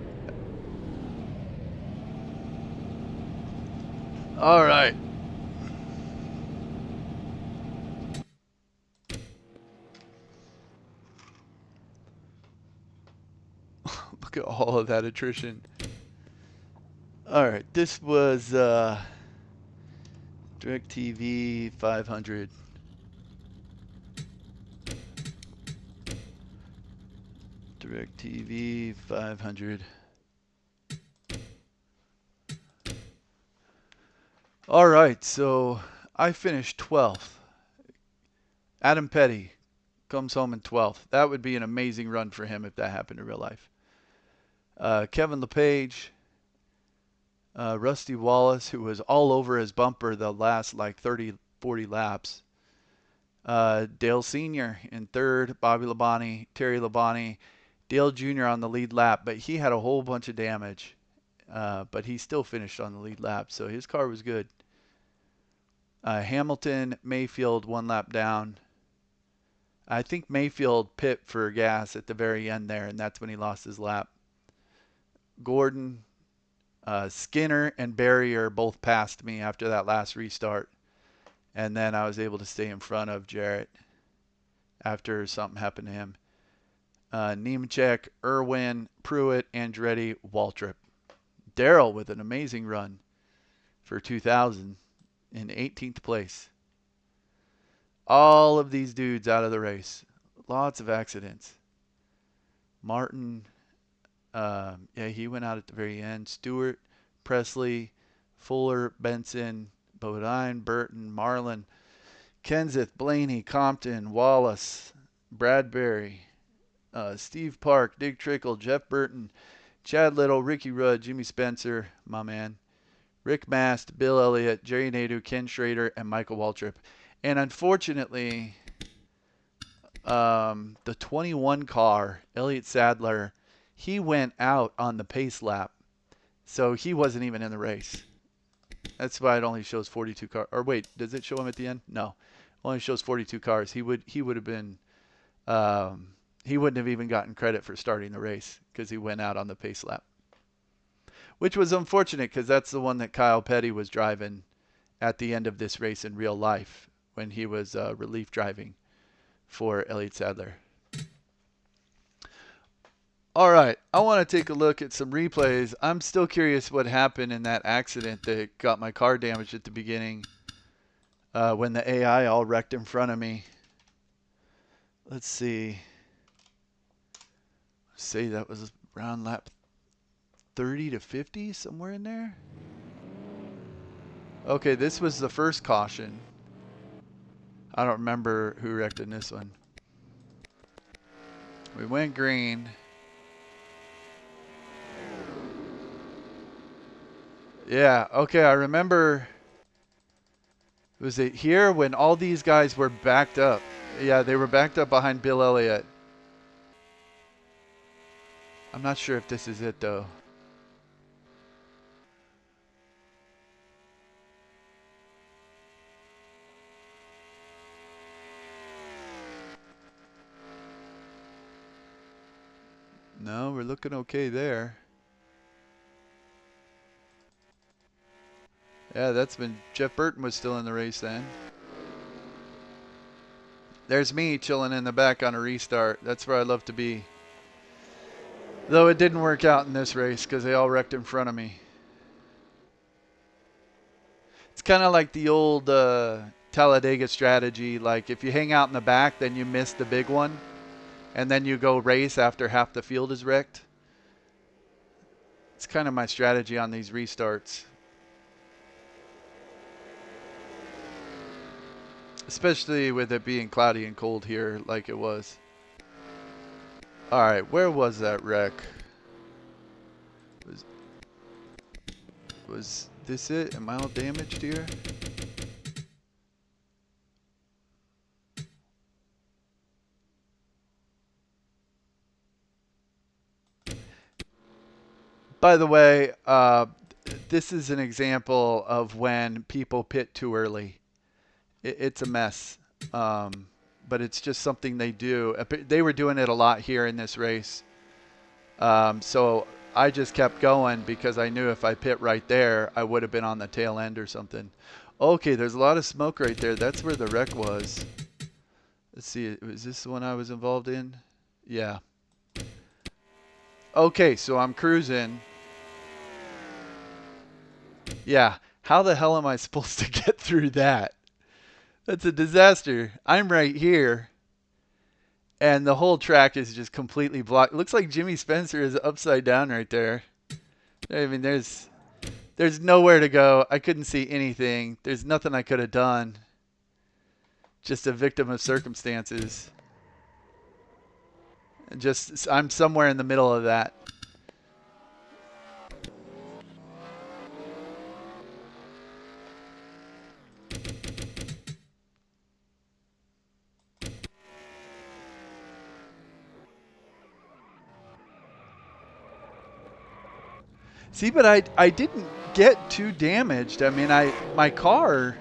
All right. Look at all of that attrition. All right, this was DirecTV 500. DirecTV 500. All right, so I finished 12th. Adam Petty comes home in 12th. That would be an amazing run for him if that happened in real life. Kevin LePage, Rusty Wallace, who was all over his bumper the last like 30, 40 laps. Dale Sr. in third, Bobby Labonte, Terry Labonte, Dale Jr. on the lead lap, but he had a whole bunch of damage. But he still finished on the lead lap, so his car was good. Hamilton, Mayfield, 1 lap down. I think Mayfield pit for gas at the very end there, and that's when he lost his lap. Gordon, Skinner, and Barrier both passed me after that last restart. And then I was able to stay in front of Jarrett after something happened to him. Nemechek, Irwin, Pruitt, Andretti, Waltrip. Darrell with an amazing run for 2000 in 18th place. All of these dudes out of the race. Lots of accidents. Martin, yeah, he went out at the very end. Stewart, Presley, Fuller, Benson, Bodine, Burton, Marlin, Kenseth, Blaney, Compton, Wallace, Bradbury, Steve Park, Dick Trickle, Jeff Burton, Chad Little, Ricky Rudd, Jimmy Spencer, my man, Rick Mast, Bill Elliott, Jerry Nadeau, Ken Schrader, and Michael Waltrip. And unfortunately, the 21 car, Elliott Sadler, he went out on the pace lap. So he wasn't even in the race. That's why it only shows 42 cars. Or wait, does it show him at the end? No. It only shows 42 cars. He would have been, he wouldn't have even gotten credit for starting the race because he went out on the pace lap. Which was unfortunate because that's the one that Kyle Petty was driving at the end of this race in real life when he was relief driving for Elliott Sadler. All right, I want to take a look at some replays. I'm still curious what happened in that accident that got my car damaged at the beginning when the AI all wrecked in front of me. Let's see. Say that was around lap 30 to 50, somewhere in there. Okay, this was the first caution. I don't remember who wrecked in this one. We went green. Yeah, okay, I remember. Was it here when all these guys were backed up? Yeah, they were backed up behind Bill Elliott. I'm not sure if this is it, though. No, we're looking okay there. Yeah, that's been... Jeff Burton was still in the race then. There's me chilling in the back on a restart. That's where I love to be. Though it didn't work out in this race because they all wrecked in front of me. It's kind of like the old Talladega strategy. Like if you hang out in the back, then you miss the big one. And then you go race after half the field is wrecked. It's kind of my strategy on these restarts. Especially with it being cloudy and cold here like it was. Alright, where was that wreck? Was this it? Am I all damaged here? By the way, this is an example of when people pit too early. It's a mess. But it's just something they do. They were doing it a lot here in this race. So I just kept going because I knew if I pit right there, I would have been on the tail end or something. Okay, there's a lot of smoke right there. That's where the wreck was. Let's see, was this the one I was involved in? Yeah. Okay, so I'm cruising. Yeah, how the hell am I supposed to get through that? That's a disaster. I'm right here. And the whole track is just completely blocked. It looks like Jimmy Spencer is upside down right there. I mean, there's nowhere to go. I couldn't see anything. There's nothing I could have done. Just a victim of circumstances. Just I'm somewhere in the middle of that. See, but I didn't get too damaged. I mean, my car,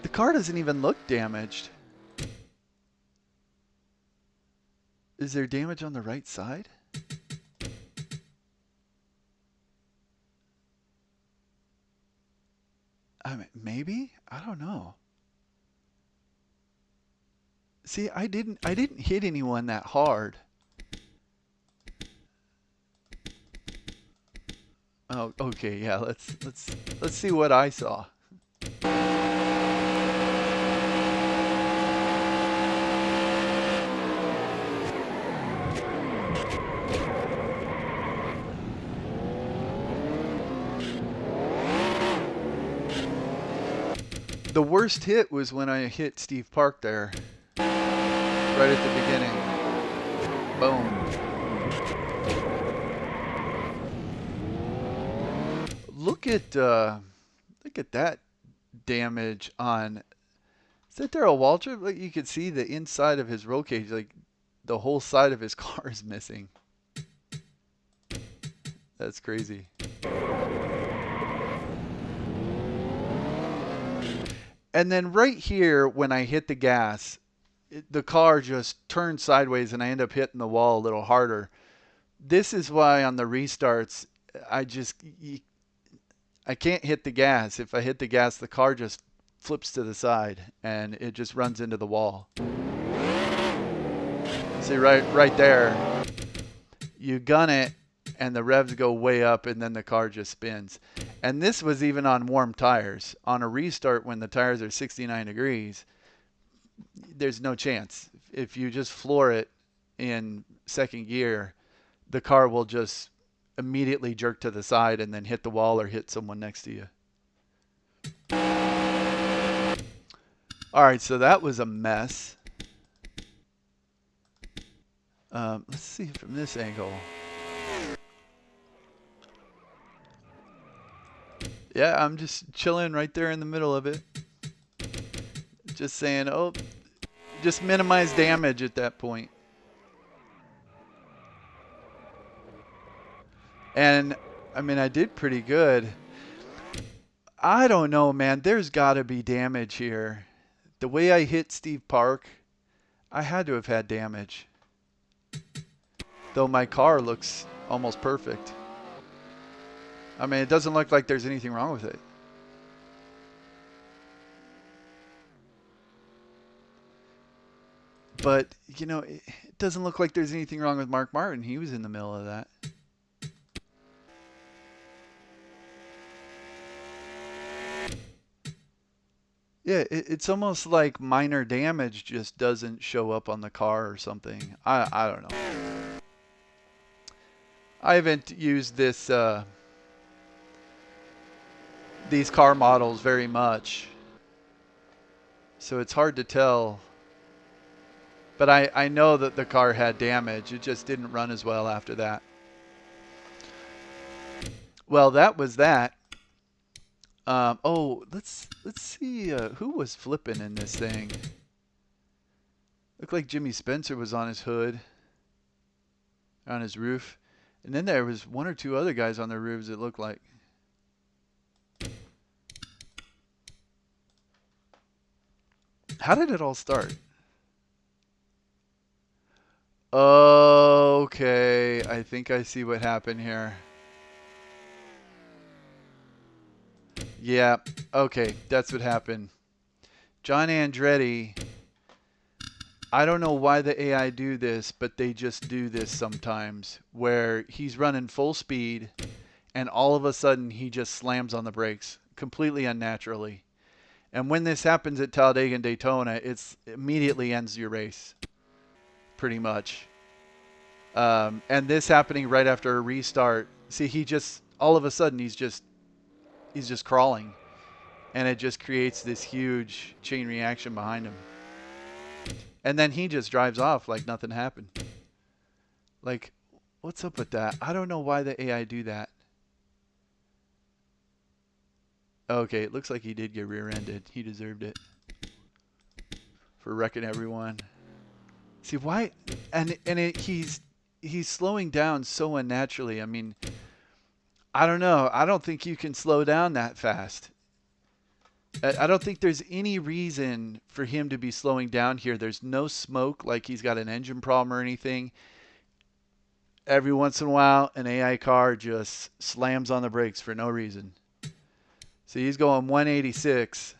the car doesn't even look damaged. Is there damage on the right side? I mean, maybe? I don't know. See, I didn't hit anyone that hard. Oh, okay, yeah, let's see what I saw. The worst hit was when I hit Steve Park there. Right at the beginning. Boom. Look at that damage on. Is that Darrell Waltrip? Like you could see the inside of his roll cage, like the whole side of his car is missing. That's crazy. And then right here, when I hit the gas, the car just turned sideways and I end up hitting the wall a little harder. This is why on the restarts, I can't hit the gas. If I hit the gas, the car just flips to the side and it just runs into the wall. See, right there, you gun it and the revs go way up and then the car just spins. And this was even on warm tires. On a restart when the tires are 69 degrees, there's no chance. If you just floor it in second gear, the car will just immediately jerk to the side and then hit the wall or hit someone next to you. All right, so that was a mess. Let's see from this angle. Yeah, I'm just chilling right there in the middle of it. Just saying, oh, just minimize damage at that point. And, I mean, I did pretty good. I don't know, man. There's got to be damage here. The way I hit Steve Park, I had to have had damage. though my car looks almost perfect. I mean, it doesn't look like there's anything wrong with it. But, you know, it doesn't look like there's anything wrong with Mark Martin. He was in the middle of that. Yeah, it's almost like minor damage just doesn't show up on the car or something. I don't know. I haven't used these car models very much, so it's hard to tell. But I know that the car had damage. It just didn't run as well after that. Well, that was that. Oh, let's see who was flipping in this thing. Looked like Jimmy Spencer was on his hood, on his roof, and then there was one or two other guys on their roofs. It looked like. How did it all start? Okay, I think I see what happened here. Yeah, okay, that's what happened. John Andretti, I don't know why the AI do this, but they just do this sometimes, where he's running full speed, and all of a sudden he just slams on the brakes, completely unnaturally. And when this happens at Talladega and Daytona, it immediately ends your race, pretty much. And this happening right after a restart. See, he just, all of a sudden, he's just crawling. And it just creates this huge chain reaction behind him. And then he just drives off like nothing happened. Like, what's up with that? I don't know why the AI do that. Okay, it looks like he did get rear-ended. He deserved it for wrecking everyone. See why? He's slowing down so unnaturally. I mean, I don't know. I don't think you can slow down that fast. I don't think there's any reason for him to be slowing down here. There's no smoke like he's got an engine problem or anything. Every once in a while, an AI car just slams on the brakes for no reason. So he's going 186.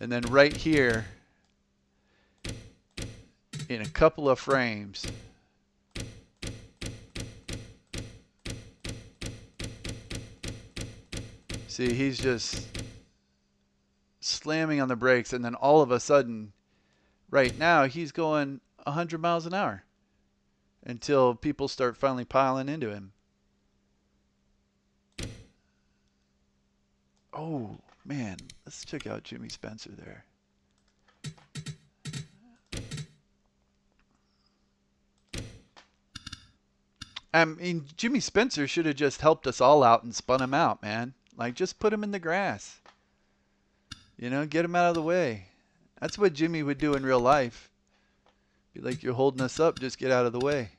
And then right here, in a couple of frames, see, he's just slamming on the brakes, and then all of a sudden, right now, he's going 100 miles an hour until people start finally piling into him. Oh, man, let's check out Jimmy Spencer there. I mean, Jimmy Spencer should have just helped us all out and spun him out, man. Like, just put him in the grass. You know, get him out of the way. That's what Jimmy would do in real life. Be like, you're holding us up, just get out of the way.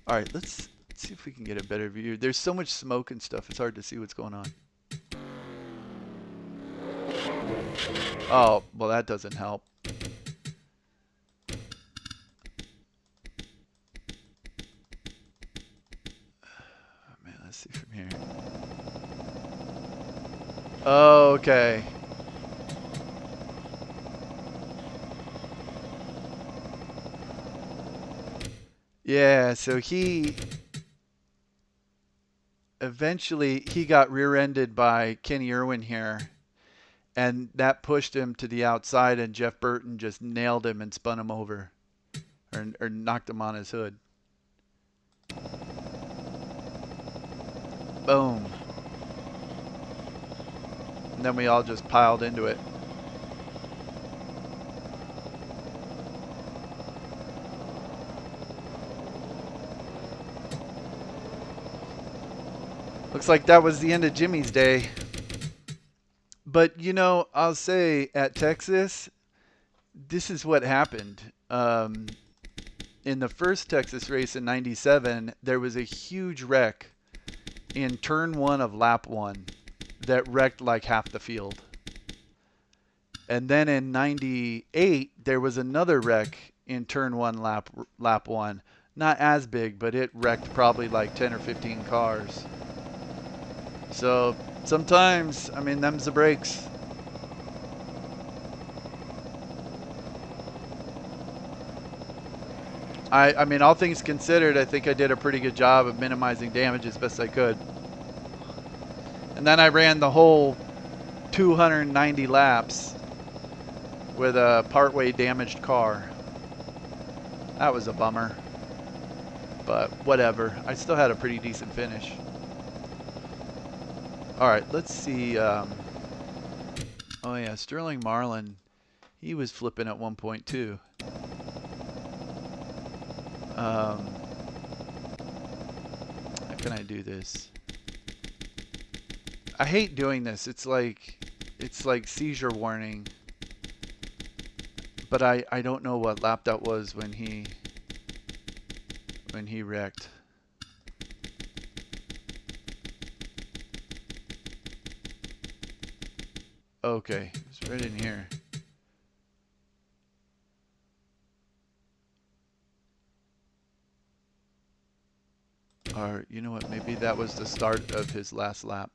All right, let's see if we can get a better view. There's so much smoke and stuff, it's hard to see what's going on. Oh, well, that doesn't help. Man, let's see from here. Okay. Yeah, so he eventually got rear-ended by Kenny Irwin here, and that pushed him to the outside, and Jeff Burton just nailed him and spun him over, or knocked him on his hood. Boom. And then we all just piled into it. Looks like that was the end of Jimmy's day. But, you know, I'll say at Texas, this is what happened. In the first Texas race in '97, there was a huge wreck in turn 1 of lap 1 that wrecked like half the field. And then in '98, there was another wreck in turn one, lap one. Not as big, but it wrecked probably like 10 or 15 cars. So sometimes, I mean, them's the breaks. I mean, all things considered, I think I did a pretty good job of minimizing damage as best I could. And then I ran the whole 290 laps with a partway damaged car. That was a bummer. But whatever. I still had a pretty decent finish. Alright, let's see. Oh yeah, Sterling Marlin. He was flipping at 1.2. How can I do this? I hate doing this. It's like seizure warning. But I don't know what lap that was when he wrecked. Okay, it's right in here. Or you know what? Maybe that was the start of his last lap.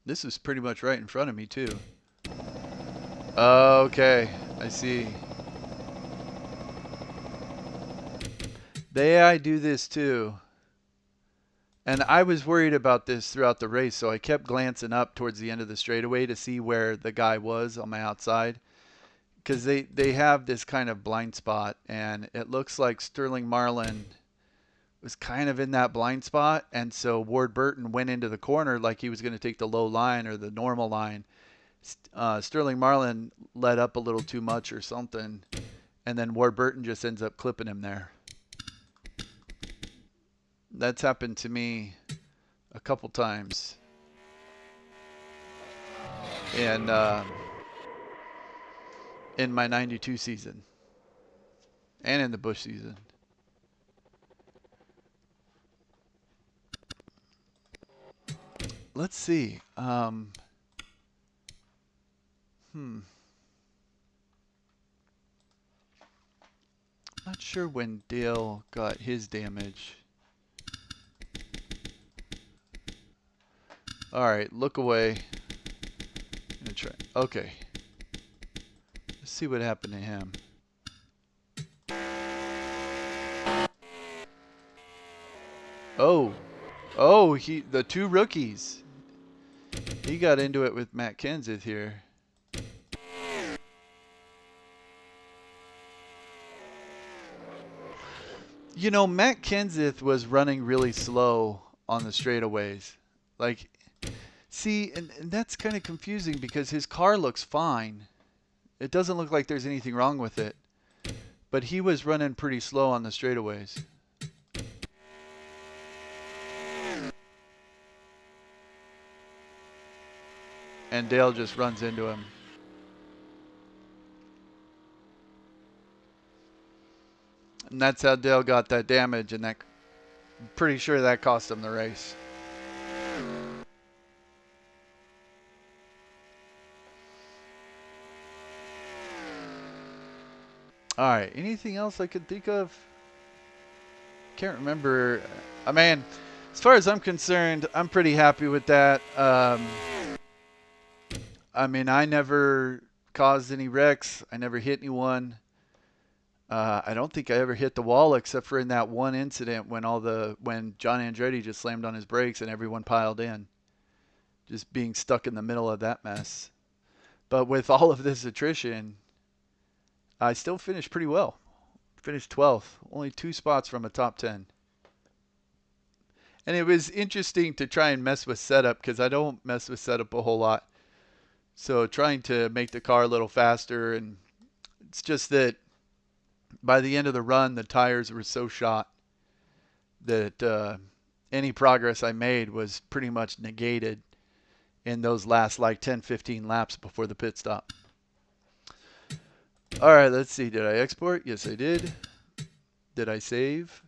This is pretty much right in front of me too. Okay, I see. I do this too. And I was worried about this throughout the race, so I kept glancing up towards the end of the straightaway to see where the guy was on my outside. Because they have this kind of blind spot, and it looks like Sterling Marlin was kind of in that blind spot, and so Ward Burton went into the corner like he was going to take the low line or the normal line. Sterling Marlin let up a little too much or something, and then Ward Burton just ends up clipping him there. That's happened to me a couple times. And in my 92 season and in the Busch season. Let's see. Not sure when Dale got his damage. All right, look away. I'm gonna try. Okay. Let's see what happened to him. Oh, the two rookies. He got into it with Matt Kenseth here. You know, Matt Kenseth was running really slow on the straightaways. Like, see, and that's kind of confusing because his car looks fine. It doesn't look like there's anything wrong with it. But he was running pretty slow on the straightaways. And Dale just runs into him. And that's how Dale got that damage, and I'm pretty sure that cost him the race. Alright, anything else I could think of? Can't remember. I mean, as far as I'm concerned, I'm pretty happy with that. I mean, I never caused any wrecks. I never hit anyone. I don't think I ever hit the wall except for in that one incident when when John Andretti just slammed on his brakes and everyone piled in. Just being stuck in the middle of that mess. But with all of this attrition, I still finished pretty well. Finished 12th, only 2 spots from a top 10. And it was interesting to try and mess with setup because I don't mess with setup a whole lot. So trying to make the car a little faster, and it's just that by the end of the run, the tires were so shot that any progress I made was pretty much negated in those last like 10, 15 laps before the pit stop. All right, let's see. Did I export? Yes, I did. Did I save?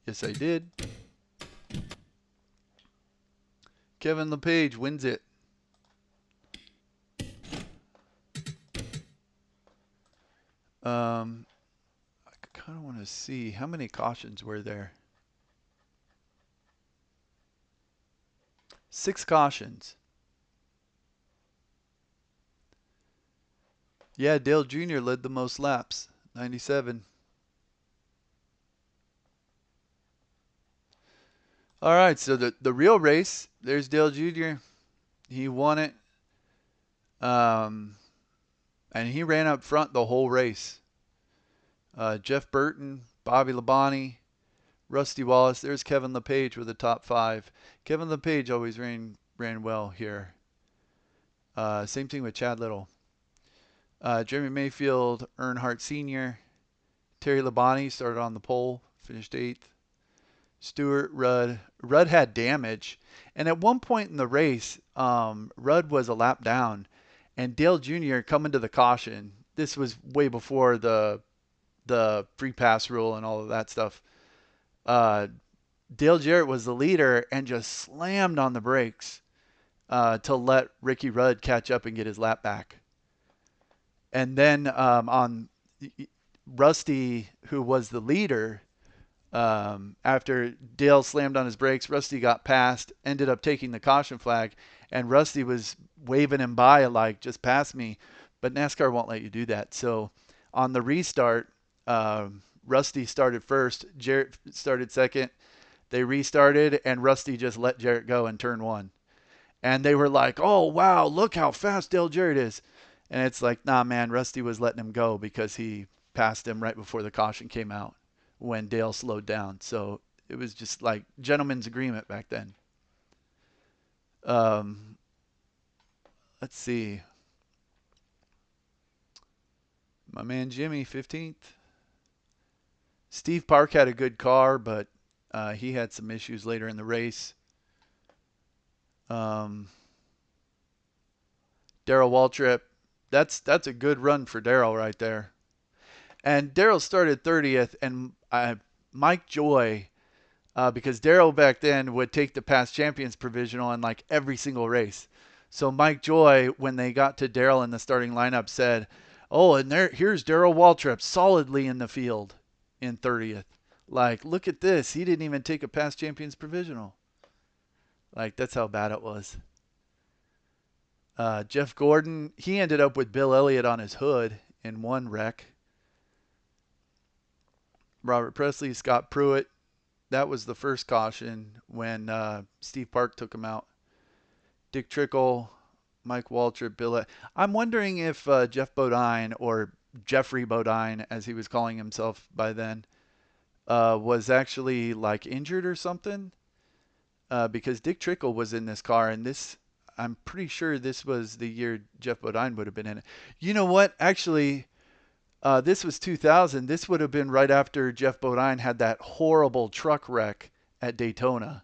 Yes, I did. Kevin LePage wins it. Um, I kind of want to see how many cautions were there. 6 cautions. Yeah, Dale Jr. led the most laps, 97. All right, so the real race, there's Dale Jr. He won it. Um, and he ran up front the whole race. Jeff Burton, Bobby Labonte, Rusty Wallace. There's Kevin LePage with the top 5. Kevin LePage always ran well here. Same thing with Chad Little. Jeremy Mayfield, Earnhardt Sr., Terry Labonte started on the pole, finished 8th. Stewart, Rudd. Rudd had damage. And at one point in the race, Rudd was a lap down. And Dale Jr. coming to the caution. This was way before the free pass rule and all of that stuff. Dale Jarrett was the leader and just slammed on the brakes to let Ricky Rudd catch up and get his lap back. And then on Rusty, who was the leader, after Dale slammed on his brakes, Rusty got past, ended up taking the caution flag, and Rusty was waving him by like, just pass me. But NASCAR won't let you do that. So on the restart, Rusty started first, Jarrett started second. They restarted, and Rusty just let Jarrett go in turn 1. And they were like, oh, wow, look how fast Dale Jarrett is. And it's like, nah, man, Rusty was letting him go because he passed him right before the caution came out when Dale slowed down. So it was just like gentleman's agreement back then. Um, let's see. My man Jimmy, 15th. Steve Park had a good car, but he had some issues later in the race. Um, Darrell Waltrip, that's a good run for Darrell right there. And Darrell started 30th, and Mike Joy, because Darrell back then would take the past champions provisional in like every single race. So Mike Joy, when they got to Darrell in the starting lineup, said, "Oh, and here's Darrell Waltrip solidly in the field in 30th. Like, look at this. He didn't even take a past champions provisional. Like, that's how bad it was." Jeff Gordon, he ended up with Bill Elliott on his hood in one wreck. Robert Presley, Scott Pruitt. That was the first caution when Steve Park took him out. Dick Trickle, Mike Waltrip, Bill. I'm wondering if Jeff Bodine, or Jeffrey Bodine, as he was calling himself by then, was actually like injured or something. Because Dick Trickle was in this car, and I'm pretty sure this was the year Jeff Bodine would have been in it. You know what? Actually, this was 2000. This would have been right after Jeff Bodine had that horrible truck wreck at Daytona.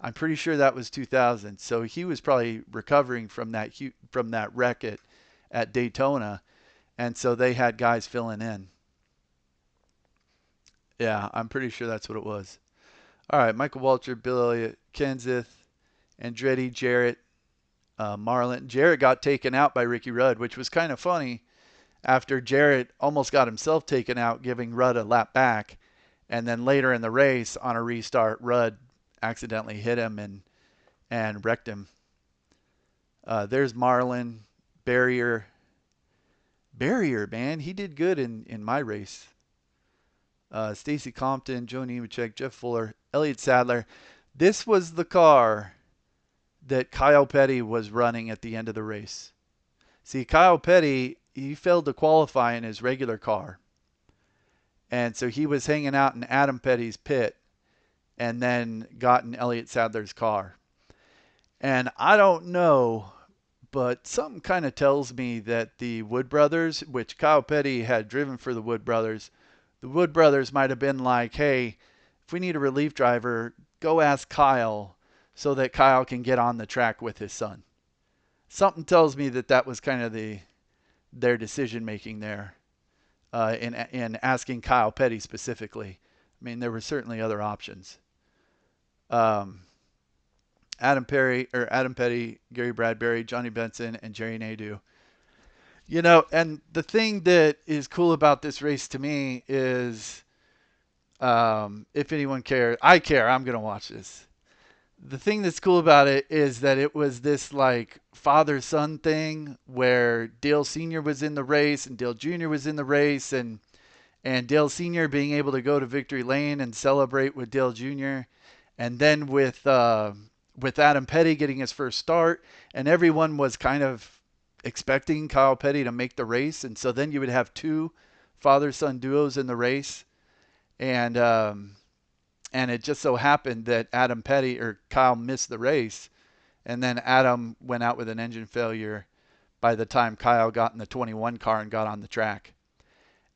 I'm pretty sure that was 2000. So he was probably recovering from that wreck at Daytona, and so they had guys filling in. Yeah, I'm pretty sure that's what it was. All right, Michael Waltrip, Bill Elliott, Kenseth, Andretti, Jarrett, Marlin. Jarrett got taken out by Ricky Rudd, which was kind of funny after Jarrett almost got himself taken out, giving Rudd a lap back. And then later in the race, on a restart, Rudd accidentally hit him and wrecked him. There's Marlin, Barrier. Barrier, man, he did good in my race. Stacy Compton, Joe Nemechek, Jeff Fuller, Elliott Sadler. This was the car that Kyle Petty was running at the end of the race. See, Kyle Petty, he failed to qualify in his regular car. And so he was hanging out in Adam Petty's pit and then got in Elliott Sadler's car. And I don't know, but something kind of tells me that the Wood Brothers, which Kyle Petty had driven for the Wood Brothers, the Wood Brothers might have been like, hey, if we need a relief driver, go ask Kyle so that Kyle can get on the track with his son. Something tells me that was kind of their decision making there in asking Kyle Petty specifically. I mean, there were certainly other options. Adam Petty, Gary Bradbury, Johnny Benson, and Jerry Nadeau. And the thing that is cool about this race to me is, if anyone cares, I care. I'm gonna watch this. The thing that's cool about it is that it was this like father son thing where Dale Sr. was in the race and Dale Jr. was in the race, and Dale Sr. being able to go to victory lane and celebrate with Dale Jr. And then with Adam Petty getting his first start, and everyone was kind of expecting Kyle Petty to make the race, and so then you would have two father son duos in the race, and and it just so happened that Adam Petty or Kyle missed the race, and then Adam went out with an engine failure by the time Kyle got in the 21 car and got on the track.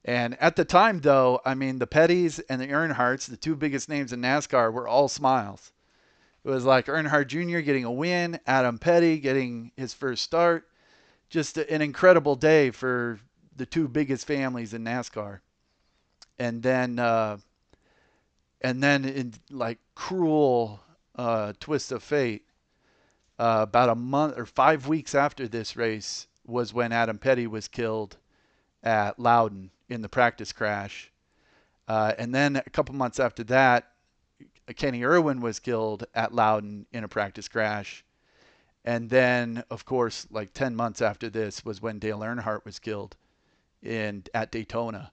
And at the time, though, I mean, the Pettys and the Earnhardts, the two biggest names in NASCAR, were all smiles. It was like Earnhardt Jr. getting a win, Adam Petty getting his first start. Just an incredible day for the two biggest families in NASCAR. And then, in like cruel twist of fate, about a month or 5 weeks after this race was when Adam Petty was killed at Loudon in the practice crash. And then a couple months after that, Kenny Irwin was killed at Loudon in a practice crash. And then, of course, like 10 months after this was when Dale Earnhardt was killed at Daytona.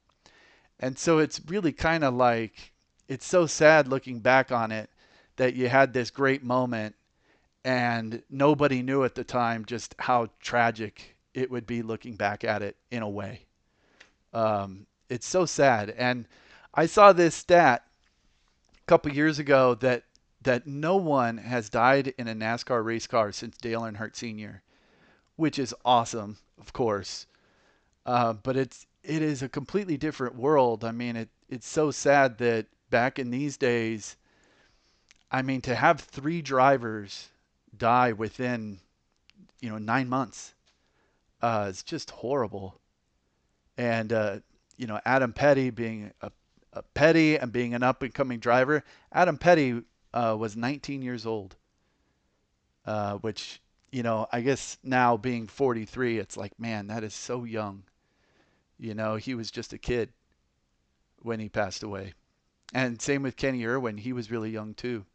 And so it's really kind of like, it's so sad looking back on it that you had this great moment and nobody knew at the time just how tragic it would be looking back at it in a way. It's so sad. And I saw this stat a couple years ago that no one has died in a NASCAR race car since Dale Earnhardt Sr., which is awesome, of course. But it is a completely different world. I mean, it's so sad that back in these days, I mean, to have three drivers die within 9 months, it's just horrible. And Adam Petty being a Petty and being an up and coming driver. Adam Petty was 19 years old, which I guess now being 43, it's like, man, that is so young. He was just a kid when he passed away. And same with Kenny Irwin, he was really young too.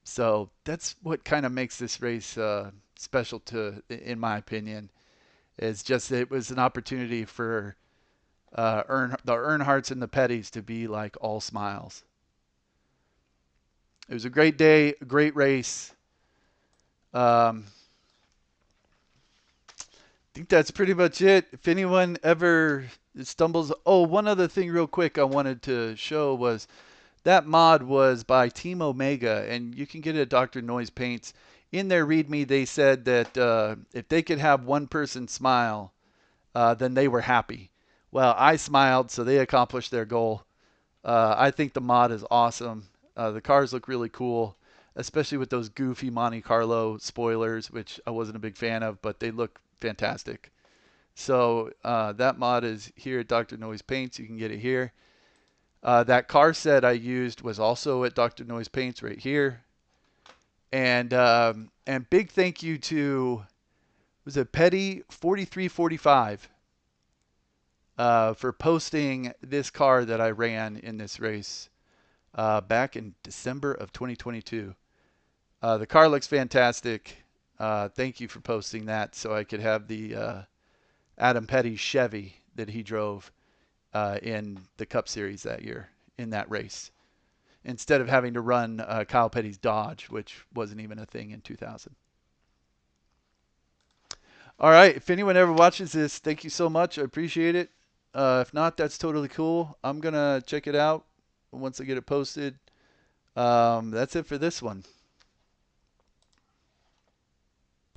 So that's what kind of makes this race special in my opinion, is just that it was an opportunity for the Earnhardts and the Pettys to be like all smiles. It was a great day, a great race. I think that's pretty much it. If anyone ever stumbles, oh, one other thing real quick I wanted to show was that mod was by Team Omega, and you can get it at Dr. Noise Paints. In their README, they said that if they could have one person smile, then they were happy. Well, I smiled, so they accomplished their goal. I think the mod is awesome. The cars look really cool, especially with those goofy Monte Carlo spoilers, which I wasn't a big fan of, but they look fantastic. So that mod is here at Dr. Noise Paints. You can get it here. That Carset I used was also at Dr. Noise Paints right here. And big thank you to, was it Petty 4345 for posting this car that I ran in this race back in December of 2022. The car looks fantastic. Thank you for posting that so I could have the Adam Petty Chevy that he drove in the Cup Series that year in that race, instead of having to run Kyle Petty's Dodge, which wasn't even a thing in 2000. All right, if anyone ever watches this, thank you so much. I appreciate it. If not, that's totally cool. I'm going to check it out once I get it posted. That's it for this one.